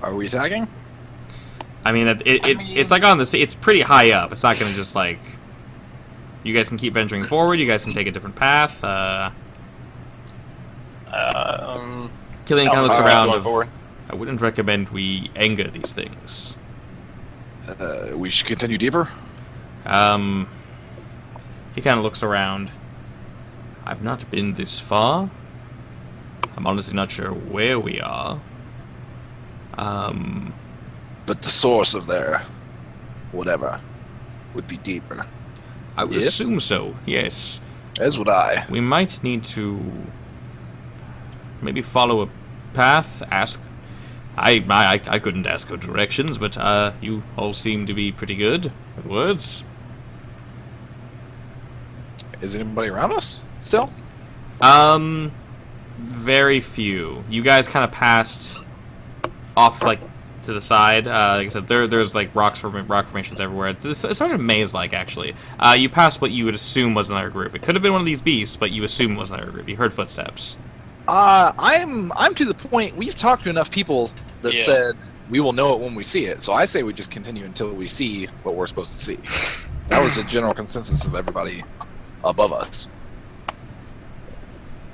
Are we attacking? I mean, it's like on the... It's pretty high up. It's not going to just, like... You guys can keep venturing forward. You guys can take a different path. Killian kind of looks around. Forward. I wouldn't recommend we anger these things. We should continue deeper. He kind of looks around. I've not been this far. I'm honestly not sure where we are. But the source of their whatever would be deeper. I would assume so, yes. As would I. We might need to maybe follow a path, ask... I couldn't ask for directions, but you all seem to be pretty good with words. Is anybody around us still? Very few. You guys kind of passed off, like, to the side. Like I said, there's like rock formations everywhere. It's sort of maze-like, actually. You passed what you would assume was another group. It could have been one of these beasts, but you assume was another group. You heard footsteps. I'm to the point. We've talked to enough people that Yeah. said we will know it when we see it. So I say we just continue until we see what we're supposed to see. That was the general consensus of everybody above us.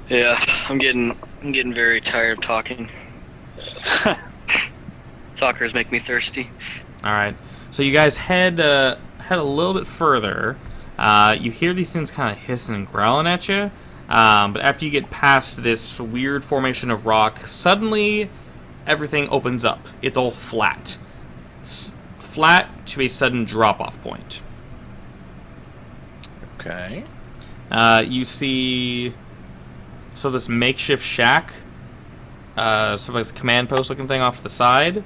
Yeah, I'm getting very tired of talking. Talkers make me thirsty. All right. So you guys head a little bit further. You hear these things kind of hissing and growling at you. But after you get past this weird formation of rock, suddenly everything opens up. It's all flat. Flat to a sudden drop-off point. Okay. You see this makeshift shack, sort of like a command post looking thing off to the side,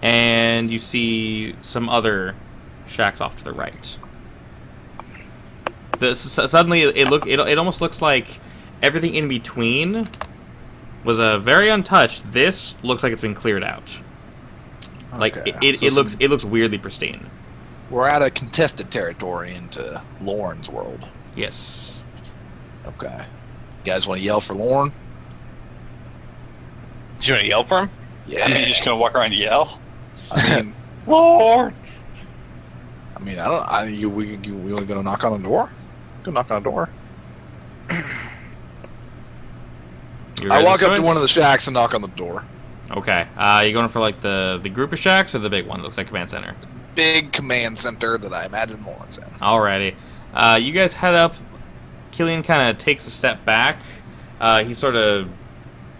and you see some other shacks off to the right. Suddenly, it almost looks like everything in between was very untouched. This looks like it's been cleared out. Like Okay. it looks weirdly pristine. We're out of contested territory into Lauren's world. Yes. Okay. You guys want to yell for Lauren? Do you want to yell for him? Yeah. I mean, you're just gonna walk around and yell. I mean, Lord. we gonna knock on the door? Go knock on the door. Your I guys' walk up to choice? one of the shacks and knock on the door. Okay. You going for like the group of shacks or the big one that looks like command center? Big command center that I imagine Lauren's in. Alrighty. You guys head up. Killian kind of takes a step back.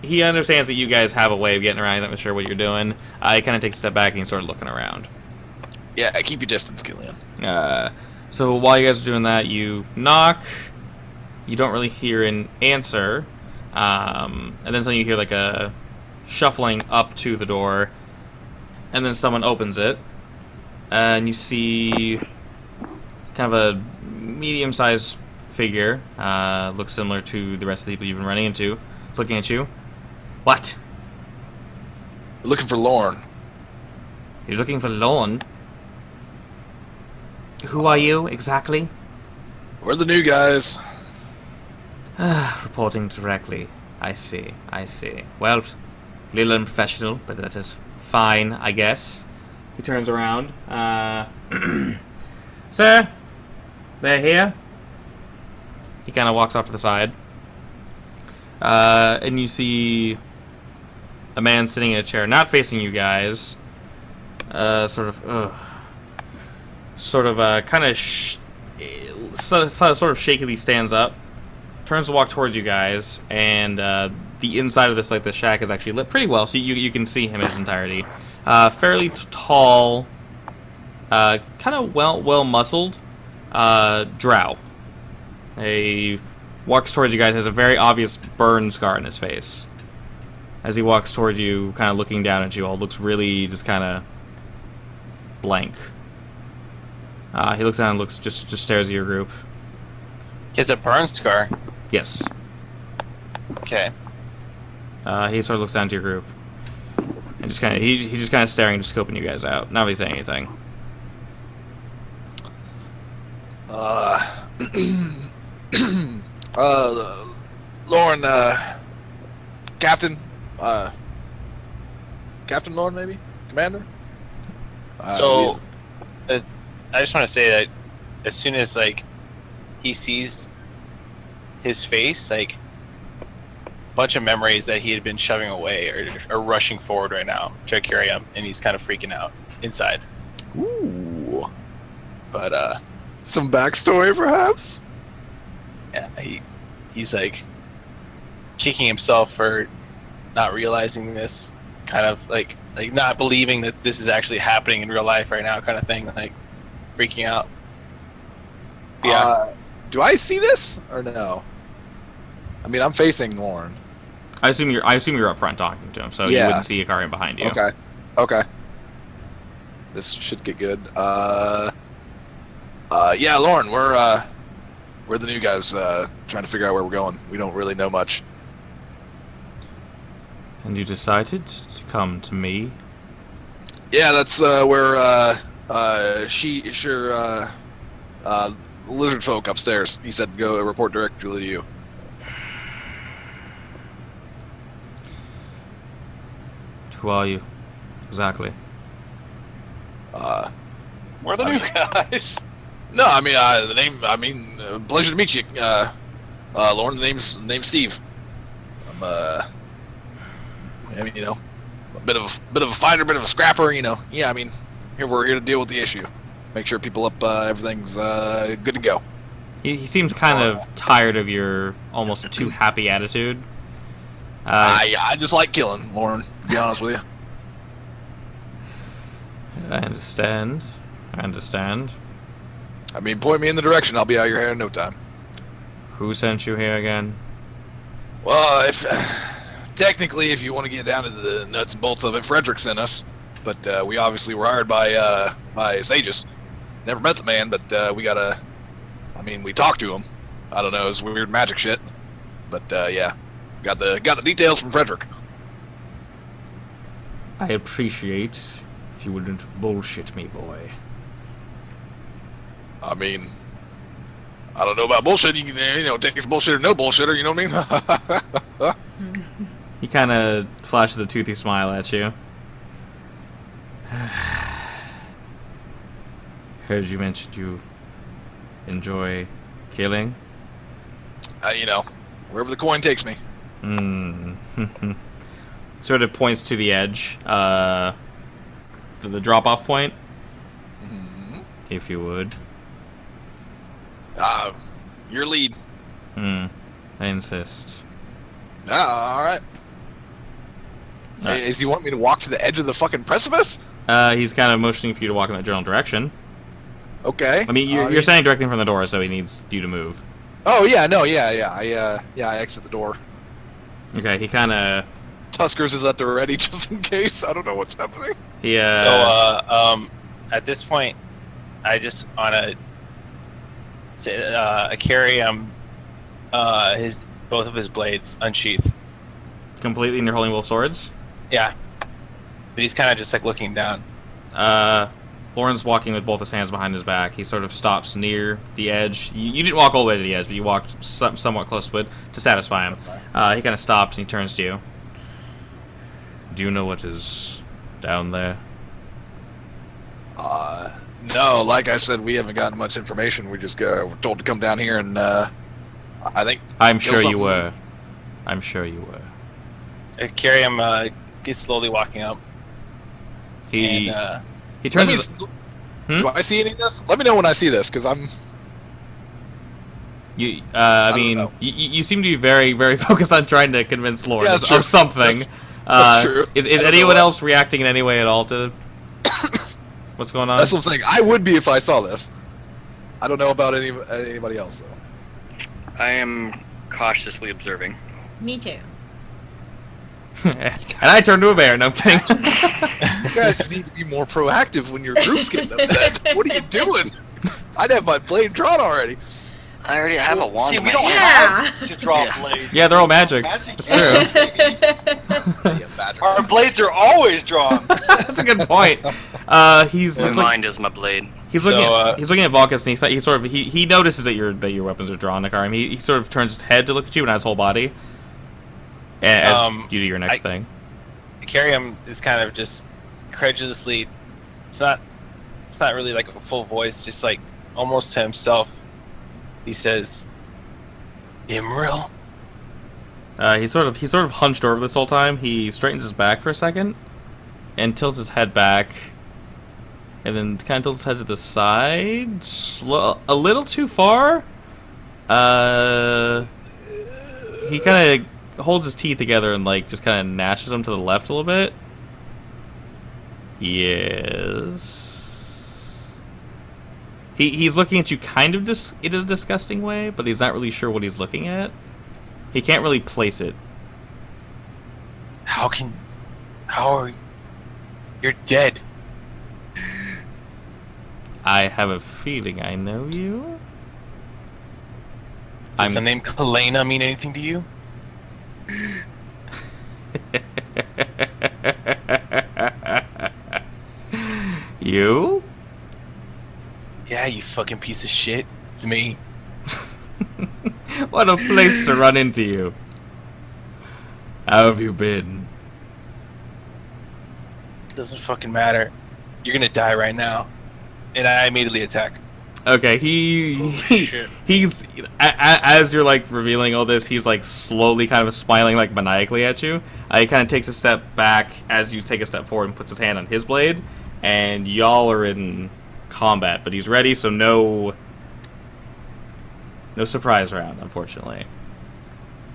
He understands that you guys have a way of getting around. He's not sure what you're doing. He kind of takes a step back and he's sort of looking around. Yeah, keep your distance, Killian. So while you guys are doing that, you knock. You don't really hear an answer. And then suddenly you hear like a shuffling up to the door. And then someone opens it. And you see kind of a medium-sized figure. Looks similar to the rest of the people you've been running into. Looking at you. What? We're looking for Lauren. You're looking for Lorne? Who are you, exactly? We're the new guys. Reporting directly. I see. Well, a little unprofessional, but that is fine, I guess. He turns around. Sir? They're here? He kind of walks off to the side. And you see a man sitting in a chair, not facing you guys. Sort of shakily stands up, turns to walk towards you guys, and the inside of this shack is actually lit pretty well, so you can see him in his entirety. Fairly tall, kind of well muscled, drow. He walks towards you guys, has a very obvious burn scar in his face. As he walks towards you, kind of looking down at you all, looks really just kind of blank. He looks down and just stares at your group. He has a burn scar. Yes. Okay. He sort of looks down to your group. And he's just kind of staring, just scoping you guys out. Not really saying anything. Lauren, Captain, Captain Lauren, maybe? Commander? I just want to say that as soon as he sees his face, like a bunch of memories that he had been shoving away are rushing forward right now to carry him, and he's kind of freaking out inside. Ooh. But Some backstory, perhaps? yeah, he's like kicking himself for not realizing this, kind of like not believing that this is actually happening in real life right now, kind of thing, like freaking out. Yeah. Do I see this or no? I mean, I'm facing Lauren. I assume you're up front talking to him, so you Yeah. wouldn't see Ikarian behind you. Okay. This should get good. Yeah, Lauren, we're the new guys trying to figure out where we're going. We don't really know much. And you decided to come to me? Yeah, that's where lizard folk upstairs. He said go report directly to you. Who are you? Exactly. We're the new guys. No, I mean the name. I mean, pleasure to meet you, Lauren. The name's Steve. I mean, you know, a bit of a fighter, a bit of a scrapper. You know, yeah. I mean, we're here to deal with the issue, make sure people up everything's good to go. He seems kind of tired of your almost too happy attitude. I just like killing, Lauren. To be honest with you. I understand. I mean, point me in the direction. I'll be out of your hair in no time. Who sent you here again? Well, technically, if you want to get down to the nuts and bolts of it, Frederick sent us. But we obviously were hired by Sages. Never met the man, but we gotta. I mean, we talked to him. I don't know, it's weird magic shit. But yeah, got the details from Frederick. I appreciate if you wouldn't bullshit me, boy. I mean, I don't know about bullshit. You can, you know, take his bullshit or no bullshitter. You know what I mean? He kind of flashes a toothy smile at you. Heard you mentioned you enjoy killing. You know, wherever the coin takes me. Sort of points to the edge, the drop-off point. Mm-hmm. If you would. Your lead. I insist. All right. Does he want me to walk to the edge of the fucking precipice? He's kind of motioning for you to walk in that general direction. Okay. I mean, you're standing directly in front of the door, so he needs you to move. Oh yeah, no, yeah. I exit the door. Okay, he kind of. Tuskers is at the ready just in case. I don't know what's happening. Yeah. So at this point, I just on a carry both of his blades unsheathed. Completely, and you're holding both swords? Yeah. But he's kind of just like looking down. Lauren's walking with both his hands behind his back. He sort of stops near the edge. You didn't walk all the way to the edge, but you walked somewhat close to it to satisfy him. He kind of stops and he turns to you. Do you know what is down there? No, like I said, we haven't gotten much information. We just were told to come down here and, I think... I'm sure you were. I'm sure you were. Carry him, he's slowly walking up. He turns... Do I see any of this? Let me know when I see this, because I'm... I mean, you seem to be very, very focused on trying to convince Lauren of something. That's true. Is anyone else reacting in any way at all to what's going on? That's what I'm saying. I would be if I saw this. I don't know about anybody else, though. I am cautiously observing. Me too. And I turn to a bear. No, I'm kidding. You guys need to be more proactive when your group's getting upset. What are you doing? I'd have my blade drawn already. I already have a wand in my we don't hand. have to draw blades. Yeah, they're all magic. That's true. Our blades are always drawn. That's a good point. My mind is my blade. He's looking at Vulcus, and he notices that your weapons are drawn, Nakarim. He sort of turns his head to look at you and his whole body. As you do your next thing. Carium is kind of just incredulously. It's not really like a full voice, just like almost to himself. He says, Imril? He's sort of hunched over this whole time. He straightens his back for a second and tilts his head back, and then kind of tilts his head to the side, a little too far. He kind of holds his teeth together and like just kind of gnashes them to the left a little bit. Yes. He's looking at you kind of in a disgusting way, but he's not really sure what he's looking at. He can't really place it. How are you? You're dead. I have a feeling I know you. Does the name Kalena mean anything to you? You? Yeah, you fucking piece of shit. It's me. What a place to run into you. How have you been? Doesn't fucking matter. You're gonna die right now. And I immediately attack. Okay, he's as you're like revealing all this, he's like slowly kind of smiling like maniacally at you. He kind of takes a step back as you take a step forward and puts his hand on his blade, and y'all are in combat, but he's ready, so no surprise round, unfortunately.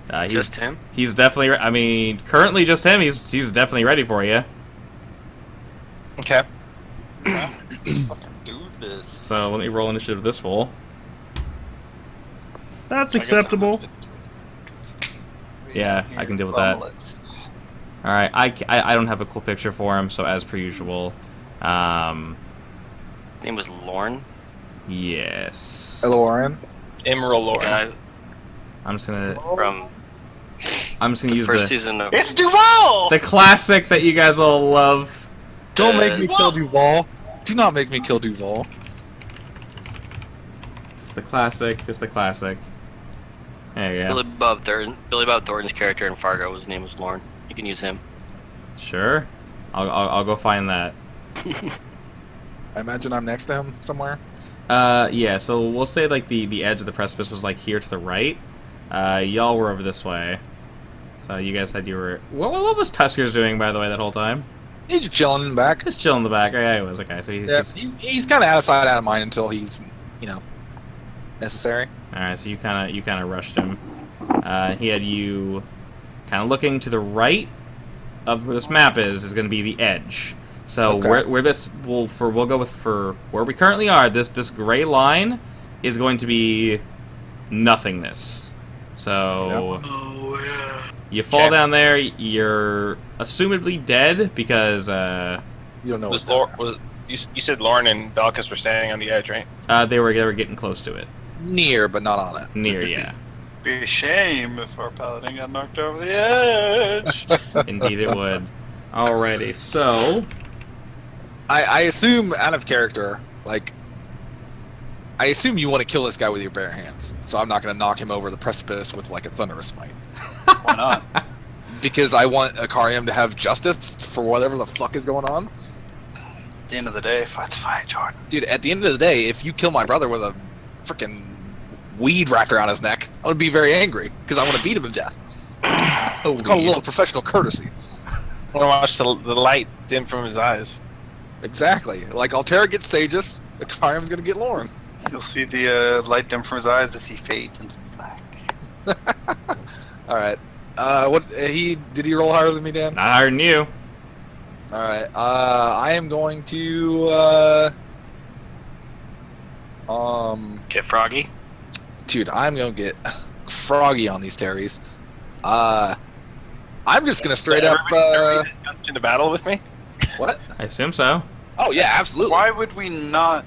Just him? He's definitely. I mean, currently just him. He's definitely ready for you. Okay. Fucking do this. So let me roll initiative this full. That's acceptable. Yeah, I can deal with that. All right, I don't have a cool picture for him, so as per usual. Name was Lorne. Yes. Hello, Warren. Emerald Lord. I'm just gonna use first season of. It's Duval! the classic that you guys all love. Don't make me kill Duval. Do not make me kill Duval. Just the classic. There you go. Billy Bob Thornton's character in Fargo, his name was Lorne. You can use him. Sure. I'll go find that. I imagine I'm next to him somewhere. Yeah, so we'll say like the edge of the precipice was like here to the right. Y'all were over this way. So you guys said you were... What was Tusker's doing, by the way, that whole time? He's just chilling in the back. Just chilling in the back. Yeah, he was. Okay, so He's kind of out of sight, out of mind until he's, necessary. Alright, so you kind of rushed him. He had you kind of looking to the right of where this map is going to be the edge. So Okay. where this we'll go with for where we currently are. This gray line is going to be nothingness. So you fall down there. You're assumedly dead because You don't know what's You said Lauren and Balkus were standing on the edge, right? they were getting close to it. near, but not on it. Near, yeah. Be a shame if our paladin got knocked over the edge. Indeed, it would. Alrighty, so I assume, out of character, I assume you want to kill this guy with your bare hands. So I'm not going to knock him over the precipice with, a thunderous smite. Why not? Because I want Akarium to have justice for whatever the fuck is going on. At the end of the day, fight's a fight, Jordan. Dude, at the end of the day, if you kill my brother with a freaking weed wrapped around his neck, I would be very angry, because I want to beat him to death. It's called a little professional courtesy. I want to watch the light dim from his eyes. Exactly. Like Altera gets Sages, Akarium's going to get Lauren. You'll see the light dim from his eyes as he fades into black. Alright. Did he roll higher than me, Dan? not higher than you. Alright, I am going to, Get Froggy. dude, I'm gonna get froggy on these Terrys. I'm just gonna straight up, Everybody just jumped into battle with me? what? I assume so. Oh yeah, absolutely. Why would we not?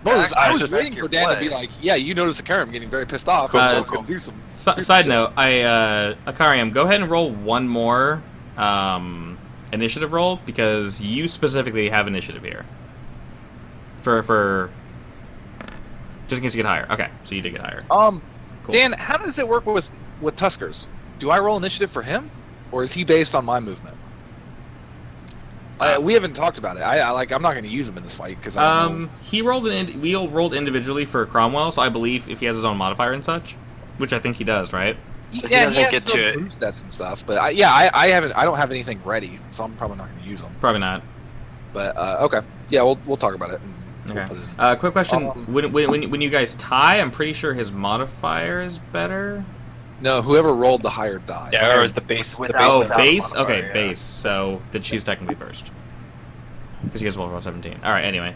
Moses, I was just waiting your for Dan to play? be like, yeah, you notice Akarium getting very pissed off. Cool, I cool, was gonna do some. Side note, Akarium, go ahead and roll one more initiative roll, because you specifically have initiative here. For just in case you get higher. Okay, so you did get higher. Cool. Dan, how does it work with Tuskers? Do I roll initiative for him, or is he based on my movement? We haven't talked about it. I'm not going to use him in this fight because I don't know. He rolled we all rolled individually for Cromwell, so I believe if he has his own modifier and such, which I think he does, right? But Yeah, he he doesn't has get some to it. boost sets and stuff, but I don't have anything ready, so I'm probably not going to use them. Probably not. But okay, yeah, we'll talk about it. And we'll Okay. put it in. Quick question: when you guys tie, I'm pretty sure his modifier is better. No, whoever rolled the higher die. Yeah, or is the base? The base. Oh, Without base. modifier, Okay, yeah. base. So then she's technically first because you guys both roll 17. All right. Anyway,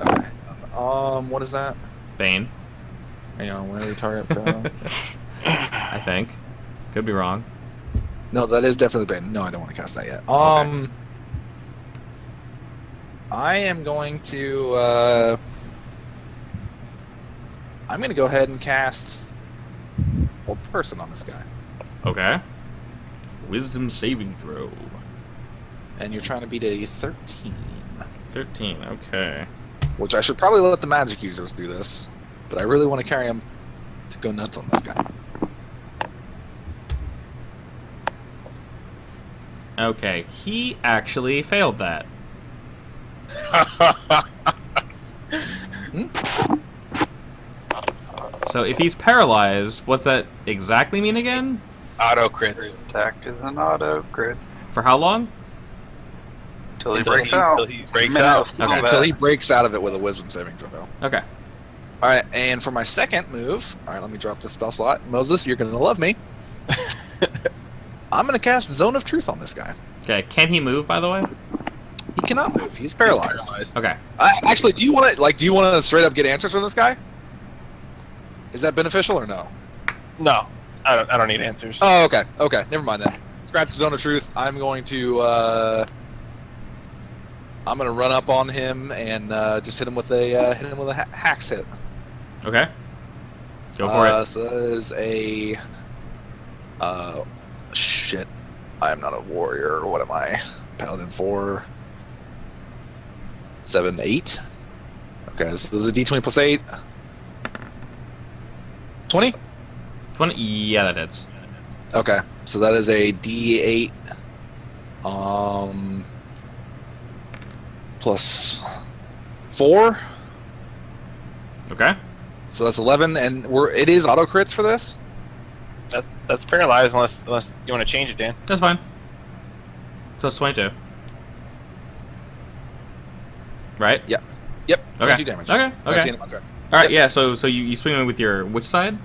Okay. What is that? Bane. Hang on, where target fail? I think. Could be wrong. No, that is definitely Bane. No, I don't want to cast that yet. Okay. I am going to. I'm going to go ahead and cast Hold Person on this guy. Okay. Wisdom saving throw. And you're trying to beat a 13. 13. Okay. Which I should probably let the magic users do this, but I really want to carry him to go nuts on this guy. Okay. He actually failed that. So if he's paralyzed, what's that exactly mean again? Auto crits. Attack is an auto crit. For how long? Till he Until breaks out. until he breaks Minute out. of Okay. combat. Until he breaks out of it with a wisdom saving throw. Okay. Alright, and for my second move, alright, let me drop the spell slot. Moses, you're going to love me. I'm going to cast Zone of Truth on this guy. Okay. Can he move, by the way? He cannot move. He's paralyzed. Okay. Actually, do you want to straight up get answers from this guy? Is that beneficial or no? No, I don't need answers. Oh, okay. Okay, never mind then. Scratch Zone of Truth. I'm going to run up on him and just hit him with a hacks hit. Okay. Go for it. So that is a shit. I am not a warrior. What am I? Paladin 4. 7, 8. Okay, so this is a D20 plus 8. 20? 20. Yeah, that hits. Okay, so that is a D8. Plus 4. Okay. So that's 11, and it is auto crits for this. That's paralyzed unless you want to change it, Dan. That's fine. So it's 22. Right? Yep. Okay. 22 damage. Okay. That's the Okay. end of my turn. All right. Yep. Yeah. So you swing him with your which side?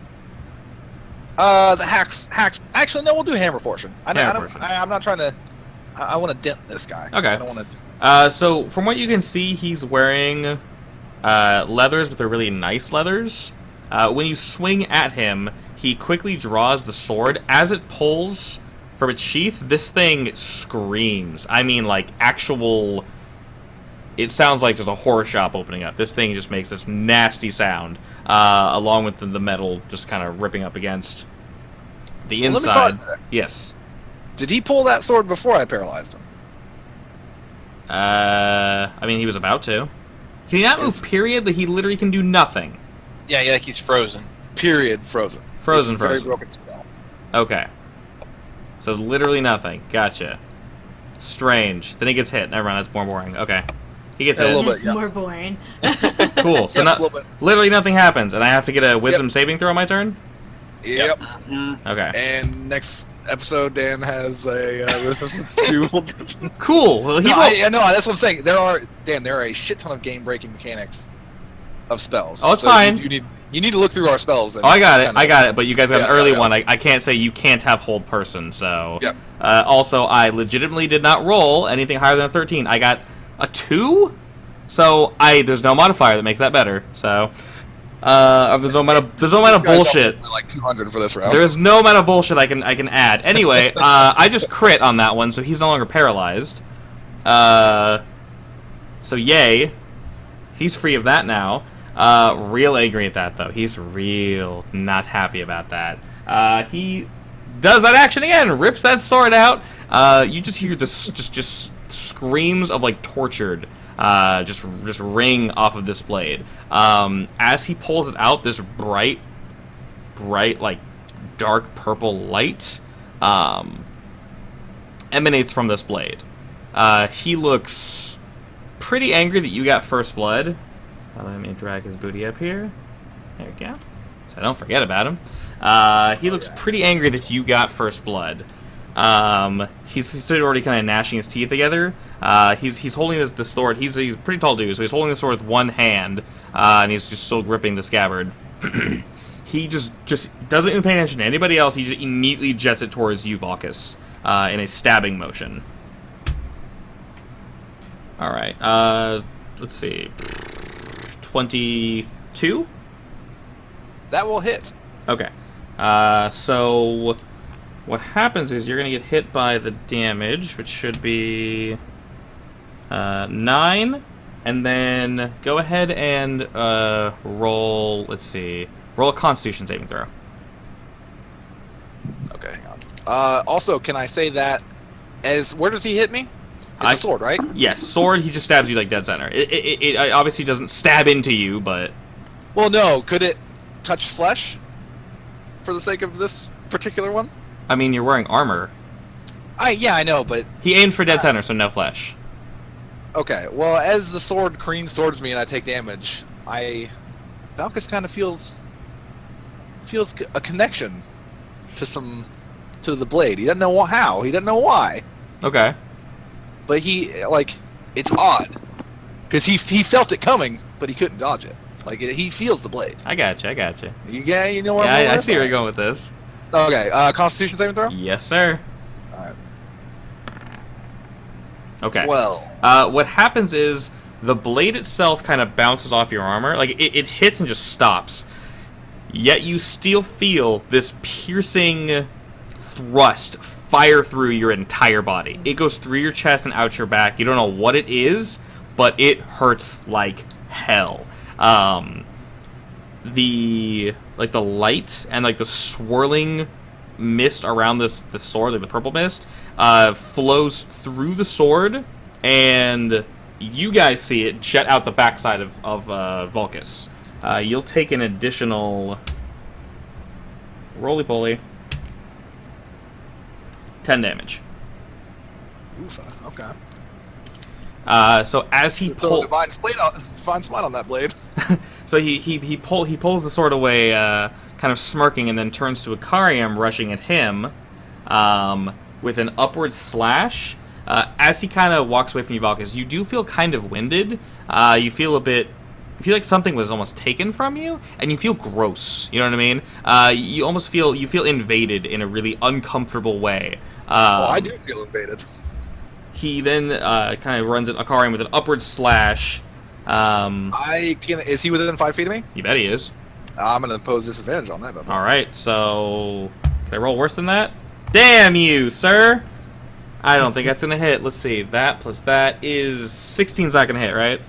The hacks. Actually, no, we'll do hammer portion. Hammer portion. I'm not trying to. I want to dent this guy. Okay. I don't want to. So from what you can see, he's wearing leathers, but they're really nice leathers. When you swing at him, he quickly draws the sword. As it pulls from its sheath, this thing screams. I mean, like actual. It sounds like just a horror shop opening up. This thing just makes this nasty sound, along with the metal just kind of ripping up against the Let me inside. pause there. Yes. Did he pull that sword before I paralyzed him? I mean, he was about to. Can he not move, period? That he literally can do nothing. Yeah, like he's frozen. Period. Frozen. Frozen, It's a very frozen. broken spell. Okay. So literally nothing. Gotcha. Strange. Then he gets hit. Never mind, that's more boring. Okay. He gets Yeah, a hit. little bit. It's yeah. more boring. Cool. So Yep, not, a little bit. literally nothing happens, and I have to get a wisdom saving throw on my turn? Yep. Okay. And next episode, Dan has a resistance to. Cool. Well, he No, rolled- no, that's what I'm saying. There are a shit ton of game-breaking mechanics of spells. Oh, it's So fine. You need to look through our spells. And Oh, I got it. kinda- I got it. But you guys got Yeah, an early yeah. one. I can't say you can't have hold person. So. Yep. Also, I legitimately did not roll anything higher than a 13. I got a 2. So there's no modifier that makes that better. So. There's no amount of You guys bullshit. all like 200 for this round. There is no amount of bullshit I can add. Anyway, I just crit on that one, so he's no longer paralyzed. So yay, he's free of that now. Real angry at that though. He's real not happy about that. He does that action again, rips that sword out. You just hear this just screams of like tortured. Just ring off of this blade. As he pulls it out, this bright, like dark purple light emanates from this blade. He looks pretty angry that you got first blood. Let me drag his booty up here. There we go. So I don't forget about him. He looks pretty angry that you got first blood. He's sort of already kind of gnashing his teeth together. He's holding the sword. He's a pretty tall dude, so he's holding the sword with one hand, and he's just still gripping the scabbard. He just doesn't even pay attention to anybody else. He just immediately jets it towards you, Wickus, in a stabbing motion. All right. Let's see. 22. That will hit. Okay. So what happens is you're going to get hit by the damage, which should be 9, and then go ahead and roll, let's see, roll a Constitution saving throw. Okay, hang on. Also, can I say that where does he hit me? It's a sword, right? Yes, sword, he just stabs you like dead center. It obviously doesn't stab into you, but... Well, no, could it touch flesh for the sake of this particular one? I mean, you're wearing armor. Yeah, I know, but... He aimed for dead center, so no flesh. Okay, well, as the sword careens towards me and I take damage, Valkus kind of feels a connection to the blade. He doesn't know how. He doesn't know why. Okay. But it's odd. Because he felt it coming, but he couldn't dodge it. He feels the blade. I gotcha. Yeah, you know what I'm I see where you're going with this. Okay, Constitution saving throw? Yes, sir. Alright. Okay. Well. What happens is the blade itself kind of bounces off your armor. It hits and just stops. Yet you still feel this piercing thrust fire through your entire body. It goes through your chest and out your back. You don't know what it is, but it hurts like hell. The light and the swirling mist around the sword, the purple mist, flows through the sword, and you guys see it jet out the backside of Wickus. You'll take an additional roly-poly 10 damage. Oofa, okay. So as he pulls, divine smite on that blade. so he pulls the sword away, kind of smirking, and then turns to Akariam, rushing at him, with an upward slash. As he kind of walks away from you, Valkus, you do feel kind of winded. You feel like something was almost taken from you, and you feel gross. You know what I mean? You almost feel invaded in a really uncomfortable way. I do feel invaded. He then kind of runs at Akariam with an upward slash. Is he within 5 feet of me? You bet he is. I'm gonna impose disadvantage on that. All right, so can I roll worse than that? Damn you, sir! I don't think that's gonna hit. Let's see. That plus that is 16's not gonna hit, right?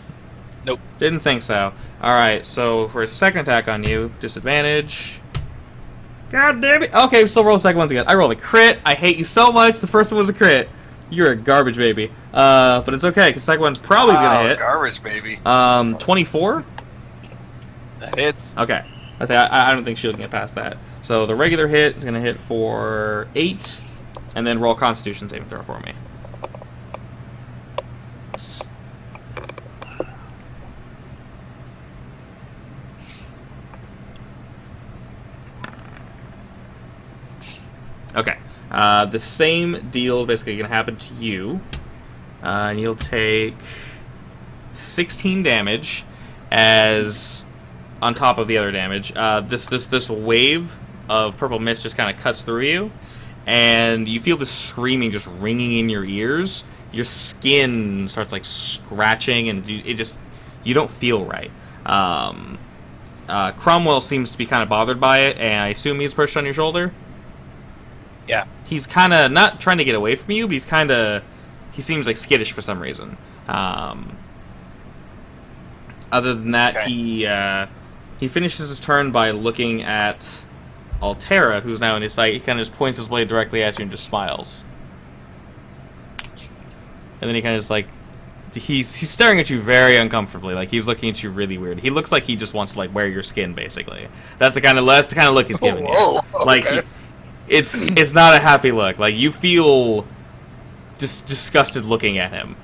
Nope. Didn't think so. All right, so for a second attack on you, disadvantage. God damn it! Okay, still roll the second one again. I rolled a crit. I hate you so much. The first one was a crit. You're a garbage baby. But it's okay, because the second one probably is gonna hit. Garbage baby. 24. That hits. Okay. I don't think she'll get past that. So the regular hit is gonna hit for 8, and then roll Constitution saving throw for me. Okay. The same deal is basically going to happen to you. And you'll take 16 damage as on top of the other damage. This wave of purple mist just kind of cuts through you, and you feel this screaming just ringing in your ears. Your skin starts scratching, and you don't feel right. Cromwell seems to be kind of bothered by it, and I assume he's perched on your shoulder. Yeah. He's kind of not trying to get away from you, but he seems skittish for some reason. Other than that, okay. He finishes his turn by looking at Altera, who's now in his sight. He kind of just points his blade directly at you and just smiles. And then he kind of he's staring at you very uncomfortably. He's looking at you really weird. He looks like he just wants to wear your skin, basically. That's the kind of look he's giving you. Okay. It's not a happy look. You feel disgusted looking at him.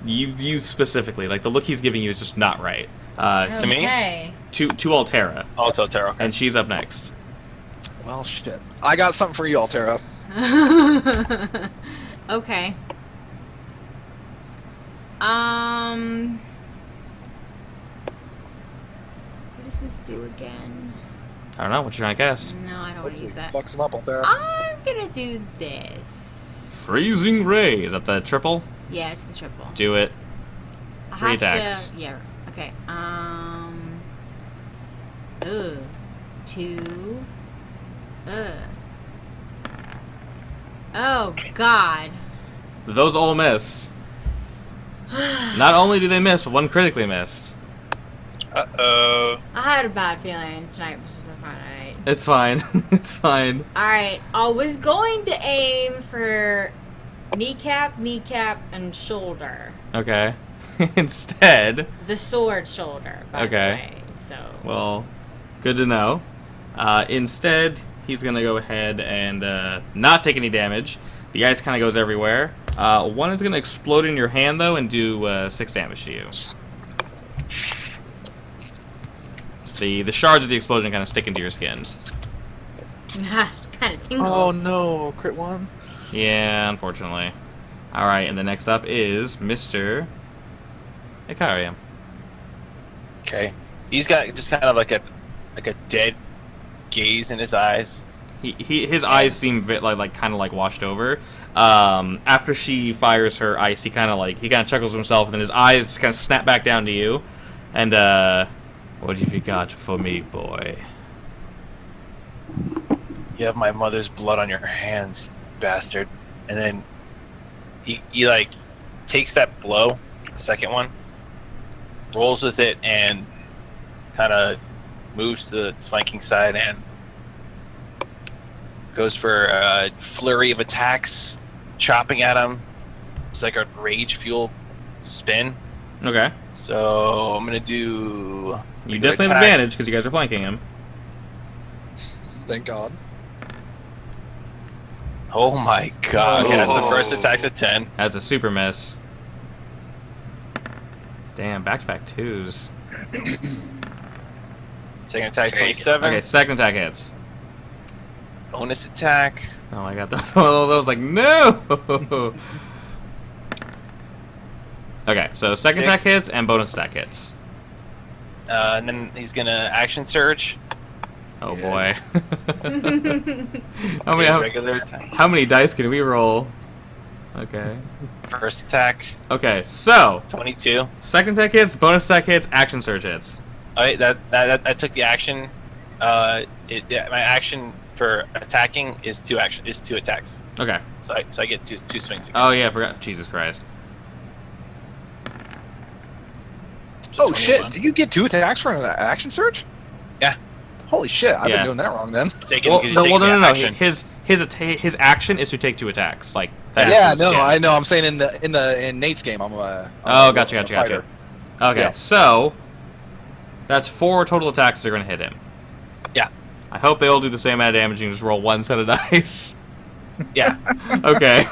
You specifically, like, the look he's giving you is just not right. To me? Okay. To Altera, Oh, it's Altera. Okay. and she's up next. Well, shit. I got something for you, Altera. Okay. What does this do again? I don't know what you're trying to cast. No, I don't want to use that. Fucks him up, Altera. I'm gonna do this. Freezing Ray. Is that the triple? Yeah, it's the triple. Do it. I 3 have attacks. To, yeah. Okay. Ugh. 2. Ugh. Oh God. Those all miss. Not only do they miss, but one critically missed. Uh-oh. I had a bad feeling tonight was just a Friday night. It's fine. It's fine. Alright, I was going to aim for kneecap, and shoulder. Okay. Instead, The sword shoulder, by Okay. the way. So well, good to know. Instead, he's gonna go ahead and not take any damage. The ice kind of goes everywhere. One is gonna explode in your hand though and do 6 damage to you. The shards of the explosion kind of stick into your skin. kind of tingles. Oh no, crit 1. Yeah, unfortunately. All right, and the next up is Mr. Ikariam. Okay. He's got just kind of like a dead gaze in his eyes. His eyes seem like kind of like washed over. After she fires her ice, he kind of chuckles to himself, and then his eyes just kind of snap back down to you. And what have you got for me, boy? You have my mother's blood on your hands, bastard. And then he like takes that blow, the second one, rolls with it, and kind of moves to the flanking side and goes for a flurry of attacks, chopping at him. It's like a rage fuel spin. Okay. So I'm gonna do. You definitely have advantage because you guys are flanking him. Thank God. Oh my god! Okay, that's the first Oh. attack's a 10. That's a super miss. Damn, back-to-back 2s. Second attack's There you go. 27. Okay, second attack hits. Bonus attack. Oh my god, that's one of those. I was like, no! Okay, so second attack 6. hits and bonus attack hits. And then he's gonna action surge. Oh Yeah. boy. His regular attack. How many dice can we roll? Okay. First attack, Okay, so 22. second attack hits, bonus attack hits, action surge hits. Alright, that took the action. My action for attacking is 2 attacks. Okay. So I get two swings. Again. Oh yeah, I forgot. Jesus Christ. So Oh shit, 21. do you get 2 attacks for an action surge? Yeah. Holy shit, I've Yeah. been doing that wrong then. Taking- Well, because no, you're well, taking no. the action. His action is to take 2 attacks. Like that Yeah, is- no, yeah. I know. I'm saying in Nate's game, I'm a. Oh, I'm gotcha. a fighter. Okay, Yeah. so that's 4 total attacks that are gonna hit him. Yeah. I hope they all do the same amount of damage and just roll 1 set of dice. Yeah. Okay.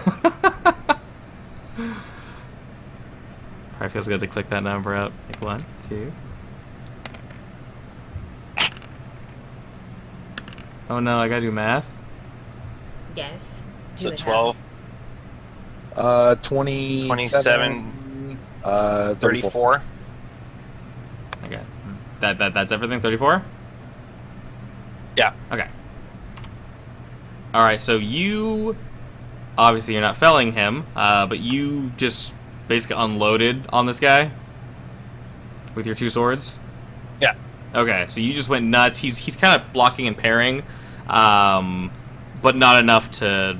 Probably feels good to click that number up. Like 1, 2. Oh no, I gotta do math. Yes. Do So it 12, 27. 27, 34. 34. Okay. That's everything? 34? Yeah. Okay. Alright, so you... Obviously you're not felling him, but you just basically unloaded on this guy? With your 2 swords? Yeah. Okay, so you just went nuts. He's kind of blocking and parrying, but not enough to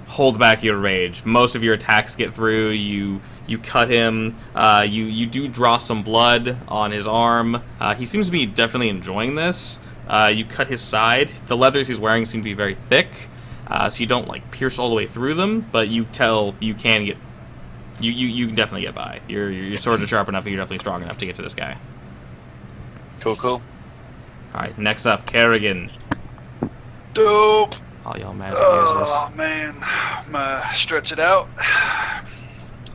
hold back your rage. Most of your attacks get through. You cut him. You do draw some blood on his arm. He seems to be definitely enjoying this. You cut his side. The leathers he's wearing seem to be very thick, so you don't like pierce all the way through them, but you tell you can get. You can definitely get by. Your swords are sharp enough, and you're definitely strong enough to get to this guy. Cool. Alright, next up, Kerrigan. Dope. All y'all magic users. Oh man, I'm gonna stretch it out,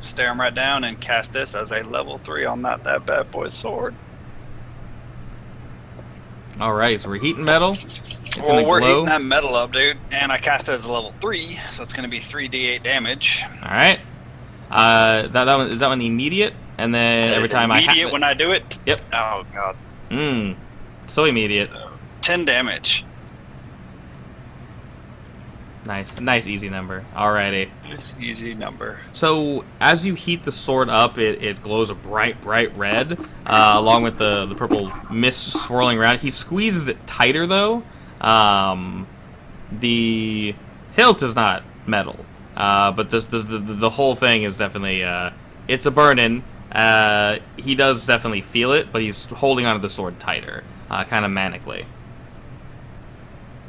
stare him right down, and cast this as a level 3 on that bad boy sword. Alright, so we're heating metal. It's Well, gonna we're glow. heating that metal up, dude. And I cast it as a level 3, so it's gonna be 3d8 damage. Alright. That one is that one immediate? And then every time immediate when I do it. Yep. Oh god. So immediate. 10 damage. Nice easy number. Alrighty. Easy number. So as you heat the sword up, it glows a bright red, along with the purple mist swirling around. He squeezes it tighter though. The hilt is not metal, but the whole thing is definitely it's a burnin'. He does definitely feel it, but he's holding onto the sword tighter, kind of manically.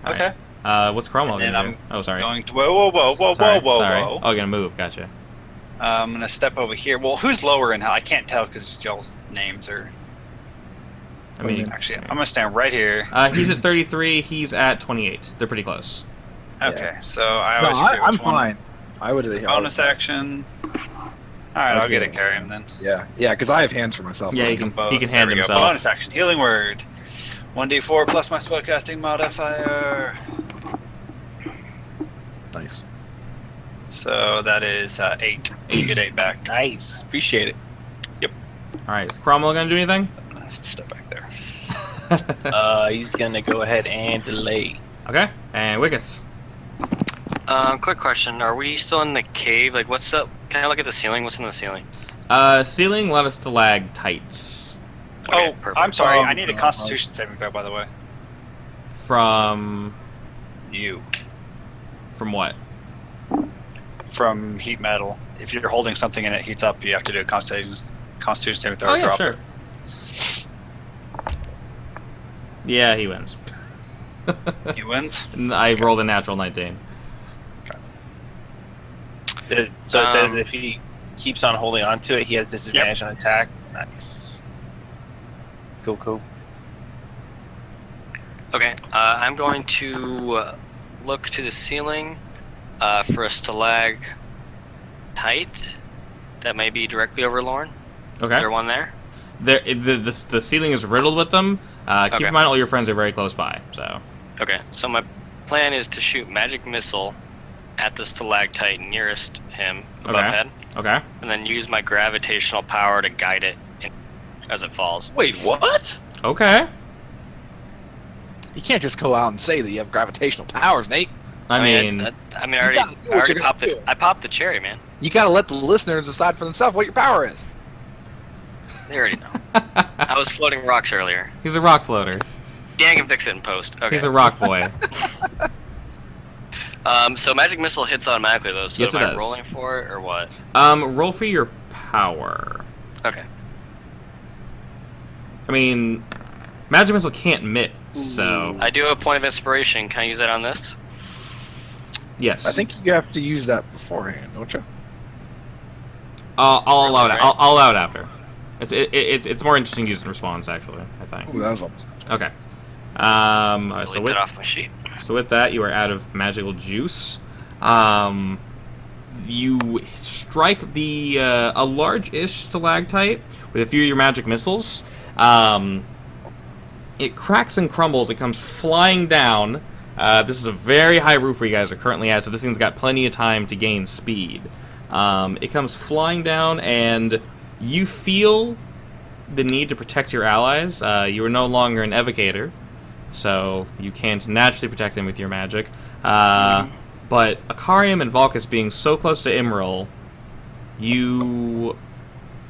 All Okay. Right. What's Cromwell And gonna do? Oh, sorry. Going to whoa. Sorry. Whoa. Oh, gonna move. Gotcha. I'm gonna step over here. Well, who's lower in hell? I can't tell because y'all's names are. I mean, Actually, I'm gonna stand right here. he's at 33. He's at 28. They're pretty close. Okay, so I always forget I'm which one. fine. I would. Bonus action. All right, I'll get it, carry him then. Yeah, because I have hands for myself. Yeah, right? he There can hand we go. himself. Bonus action, healing word. 1d4 plus my spellcasting modifier. Nice. So that is 8. You get 8 back. Nice. Appreciate it. All right. Is Cromwell gonna do anything? Step back there. He's gonna go ahead and delay. Okay. And Wickus. Quick question: are we still in the cave? Like, what's up? Can I look at the ceiling? What's in the ceiling? Ceiling let us stalactites. Okay, Oh, perfect. I'm sorry. I need a Constitution saving throw, by the way. From You. what? From heat metal. If you're holding something and it heats up, you have to do a Constitution saving throw. Oh or yeah, drop sure. it. Yeah, he wins. He wins. I rolled a natural 19. So it says if he keeps on holding on to it, he has disadvantage on attack. Nice. Cool. Okay, I'm going to look to the ceiling for a stalactite that may be directly over Lauren. Okay. Is there one there? The ceiling is riddled with them. Keep Okay. in mind all your friends are very close by. So. Okay, so my plan is to shoot magic missile at the stalactite nearest him above Okay. head, Okay. and then use my gravitational power to guide it as it falls. Wait, what? Okay. You can't just go out and say that you have gravitational powers, Nate. I mean, I already gotta do what you're popped gonna it. I popped the cherry, man. You gotta let the listeners decide for themselves what your power is. They already know. I was floating rocks earlier. he's a rock floater. Dan can fix it in post. Okay. He's a rock boy. So magic missile hits automatically though. So Yes, am it I does. rolling for it or what? Roll for your power. Okay. I mean, magic missile can't miss, so I do have a point of inspiration. Can I use that on this? yes. I think you have to use that beforehand, don't you? I'll allow it. Right? I'll allow it after. It's more interesting using response actually. I think. Ooh, that was almost. Okay. Delete So that off my sheet. with that, you are out of magical juice. You strike a large-ish stalactite with a few of your magic missiles. It cracks and crumbles. It comes flying down. This is a very high roof where you guys are currently at, so this thing's got plenty of time to gain speed. It comes flying down, and you feel the need to protect your allies. You are no longer an evocator, so you can't naturally protect them with your magic. But Akarium and Valkus being so close to Imril, you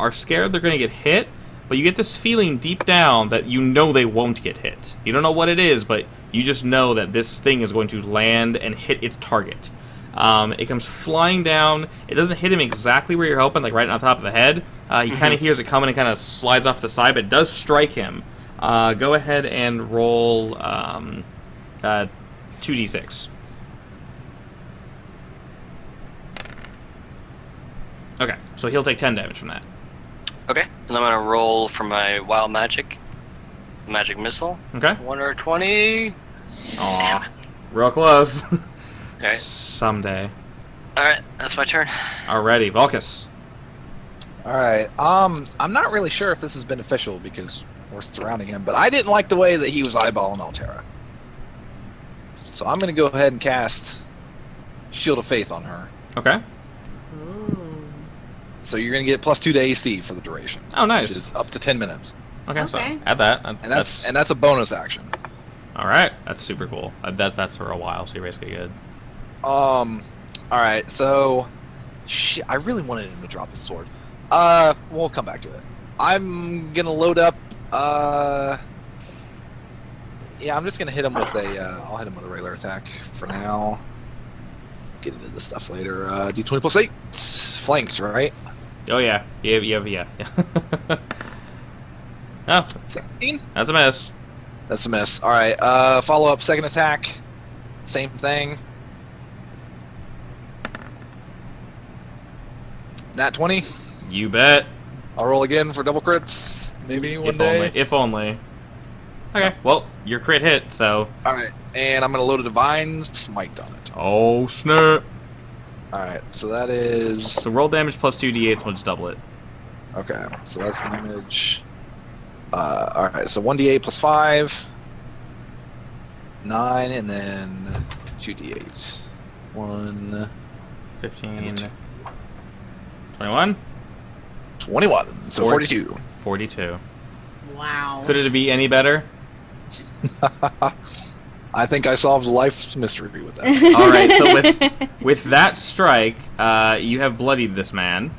are scared they're going to get hit, but you get this feeling deep down that you know they won't get hit. You don't know what it is, but you just know that this thing is going to land and hit its target. It comes flying down. It doesn't hit him exactly where you're hoping, like right on top of the head. He kind of hears it coming and kind of slides off the side, but it does strike him. Go ahead and roll 2d6. Okay, so he'll take 10 damage from that. Okay, and I'm gonna roll for my wild magic missile. Okay. 1 or 20. Aw, real close. Okay. Someday. All right, that's my turn. Alrighty, Vulcus. All right. I'm not really sure if this is beneficial because we're surrounding him, but I didn't like the way that he was eyeballing Altera. So I'm going to go ahead and cast Shield of Faith on her. Okay. Ooh. So you're going to get +2 to AC for the duration. Oh, nice. Which is up to 10 minutes. Okay, so Okay. add that. And that's a bonus action. All right. That's super cool. That's for a while, so you're basically good. All right. So, shit, I really wanted him to drop his sword. We'll come back to it. I'm gonna load up. Yeah, I'm just gonna hit him with a. I'll hit him with a regular attack for now. Get into this stuff later. D20 plus 8, flanked, right? Oh yeah. Yeah. Oh, 16. that's a miss. That's a miss. All right. Follow up, second attack. Same thing. Nat 20. You bet. I'll roll again for double crits. Maybe one day. If only. Okay. Well, your crit hit, so. All right, and I'm gonna load a divine smite on it. Oh snap! All right, so that is So roll damage plus 2d8s, we'll just double it. okay. So that's damage. All right, so 1d8 plus 5, 9, and then 2d8. 1, 15, 21, 21. So 42. 42. Wow. Could it be any better? I think I solved life's mystery with that. All right. So with that strike, you have bloodied this man.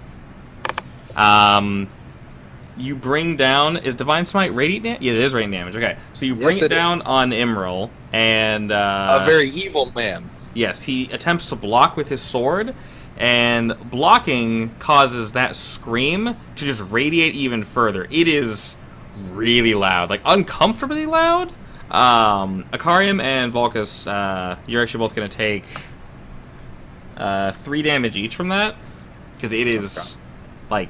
You bring down, is Divine Smite radiant damage? Yeah, it is radiant damage. Okay, so you bring Yes, it it down on Imral, and A very evil man. yes, he attempts to block with his sword, and blocking causes that scream to just radiate even further. It is really loud, like uncomfortably loud. Akarium and Vulcus, you're actually both going to take 3 damage each from that, because it is like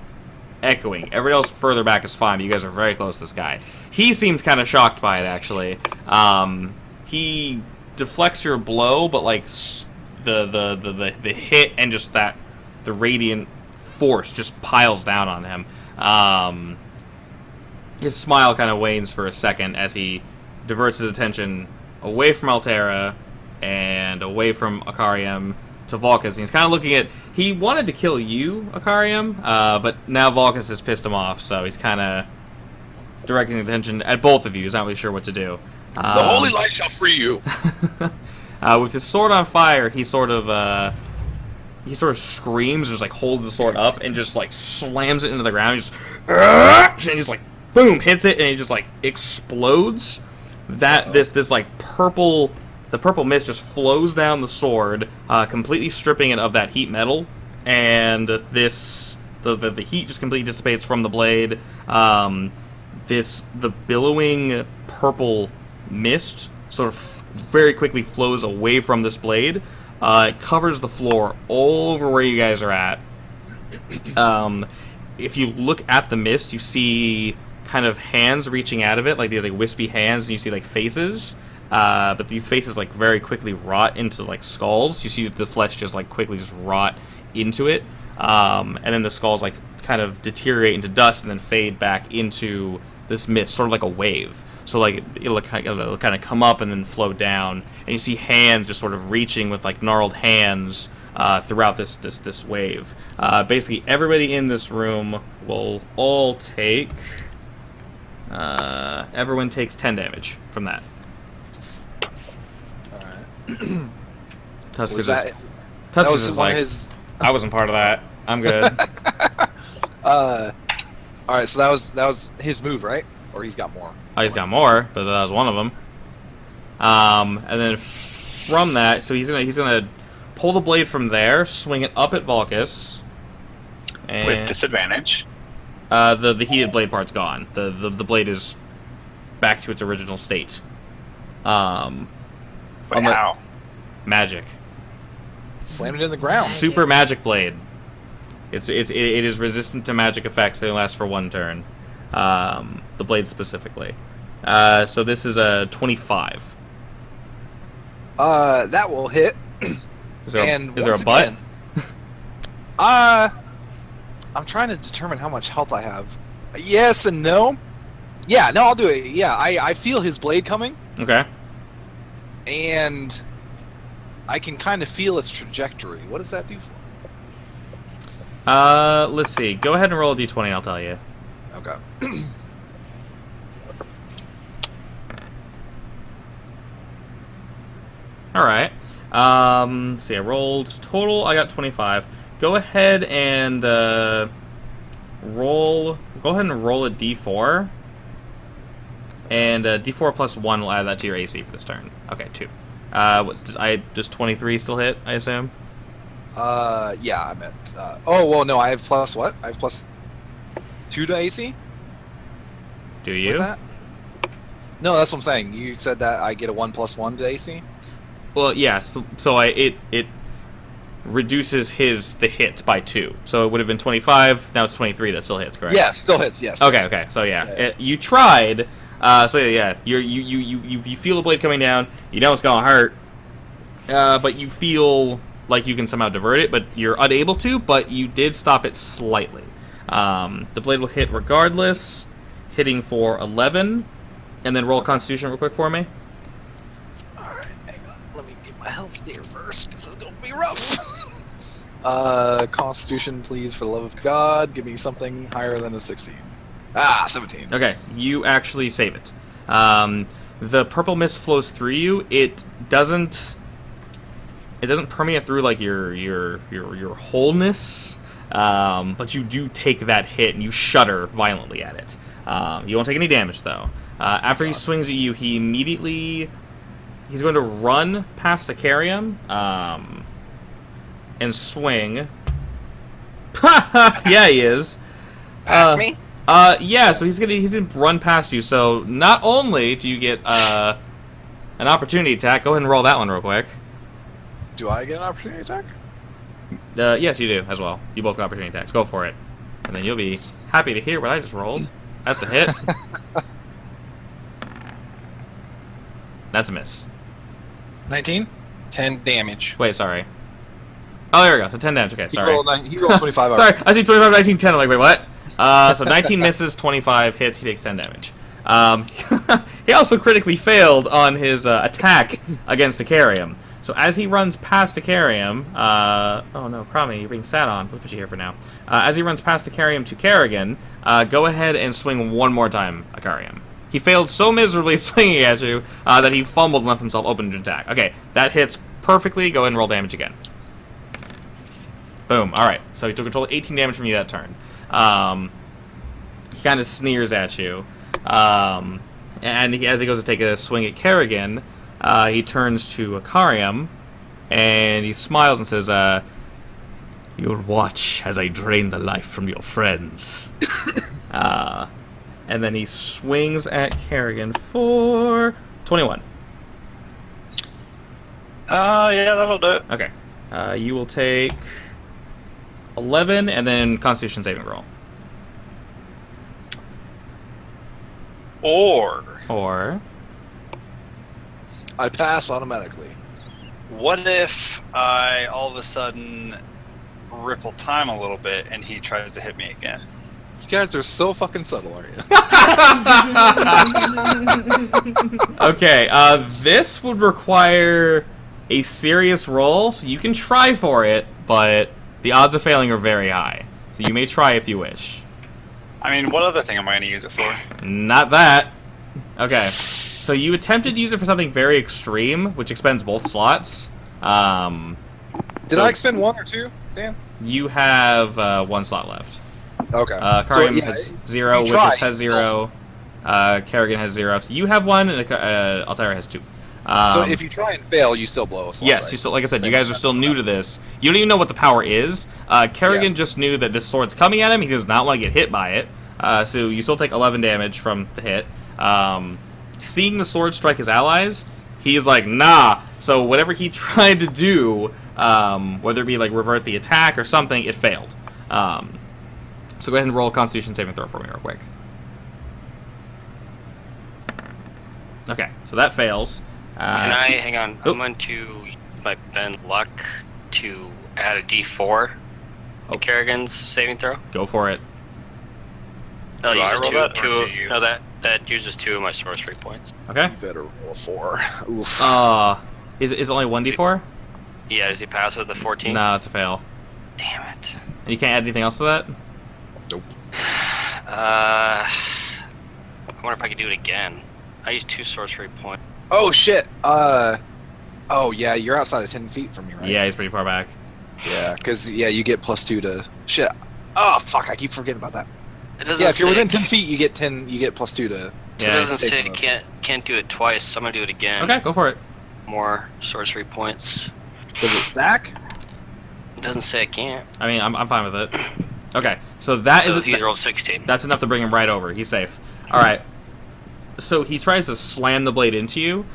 echoing. Everybody else further back is fine, but you guys are very close to this guy. He seems kind of shocked by it, actually. He deflects your blow, but like the hit and just that the radiant force just piles down on him. His smile kind of wanes for a second as he diverts his attention away from Altera and away from Akarium to Vulcus. And he's kind of looking at... He wanted to kill you, Akarium, but now Vulcus has pissed him off, so he's kind of directing attention at both of you. He's not really sure what to do. The holy light shall free you. With his sword on fire, he sort of screams, just like holds the sword up and just like slams it into the ground. He just and he just like boom hits it, and it just like explodes. This like purple mist just flows down the sword, completely stripping it of that heat metal, and the heat just completely dissipates from the blade. The billowing purple mist sort of very quickly flows away from this blade. It covers the floor over where you guys are at. If you look at the mist, you see kind of hands reaching out of it, like these like wispy hands, and you see like faces. But these faces like very quickly rot into like skulls. You see the flesh just like quickly just rot into it, and then the skulls like kind of deteriorate into dust and then fade back into this mist, sort of like a wave. So like it'll kind of come up and then flow down, and you see hands just sort of reaching with like gnarled hands throughout this wave. Basically, everybody in this room will all take. Everyone takes 10 damage from that. All right. Tuskers that is like, I wasn't part of that. I'm good. All right, so that was his move, right? Or he's got more? Oh, he's got more, but that was one of them. And then from that, so he's gonna pull the blade from there, swing it up at Vulcus, and With disadvantage. the heated blade part's gone. The blade is back to its original state. But how? Magic. Slammed it in the ground. Super magic blade. It is resistant to magic effects. They last for 1 turn. The blade specifically. So this is a 25. That will hit. Is there And is there a once butt? again, I'm trying to determine how much health I have. Yes and no. Yeah, no, I'll do it. Yeah, I feel his blade coming, Okay. and I can kind of feel its trajectory. What does that do for me? Let's see. Go ahead and roll a d20 and I'll tell you. Okay. Alright. See, I rolled total, I got 25. Go ahead and roll a d4. And d4 plus 1 will add that to your AC for this turn. Okay, 2. Does 23 still hit, I assume? Yeah, I meant. Oh, well, no, I have plus what? I have plus 2 to AC? Do With you? that? No, that's what I'm saying. You said that I get a 1 plus 1 to AC? Well, yeah, it reduces the hit by 2. So it would have been 25, now it's 23, that still hits, correct? Yes, still hits, yes. Okay, yes, okay. yes. So yeah, Yeah. you tried. So yeah, you feel the blade coming down. You know it's gonna hurt, but you feel like you can somehow divert it, but you're unable to. But you did stop it slightly. The blade will hit regardless, hitting for 11, and then roll Constitution real quick for me. Alright, hang on. Let me get my health there first, because it's going to be rough. Constitution, please, for the love of God. Give me something higher than a 16. 17. Okay, you actually save it. The purple mist flows through you. It doesn't permeate through like your wholeness, but you do take that hit and you shudder violently at it. You won't take any damage though. After he swings at you, he's going to run past Acarium and swing. Yeah, he is. Pass me? Yeah, so he's gonna run past you. So not only do you get an opportunity attack, go ahead and roll that one real quick. Do I get an opportunity attack? Yes, you do as well. You both got opportunity attacks. Go for it, and then you'll be happy to hear what I just rolled. That's a hit. That's a miss. 19? 10 damage. Wait, sorry. Oh, there we go. So 10 damage. Okay, sorry. He rolled 25. Sorry, I see 25, 19, 10. I'm like, wait, what? So 19 misses, 25 hits. He takes 10 damage. He also critically failed on his attack against Acarium. So as he runs past Acarium, oh no, Cromie, you're being sat on. We'll put you here for now. As he runs past Acarium to Kerrigan, go ahead and swing one more time, Acarium. He failed so miserably swinging at you that he fumbled and left himself open to attack. Okay, that hits perfectly. Go ahead and roll damage again. Boom. All right. So he took control of 18 damage from you that turn. He kind of sneers at you, and as he goes to take a swing at Kerrigan, he turns to Acarium, and he smiles and says, "You'll watch as I drain the life from your friends." And then he swings at Kerrigan for 21. Yeah, that'll do it. Okay. You will take 11, and then Constitution saving roll. Or I pass automatically. what if I all of a sudden riffle time a little bit and he tries to hit me again? You guys are so fucking subtle, aren't you? Okay, this would require a serious roll, so you can try for it, but the odds of failing are very high. So you may try if you wish. I mean, what other thing am I going to use it for? Not that. Okay, so you attempted to use it for something very extreme, which expends both slots. Did I expend 1 or 2, Dan? You have 1 slot left. Okay. Karium has 0, you try. Wickus has 0, Kerrigan has 0. So you have 1, and Altair has 2. So if you try and fail, you still blow a slot, Yes, right? you still, like I said, you guys are still new to this. You don't even know what the power is. Kerrigan Yeah. just knew that this sword's coming at him. He does not want to get hit by it. So you still take 11 damage from the hit. Seeing the sword strike his allies, he's like, nah. So whatever he tried to do, whether it be like revert the attack or something, it failed. So go ahead and roll a Constitution saving throw for me real quick. Okay, so that fails. Can I hang on? Oh. I'm going to use my bend luck to add a D4 Oh. to Kerrigan's saving throw. Go for it. No, Do I uses roll two. that, or Two. do you? No, that uses 2 of my sorcery points. Okay. You better roll a 4. Oof. Is it only 1d4? Yeah, does he pass with a 14? No, it's a fail. Damn it. And you can't add anything else to that? Nope. I wonder if I could do it again. I used 2 sorcery points. Oh shit. Oh yeah, you're outside of 10 feet from me, right? Yeah, he's pretty far back. Yeah, because you get +2 to shit. Oh fuck, I keep forgetting about that. It doesn't Yeah, if you're say within it 10 feet, you get +2 to. It Yeah. doesn't take say those. can't do it twice, so I'm gonna do it again. Okay, go for it. More sorcery points. Does it stack? It doesn't say I can't. I mean, I'm fine with it. Okay, so that So is he's rolled 16. that's enough to bring him right over. He's safe. All right. So he tries to slam the blade into you.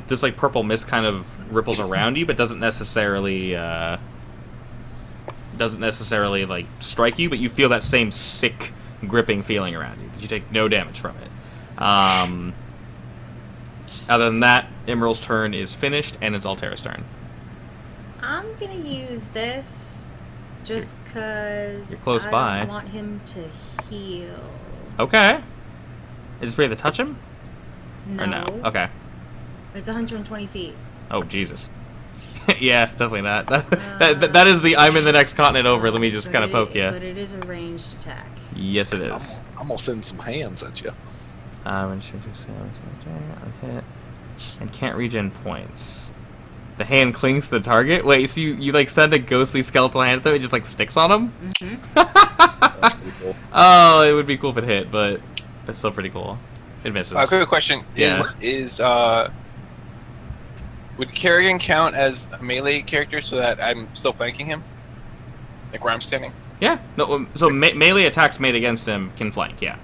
This like purple mist kind of ripples around you, but doesn't necessarily like strike you. But you feel that same sick gripping feeling around you. But you take no damage from it. Other than that, Emerald's turn is finished, and it's Altera's turn. I'm gonna use this just because You're close I by. want him to heal. Okay. Is this where you have to touch him? No. Or no? Okay. It's 120 feet. Oh, Jesus. Yeah, it's definitely not. That is the I'm in the next continent over. Let me just kind of poke you. But it is a ranged attack. Yes, it is. I'm gonna send some hands at you. When should you say hit and can't regen points. The hand clings to the target. Wait, so you like send a ghostly skeletal hand at them, it just like sticks on them? Mm-hmm. That's pretty cool. Oh, it would be cool if it hit, but it's still pretty cool. It misses. Quick question: Yeah. Would Kerrigan count as a melee character so that I'm still flanking him, like where I'm standing? Yeah. No. So melee attacks made against him can flank. Yeah.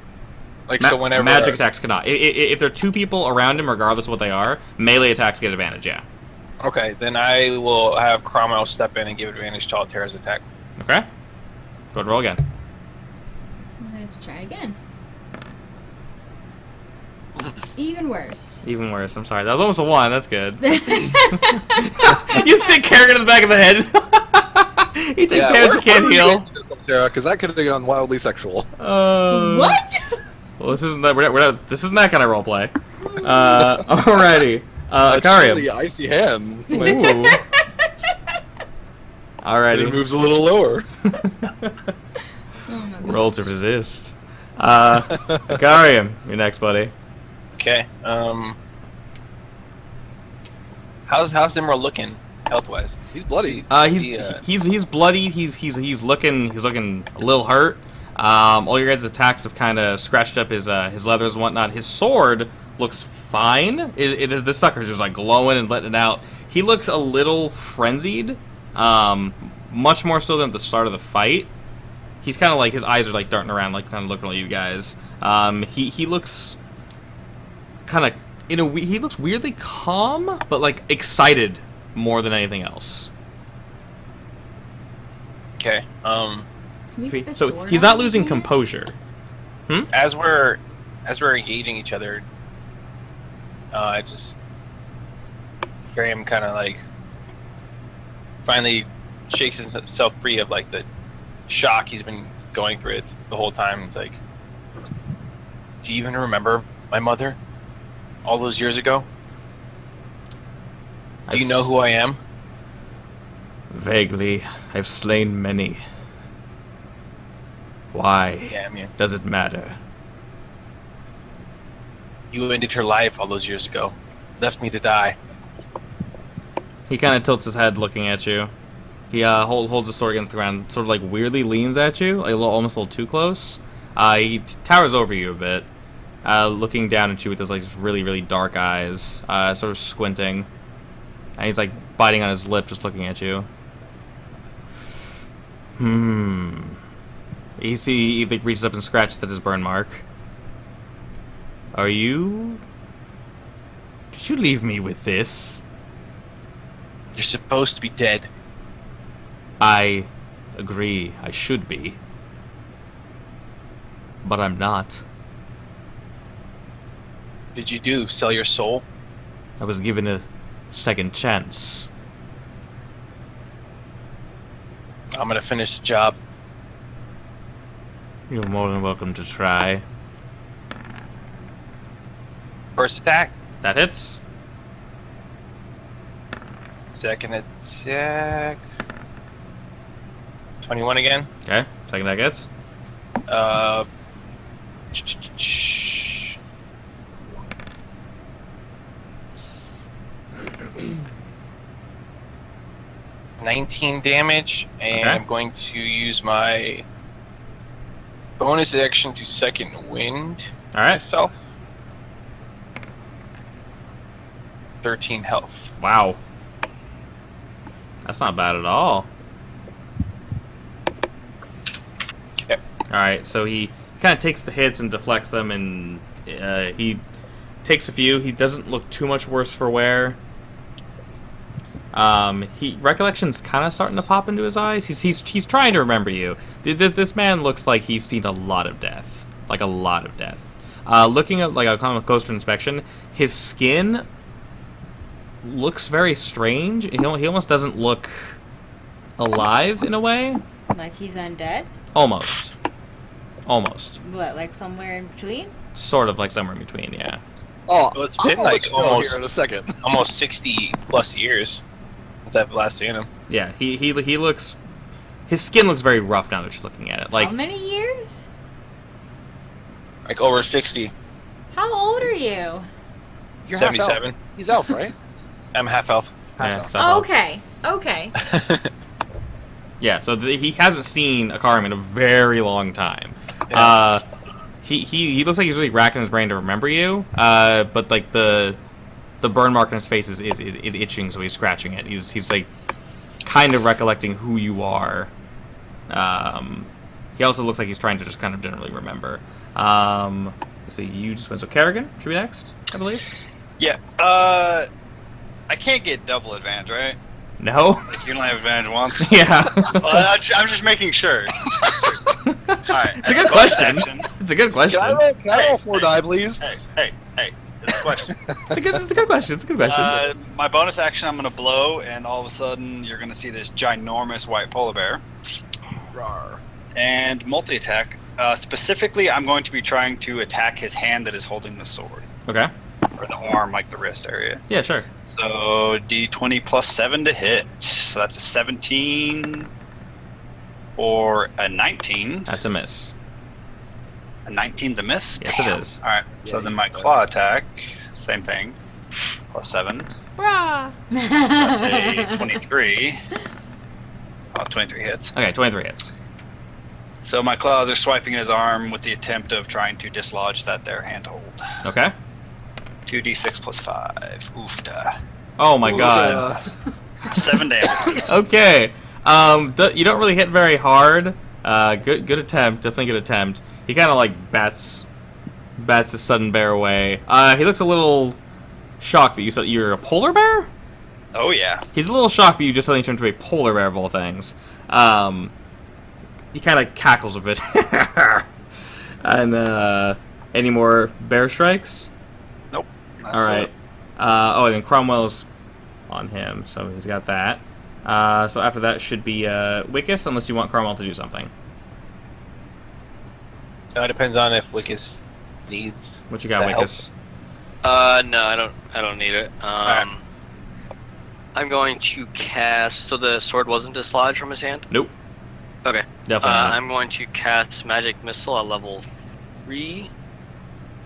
Like so whenever magic attacks cannot. If there are 2 people around him, regardless of what they are, melee attacks get advantage. Yeah. Okay, then I will have Cromwell step in and give advantage to Altera's attack. Okay. Go ahead and roll again. Let's try again. Even worse. Even worse. I'm sorry. That was almost a 1. That's good. You stick Kerrigan in the back of the head. He takes damage. You can't heal. Because that could have gone wildly sexual. What? Well, this isn't that. We're not, this isn't that kind of roleplay. Alrighty. Akarium. The icy hand. Ooh. It Alrighty. moves a little lower. Oh my Roll to resist. Akarium, you're next, buddy. Okay. How's Emerald looking health-wise? He's bloody. He's bloody. He's looking a little hurt. All your guys' attacks have kind of scratched up his leathers and whatnot. His sword looks fine. The sucker's just like glowing and letting it out. He looks a little frenzied, much more so than at the start of the fight. He's kind of like, his eyes are like darting around, like kind of looking at you guys. He looks kind of he looks weirdly calm, but like excited more than anything else. Okay. Can we get the So sword he's out not of losing his hands? composure. As we're engaging each other, I just Graham kind of like finally shakes himself free of like the shock he's been going through it the whole time. It's like, do you even remember my mother all those years ago? Do you know who I am? Vaguely, I've slain many. Why Yeah, I mean, does it matter? you ended her life all those years ago, left me to die. He kind of tilts his head looking at you. He holds his sword against the ground, sort of like weirdly leans at you, almost a little too close. He towers over you a bit, looking down at you with his like just really, really dark eyes, sort of squinting. And he's like biting on his lip, just looking at you. He like reaches up and scratches at his burn mark. Are you? Did you leave me with this? You're supposed to be dead. I agree, I should be. But I'm not. What did you do? Sell your soul? I was given a second chance. I'm gonna finish the job. You're more than welcome to try. First attack. That hits. Second attack. 21 again. Okay. Second attack hits. Uh. 19 damage, and Okay. I'm going to use my bonus action to second wind All right. myself. 13 health. Wow. That's not bad at all. Okay. All right. So he kind of takes the hits and deflects them, and he takes a few. He doesn't look too much worse for wear. Recollection's kind of starting to pop into his eyes. He's trying to remember you. This man looks like he's seen a lot of death, like a lot of death. Looking at like a kind of closer inspection, his skin looks very strange. He almost doesn't look alive in a way. Like he's undead? Almost. What, like somewhere in between? Sort of like somewhere in between, yeah. Oh, Well, it's I'm been gonna like let you know almost- here in a second. Almost 60 plus years since I've last seen him. Yeah, he looks. His skin looks very rough now that you're looking at it. Like How many years? Like over 60. How old are you? You're half elf. 77. He's elf, right? I'm half elf. yeah, elf. so- Oh, okay. Okay. yeah. So he hasn't seen a Karim in a very long time. Yeah. He looks like he's really racking his brain to remember you. But like the burn mark on his face is itching, so he's scratching it. He's like kind of recollecting who you are. He also looks like he's trying to just kind of generally remember. Let's see, you just went. So Kerrigan should be next, I believe. Yeah. I can't get double advantage, right? No. Like you only have advantage once. Yeah. Well, I'm just making sure. All right. It's a good question. It's a good question. Can I roll 4 die, please? Hey. It's a question. It's a good question. It's a good question. My bonus action, I'm gonna blow, and all of a sudden, you're gonna see this ginormous white polar bear. Rawr. And multi-attack. Specifically, I'm going to be trying to attack his hand that is holding the sword, Okay. or the arm, like the wrist area. Yeah, sure. So D20 plus 7 to hit. So that's a 17 or a 19. That's a miss. A 19's a miss? Yes, it is. Alright, Yeah, so you then my can claw attack, same thing. Plus 7. Brah. That's a 23. 23 hits. Okay, 23 hits. So my claws are swiping his arm with the attempt of trying to dislodge that there handhold. Okay. 2d6 plus 5. Oofda. Oh my god. 7 damage. Okay. You don't really hit very hard. Good attempt. Definitely good attempt. He kind of like bats the sudden bear away. He looks a little shocked that you said you're a polar bear. Oh yeah. He's a little shocked that you just suddenly turned into a polar bear of all things. He kind of cackles a bit. And any more bear strikes? Nope. All right. And then Cromwell's on him, so he's got that. So after that should be Wickus, unless you want Cromwell to do something. It depends on if Wickus needs. What you got, the help. Wickus? No, I don't need it. I'm going to cast. So the sword wasn't dislodged from his hand. Nope. Okay. Definitely not. I'm going to cast Magic Missile at level 3,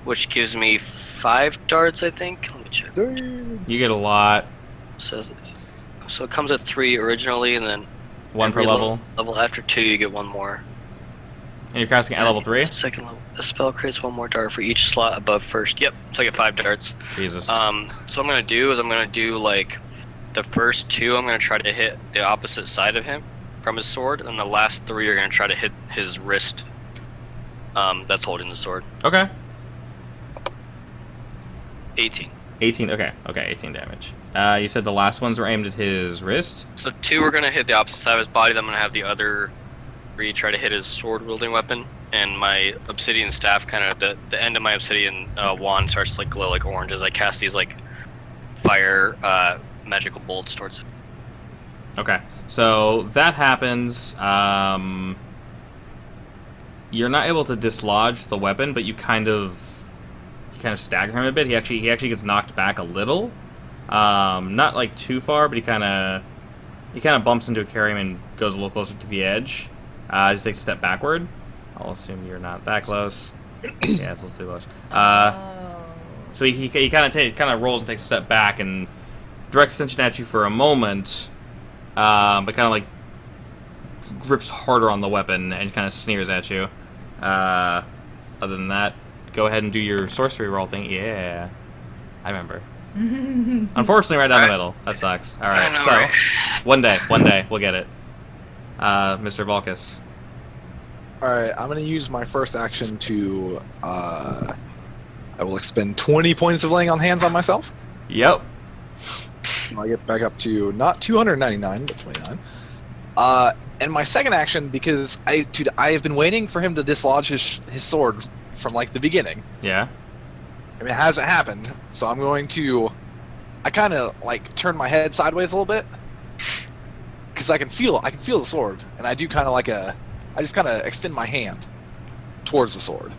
which gives me 5 darts, I think. Let me check. You get a lot. So it comes at 3 originally, and then One per every level. Level after 2, you get 1 more. And you're casting at level 3? Second level. The spell creates 1 more dart for each slot above first. Yep. So I get 5 darts. Jesus. So what I'm gonna do is I'm gonna do like the first 2. I'm gonna try to hit the opposite side of him from his sword, and the last 3 are gonna try to hit his wrist. That's holding the sword. Okay. 18. 18. Okay. 18 damage. You said the last ones were aimed at his wrist? So 2 are gonna hit the opposite side of his body. Then I'm gonna have the other 3 try to hit his sword-wielding weapon, and my obsidian staff kind of the end of my obsidian wand starts to like glow like orange as I cast these like fire magical bolts towards. Okay, so that happens. You're not able to dislodge the weapon, but you kind of stagger him a bit. He actually gets knocked back a little, not like too far, but he kind of bumps into a carrion and goes a little closer to the edge. Just takes a step backward. I'll assume you're not that close. Yeah, it's a little too close. So he kind of rolls and takes a step back and directs attention at you for a moment, but kind of like grips harder on the weapon and kind of sneers at you. Other than that, go ahead and do your sorcery roll thing. Yeah, I remember. Unfortunately, right down the middle. That sucks. All right, so one day we'll get it. Mr. Vulcus. All right, I'm gonna use my first action to. I will expend 20 points of laying on hands on myself. Yep. So I get back up to not 299, but 29. And my second action, because I have been waiting for him to dislodge his sword from like the beginning. Yeah. I mean, it hasn't happened, so I'm going to. I kind of like turn my head sideways a little bit, because I can feel the sword, and I do kind of like I just kind of extend my hand towards the sword.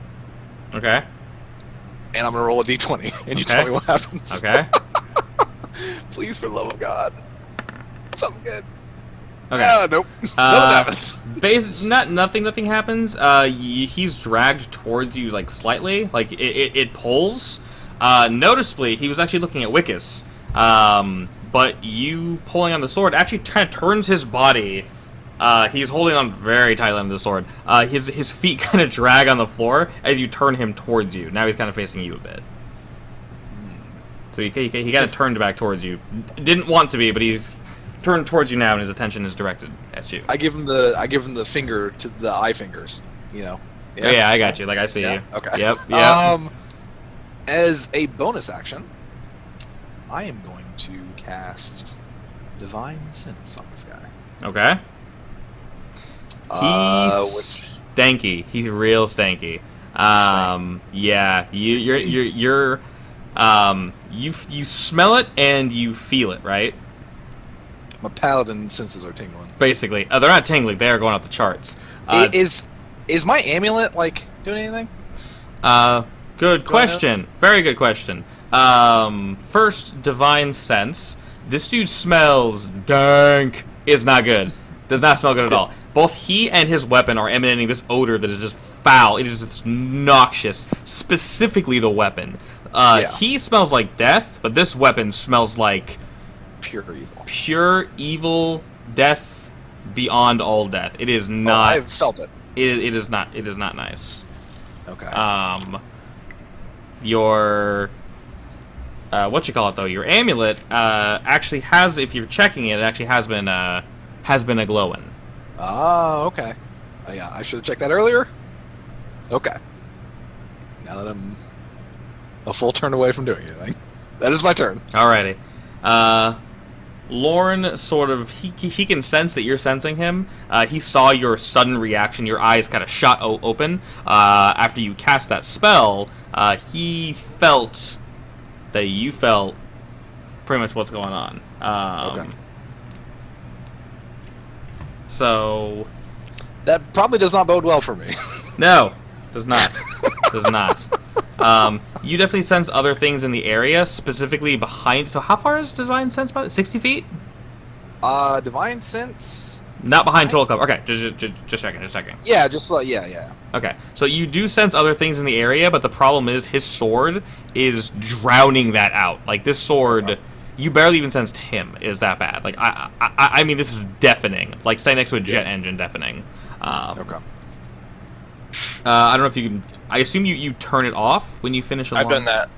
Okay. And I'm gonna roll a d20, and you tell me what happens. Okay. Please, for the love of God, something good. Okay. Nope. Nothing happens. Nothing happens. He's dragged towards you like slightly, like it pulls. Noticeably, he was actually looking at Wickus. But you pulling on the sword actually kind of turns his body. He's holding on very tightly on the sword. His feet kind of drag on the floor as you turn him towards you. Now he's kind of facing you a bit. So he kind of turned back towards you. Didn't want to be, but he's turned towards you now, and his attention is directed at you. I give him the finger to the eye fingers. You know. Yeah, yeah, I got you. Like I see you. Okay. Yep. As a bonus action, I am going to cast Divine Sense on this guy. Okay. He's stanky. He's real stanky. Yeah. You smell it and you feel it, right? My paladin senses are tingling. Basically, they're not tingling. They are going off the charts. Is my amulet like doing anything? Good question. Very good question. First, Divine Sense. This dude smells dank. Is not good. Does not smell good at all. Both he and his weapon are emanating this odor that is just foul. It is just noxious. Specifically the weapon. He smells like death, but this weapon smells like pure evil. Pure evil, death beyond all death. It is not. I've felt it. It is not. It is not nice. Okay. Your what you call it though? Your amulet actually has. If you're checking it, it actually has been a glowing. Oh, okay. Yeah, I should have checked that earlier. Okay. Now that I'm a full turn away from doing anything, that is my turn. Alrighty. Lauren sort of he can sense that you're sensing him. He saw your sudden reaction. Your eyes kind of shot open after you cast that spell. He felt that you felt pretty much what's going on. Okay. So that probably does not bode well for me. No, does not. Does not. You definitely sense other things in the area, specifically behind. So how far is Divine Sense? About 60 feet? Divine Sense. Not behind total cover. Okay, just checking. Yeah, just like yeah. Okay, so you do sense other things in the area, but the problem is his sword is drowning that out. Like this sword, you barely even sensed him. Is that bad? Like I mean, this is deafening. Like staying next to a jet engine, deafening. Okay. I don't know if you can. I assume you turn it off when you finish. I've done that.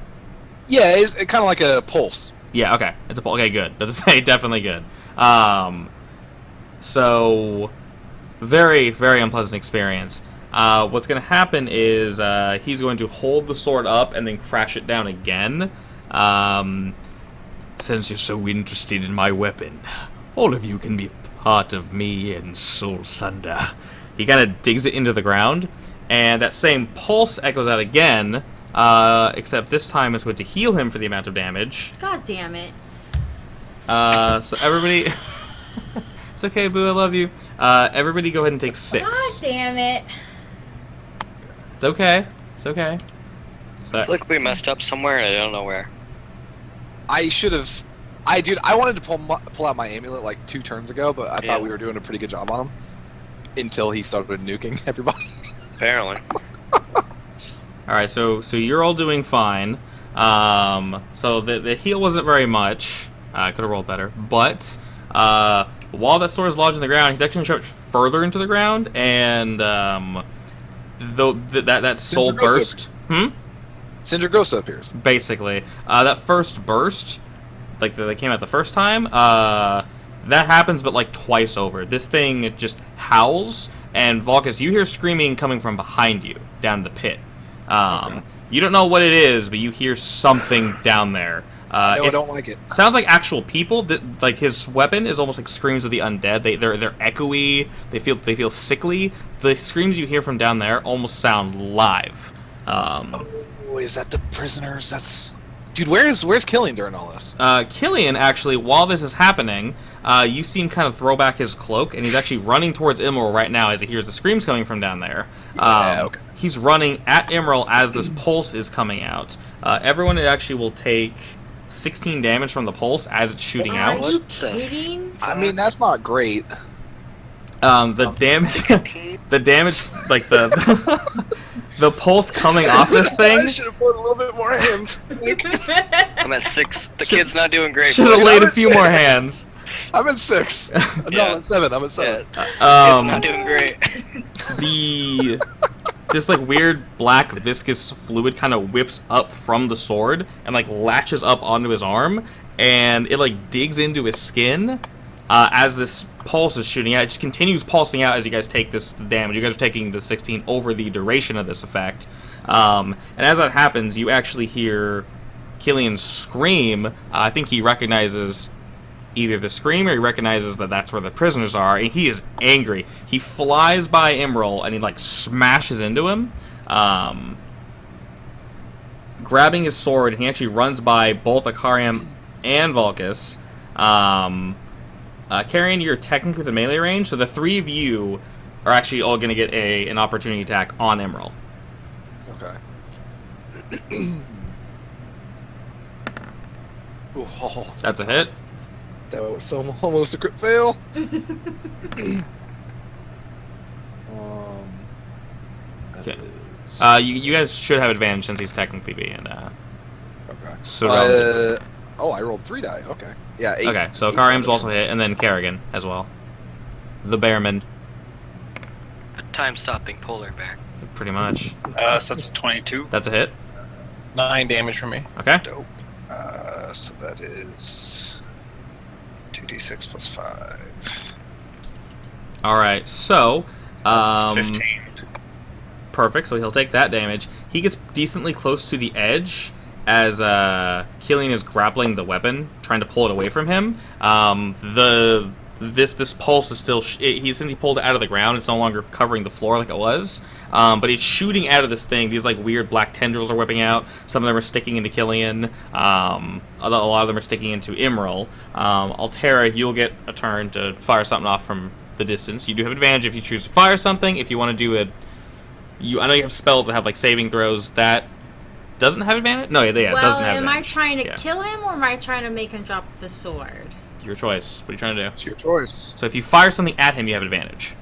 Yeah, it's kind of like a pulse. Yeah. Okay. It's a pulse. Okay. Good. But to say definitely good. So very very unpleasant experience. What's going to happen is he's going to hold the sword up and then crash it down again. Since you're so interested in my weapon, all of you can be part of me and Soul Sunder. He kind of digs it into the ground, and that same pulse echoes out again, except this time it's going to heal him for the amount of damage. God damn it. So everybody... It's okay, Boo. I love you. Everybody, go ahead and take 6. God damn it! It's okay. It's okay. So, I feel like we messed up somewhere, and I don't know where. I should have. I wanted to pull out my amulet like 2 turns ago, but I thought we were doing a pretty good job on him until he started nuking everybody. Apparently. all right, so you're all doing fine. So the heal wasn't very much. I could have rolled better, but while that sword is lodged in the ground, he's actually shoved further into the ground, and that soul burst. Sindragosa appears. Basically, that first burst, like they came out the first time, that happens, but like twice over. This thing just howls, and Wickus, you hear screaming coming from behind you down the pit. You don't know what it is, but you hear something down there. No, I don't like it. Sounds like actual people. Like his weapon is almost like screams of the undead. They're echoey. They feel sickly. The screams you hear from down there almost sound live. Oh, is that the prisoners? That's dude. Where's Killian during all this? Killian, actually, while this is happening, you see him kind of throw back his cloak, and he's actually running towards Emerald right now as he hears the screams coming from down there. Okay. He's running at Emerald as this pulse is coming out. Everyone actually will take 16 damage from the pulse as it's shooting out. Are you kidding? I mean, that's not great. The damage, like the pulse coming off this thing. I should have put a little bit more hands. I'm at 6. The kid's not doing great. Should have laid a few more hands. I'm at 6. No, I'm at 7. I'm at 7. Kid's not doing great. This like weird black viscous fluid kind of whips up from the sword and like latches up onto his arm, and it like digs into his skin as this pulse is shooting out. It just continues pulsing out as you guys take this damage. You guys are taking the 16 over the duration of this effect, and as that happens, you actually hear Killian scream. I think he recognizes either the scream or he recognizes that that's where the prisoners are, and he is angry. He flies by Emerald and he like smashes into him, grabbing his sword, and he actually runs by both Akariam and Wickus. Carrion, you're technically within melee range, so the 3 of you are actually all going to get an opportunity attack on Emerald. Okay. That's a hit. That was almost a crit fail. Okay. You guys should have advantage since he's technically being okay. surrounded. I rolled 3 die. Okay. Yeah. 8. Okay, so Kariam's also hit, and then Kerrigan as well. The Bearman, A time-stopping polar bear. pretty much. So that's 22. That's a hit. 9 damage from me. Okay. Dope. So that is 2d6 plus 5. All right. So, 15. perfect. So he'll take that damage. He gets decently close to the edge as Killian is grappling the weapon, trying to pull it away from him. This pulse is still since he pulled it out of the ground, it's no longer covering the floor like it was. But it's shooting out of this thing. These like weird black tendrils are whipping out. Some of them are sticking into Killian. A lot of them are sticking into Emerald. Altera, you'll get a turn to fire something off from the distance. You do have advantage if you choose to fire something. If you want to do it, I know you have spells that have like saving throws. That doesn't have advantage? No, yeah, it doesn't have advantage. Am I trying to kill him, or am I trying to make him drop the sword? Your choice. What are you trying to do? It's your choice. So if you fire something at him, you have advantage.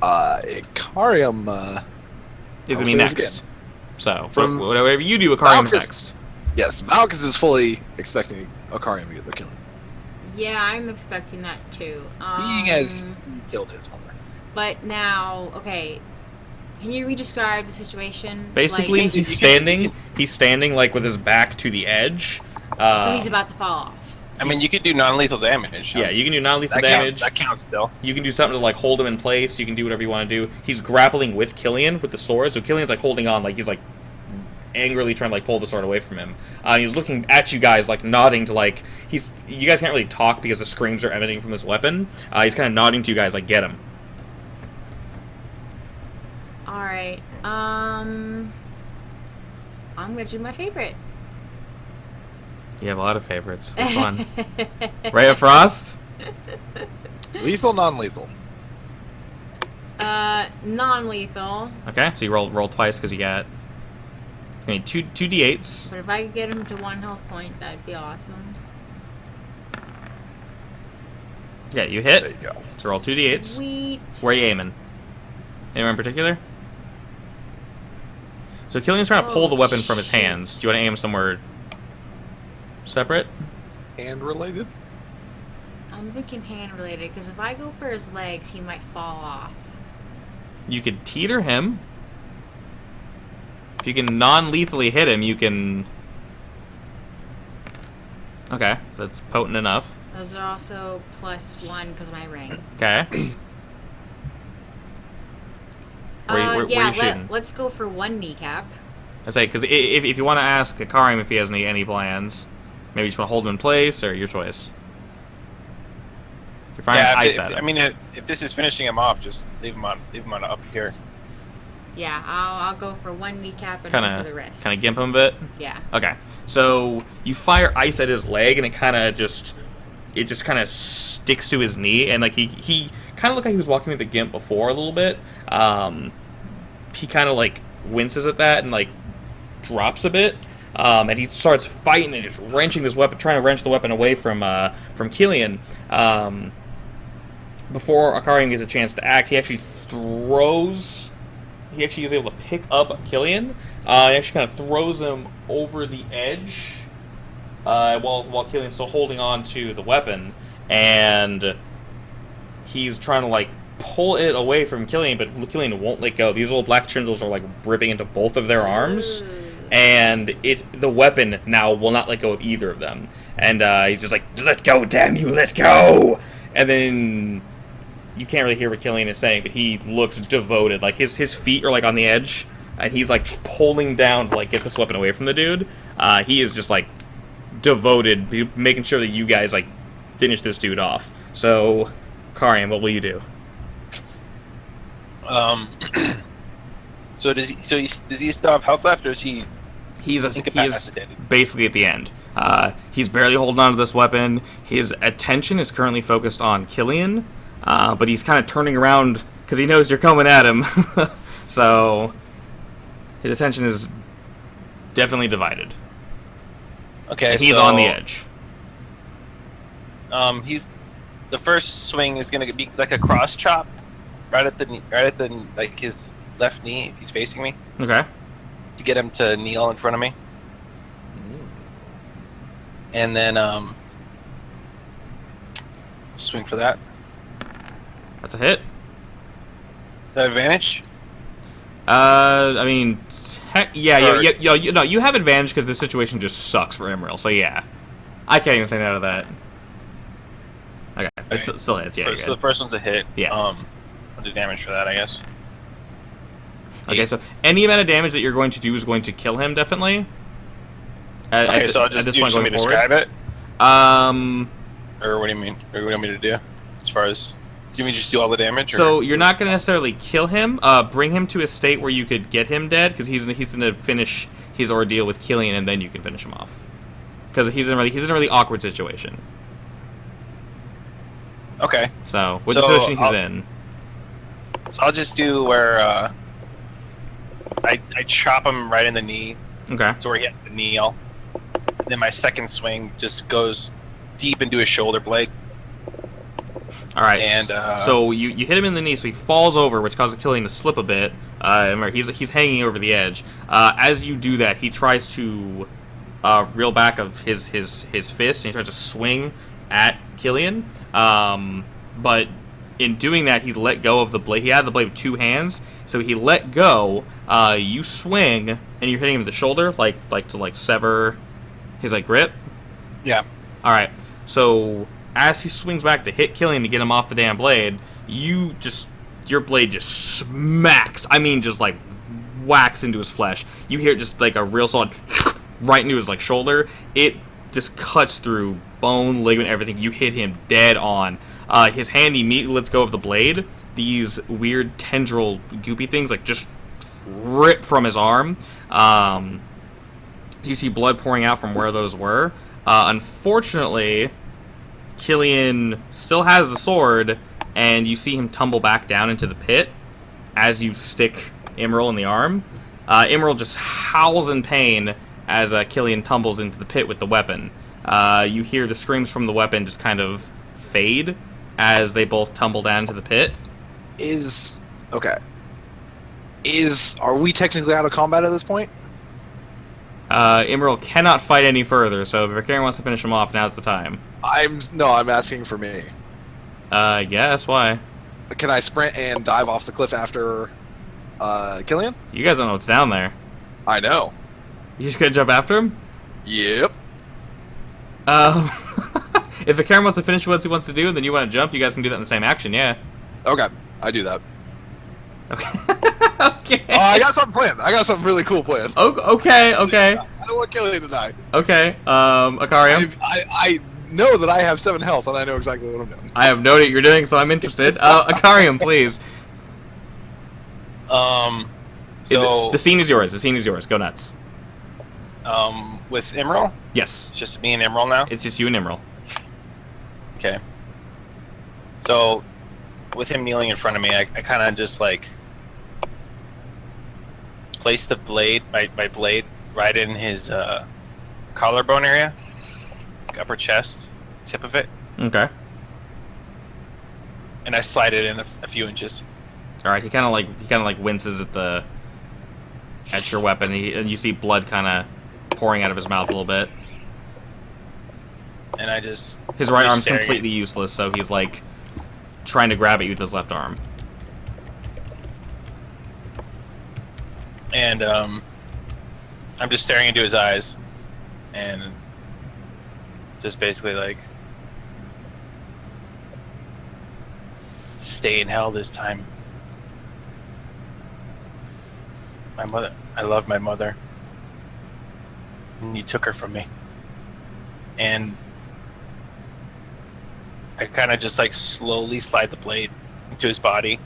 Ikariam Is me next. So whatever you do, Ikariam's next. Yes, Malchus is fully expecting Ikariam to get the killing. Yeah, I'm expecting that too. Seeing as he killed his mother. But now, okay, can you re-describe the situation? Basically, Like, he's standing. He's standing like with his back to the edge. so he's about to fall off. I mean, you could do non-lethal damage. Yeah, you can do non-lethal that damage. That counts still. You can do something to like hold him in place. You can do whatever you want to do. He's grappling with Killian with the sword, so Killian's like holding on, like he's like angrily trying to like pull the sword away from him. And he's looking at you guys, like nodding to like you guys can't really talk because the screams are emanating from this weapon. He's kind of nodding to you guys, like get him. All right. I'm gonna do my favorite. You have a lot of favorites. Which one? Ray of Frost? Lethal, non-lethal. Non-lethal. Okay, so you roll twice because you got. It's gonna be two d8s. But if I could get him to 1 health point, that'd be awesome. Yeah, you hit. There you go. So roll 2d8s. Sweet. Where are you aiming? Anywhere in particular? So Killian's trying to pull the weapon from his hands. Do you want to aim somewhere separate? Hand related. I'm thinking hand related because if I go for his legs, he might fall off. You could teeter him. If you can non-lethally hit him, you can... Okay, that's potent enough. Those are also +1 because of my ring. Okay. Where you shooting? Let's go for 1 kneecap. I say, because if you want to ask Karim if he has any plans, maybe you just want to hold him in place, or your choice. You're firing ice at him. I mean, if this is finishing him off, just leave him on up here. Yeah, I'll go for 1 kneecap and one for the wrist. Kind of gimp him a bit? Yeah. Okay. So you fire ice at his leg, and it kind of just sticks to his knee, and like he kind of looked like he was walking with the gimp before a little bit. He kind of like winces at that and like drops a bit, and he starts fighting and just wrenching this weapon, trying to wrench the weapon away from Killian. Before Akarian gets a chance to act, he actually is able to pick up Killian. He actually kind of throws him over the edge while Killian's still holding on to the weapon, and he's trying to like pull it away from Killian, but Killian won't let go. These little black tendrils are like ripping into both of their arms, and the weapon now will not let go of either of them. And he's just like, "Let go, damn you, let go!" And then you can't really hear what Killian is saying, but he looks devoted. Like his feet are like on the edge, and he's like pulling down to like get this weapon away from the dude. He is just like devoted, making sure that you guys like finish this dude off. So, Karim, what will you do? So does he still have health left, or is he? He's basically at the end. He's barely holding on to this weapon. His attention is currently focused on Killian, but he's kind of turning around because he knows you're coming at him. So his attention is definitely divided. Okay, and he's on the edge. The first swing is going to be like a cross chop, right at the like his left knee if he's facing me. Okay. To get him to kneel in front of me. And then swing for that. That's a hit. Is that advantage? I mean, you have advantage because this situation just sucks for Emerald. So yeah, I can't even say no to that. Okay, it still hits. Yeah, so the first one's a hit. Yeah. I'll do damage for that, I guess. Okay, so any amount of damage that you're going to do is going to kill him, definitely. Okay, so I'll just do something to describe it? Or what do you mean? Or what do you want me to do? As far as... Do you mean just do all the damage? So you're not going to necessarily kill him. Bring him to a state where you could get him dead, because he's going to finish his ordeal with Killian, and then you can finish him off. Because he's in a really awkward situation. Okay. So, what position he's in? So I'll just do where I chop him right in the knee. Okay. So where he has to kneel. Then my second swing just goes deep into his shoulder blade. All right. And so you hit him in the knee, so he falls over, which causes Killian to slip a bit. He's hanging over the edge. As you do that, he tries to reel back of his fist, and he tries to swing at Killian. But in doing that, he let go of the blade. He had the blade with two hands, so he let go. You swing, and you're hitting him in the shoulder, like to sever his grip. Yeah. All right. So as he swings back to hit Killian to get him off the damn blade, your blade just smacks. I mean, just whacks into his flesh. You hear just a real solid right into his shoulder. It just cuts through bone, ligament, everything. You hit him dead on. His hand immediately lets go of the blade. These weird tendril goopy things just rip from his arm. So you see blood pouring out from where those were. Unfortunately, Killian still has the sword, and you see him tumble back down into the pit as you stick Emerald in the arm. Emerald just howls in pain as Killian tumbles into the pit with the weapon. You hear the screams from the weapon just kind of fade as they both tumble down into the pit. Are we technically out of combat at this point? Emerald cannot fight any further, so if Vicarian wants to finish him off, now's the time. I'm asking for me. I guess, why? Can I sprint and dive off the cliff after Killian? You guys don't know what's down there. I know. You just gonna jump after him? Yep. If Vicarian wants to finish what he wants to do, and then you want to jump, you guys can do that in the same action, yeah. Okay, I do that. Okay. Okay. Oh, I got something planned. I got something really cool planned. Okay. I don't want Killian to die. Okay, Akarium. I know that I have 7 health, and I know exactly what I'm doing. I have no idea what you're doing, so I'm interested. Akarium, please. So The scene is yours. The scene is yours. Go nuts. with Emerald, Yes. it's just me and Emerald now. It's just you and Emerald. Okay. So, with him kneeling in front of me, I kind of just like place the blade, my blade, right in his collarbone area, upper chest, tip of it, Okay. and I slide it in a few inches. All right. He kind of like winces at your weapon, and you see blood kind of pouring out of his mouth a little bit. And I just His right arm's staring. completely useless, so he's like trying to grab at you with his left arm. And I'm just staring into his eyes, and just basically like, stay in hell this time. My mother, I love my mother, and you took her from me. And I kind of just like slowly slide the blade into his body,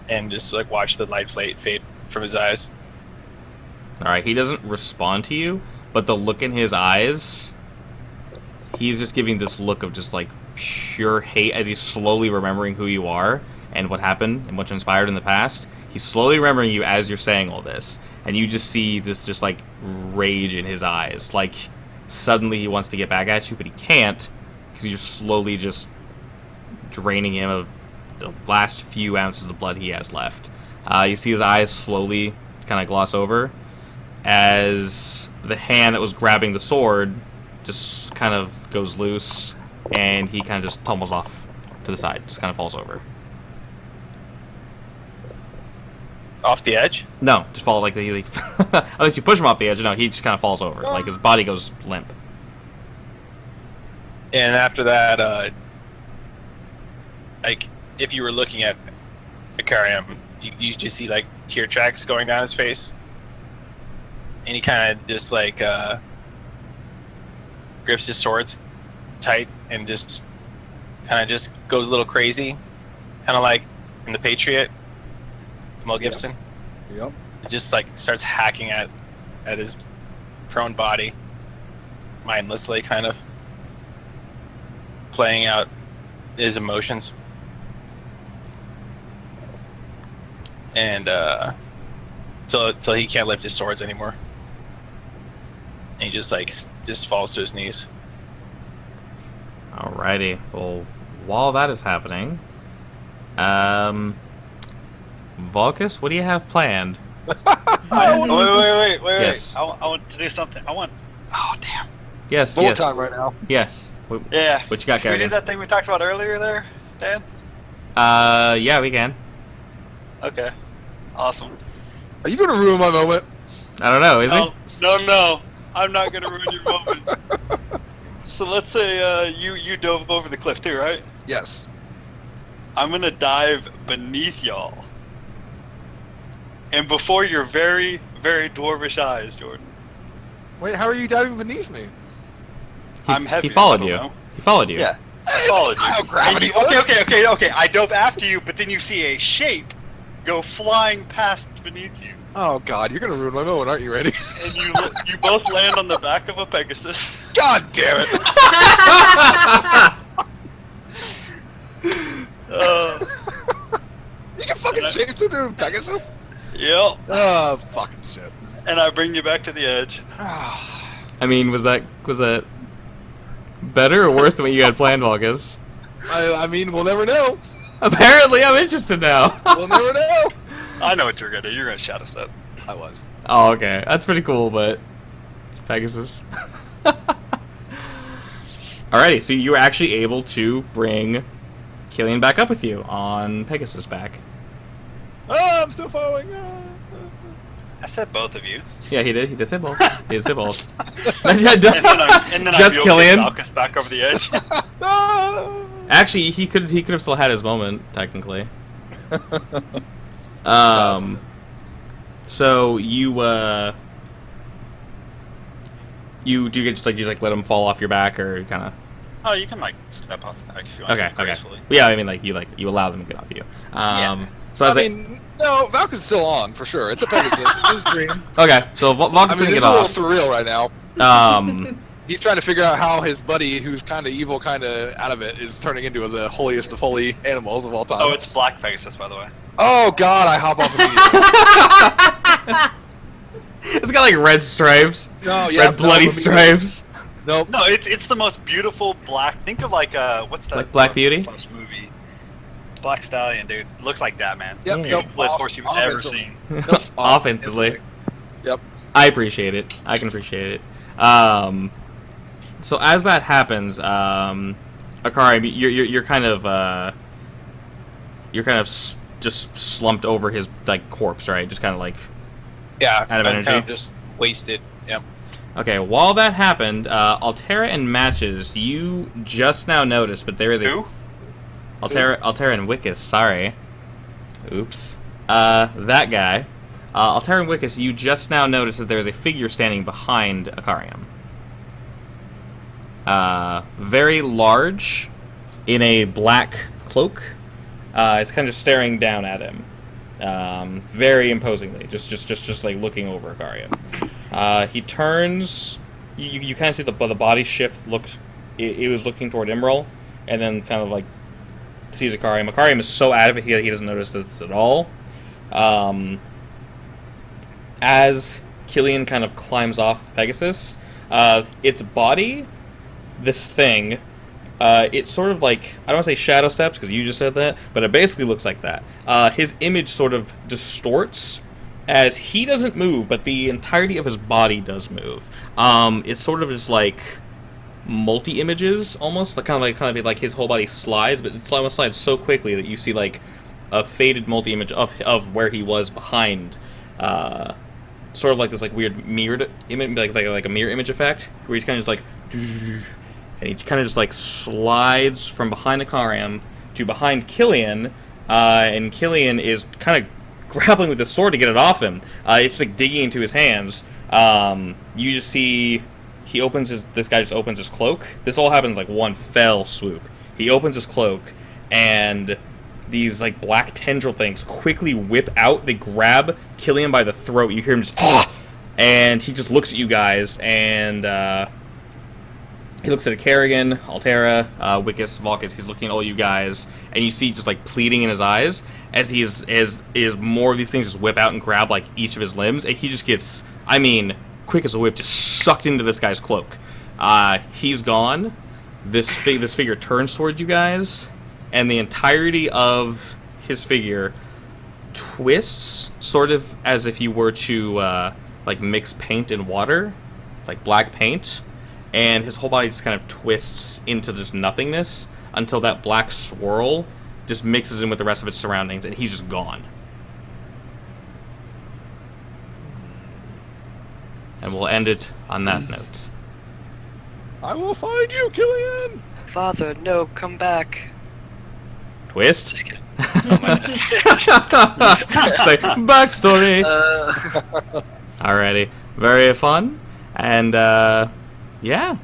and just like watch the light fade from his eyes. All right. He doesn't respond to you, but the look in his eyes, he's just giving this look of just like pure hate as he's slowly remembering who you are and what happened and what transpired in the past. He's slowly remembering you as you're saying all this, and you just see this just like rage in his eyes. Like suddenly he wants to get back at you, but he can't because you're slowly just draining him of the last few ounces of blood he has left. You see his eyes slowly kind of gloss over as the hand that was grabbing the sword just kind of goes loose, and he kind of just tumbles off to the side, just kind of falls over. Off the edge? No, just fall like unless you push him off the edge. No, he just kind of falls over, like his body goes limp. And after that, like, if you were looking at Ikariam, you just see, like, tear tracks going down his face. And he kind of just, like, grips his swords tight and just kind of just goes a little crazy. Kind of like in The Patriot, Mel Gibson. Yep. It just, like, starts hacking at his prone body, mindlessly, kind of playing out his emotions. And till he can't lift his swords anymore, and he just falls to his knees. Alrighty. Well, while that is happening, Wickus, what do you have planned? Wait. Yes. I want to do something. Oh, damn. Yes. Bullet Yes. time right now. Yeah. Yeah. What you got, Can we do Kerrigan? that thing we talked about earlier there, Dan? Yeah, we can. Okay. Awesome. Are you gonna ruin my moment? I don't know. Is he? No. I'm not going to ruin your moment. So let's say you dove over the cliff too, right? Yes. I'm going to dive beneath y'all. And before your very, very dwarvish eyes, Jordan. Wait, how are you diving beneath me? I'm heavy. He followed I don't you. know. He followed you. Yeah. I followed you. How gravity Okay. I dove after you, but then you see a shape go flying past beneath you. Oh God, you're gonna ruin my moment, aren't you, Randy? And you both land on the back of a Pegasus. God damn it! You can fucking shape into a Pegasus? Yep. Oh, fucking shit. And I bring you back to the edge. I mean, was that better or worse than what you had planned, Wickus? I mean, we'll never know. Apparently, I'm interested now. We'll never know. I know what you're gonna do. You're gonna shout us up. I was. Oh, okay. That's pretty cool, but Pegasus. Alrighty, so you were actually able to bring Killian back up with you on Pegasus back. Oh, I'm still following. I said both of you. Yeah, he did. He did say both. He did say both. And then Just Killian. Malchus back over the edge. Actually, he could have still had his moment technically. So you do you just let him fall off your back or kind of? Oh, you can step off the back if you want. Okay. Gracefully. Yeah, I mean you allow them to get off you. Yeah. So I mean, no, Valka's still on for sure. It's a Pegasus. It's green. Okay, so Valka's gonna it's get a little off. surreal right now. He's trying to figure out how his buddy, who's kind of evil, kind of out of it, is turning into the holiest of holy animals of all time. Oh, it's Black Pegasus, by the way. Oh God, I hop off immediately. It's got like red stripes. No, yeah, red bloody stripes. Nope. No, it's the most beautiful black. Think of what's that? Like Black Beauty? Movie. Black Stallion, dude. Looks like that, man. Yep, Yeah. yep. Beautiful horse you've ever seen. Offensively. Yep. I appreciate it. I can appreciate it. So as that happens, Akari, you're kind of just slumped over his corpse, right? Just kind of Yeah, out of energy. kind of just wasted. Yep. Okay. While that happened, Altera and Matches, you just now noticed, but there is Who? Altera and Wickus. Sorry. Oops. That guy. Altera and Wickus, you just now noticed that there is a figure standing behind Akarium. Very large, in a black cloak. It's kind of just staring down at him, very imposingly, just like looking over Akarium. He turns. You kind of see the body shift. It was looking toward Emerald, and then kind of sees Akarium. Akarium is so out of it he doesn't notice this at all. As Killian kind of climbs off the Pegasus, its body, this thing, it's sort of I don't want to say shadow steps because you just said that, but it basically looks like that. His image sort of distorts as he doesn't move, but the entirety of his body does move. It's sort of just multi-images almost, kind of like his whole body slides, but it almost slides so quickly that you see a faded multi-image of where he was behind. Sort of like this weird mirrored image, like a mirror image effect, where he's kind of just and he kind of just slides from behind Akarium to behind Killian, and Killian is kind of grappling with the sword to get it off him. It's just digging into his hands. You just see this guy just opens his cloak. This all happens one fell swoop. He opens his cloak, and these black tendril things quickly whip out. They grab Killian by the throat. You hear him just, and he just looks at you guys, and he looks at Kerrigan, Altera, Wickus, Valkus. He's looking at all you guys, and you see just pleading in his eyes as more of these things just whip out and grab each of his limbs, and he just gets, quick as a whip, just sucked into this guy's cloak. He's gone. This figure turns towards you guys, and the entirety of his figure twists, sort of as if you were to mix paint and water, black paint, and his whole body just kind of twists into just nothingness until that black swirl just mixes in with the rest of its surroundings, and he's just gone. And we'll end it on that note. I will find you, Killian! Father, no, come back. Twist? Just kidding. Say, backstory! Alrighty. Very fun. And, yeah.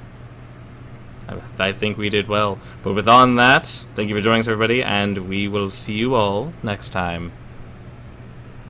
I think we did well. But with on that, thank you for joining us, everybody, and we will see you all next time.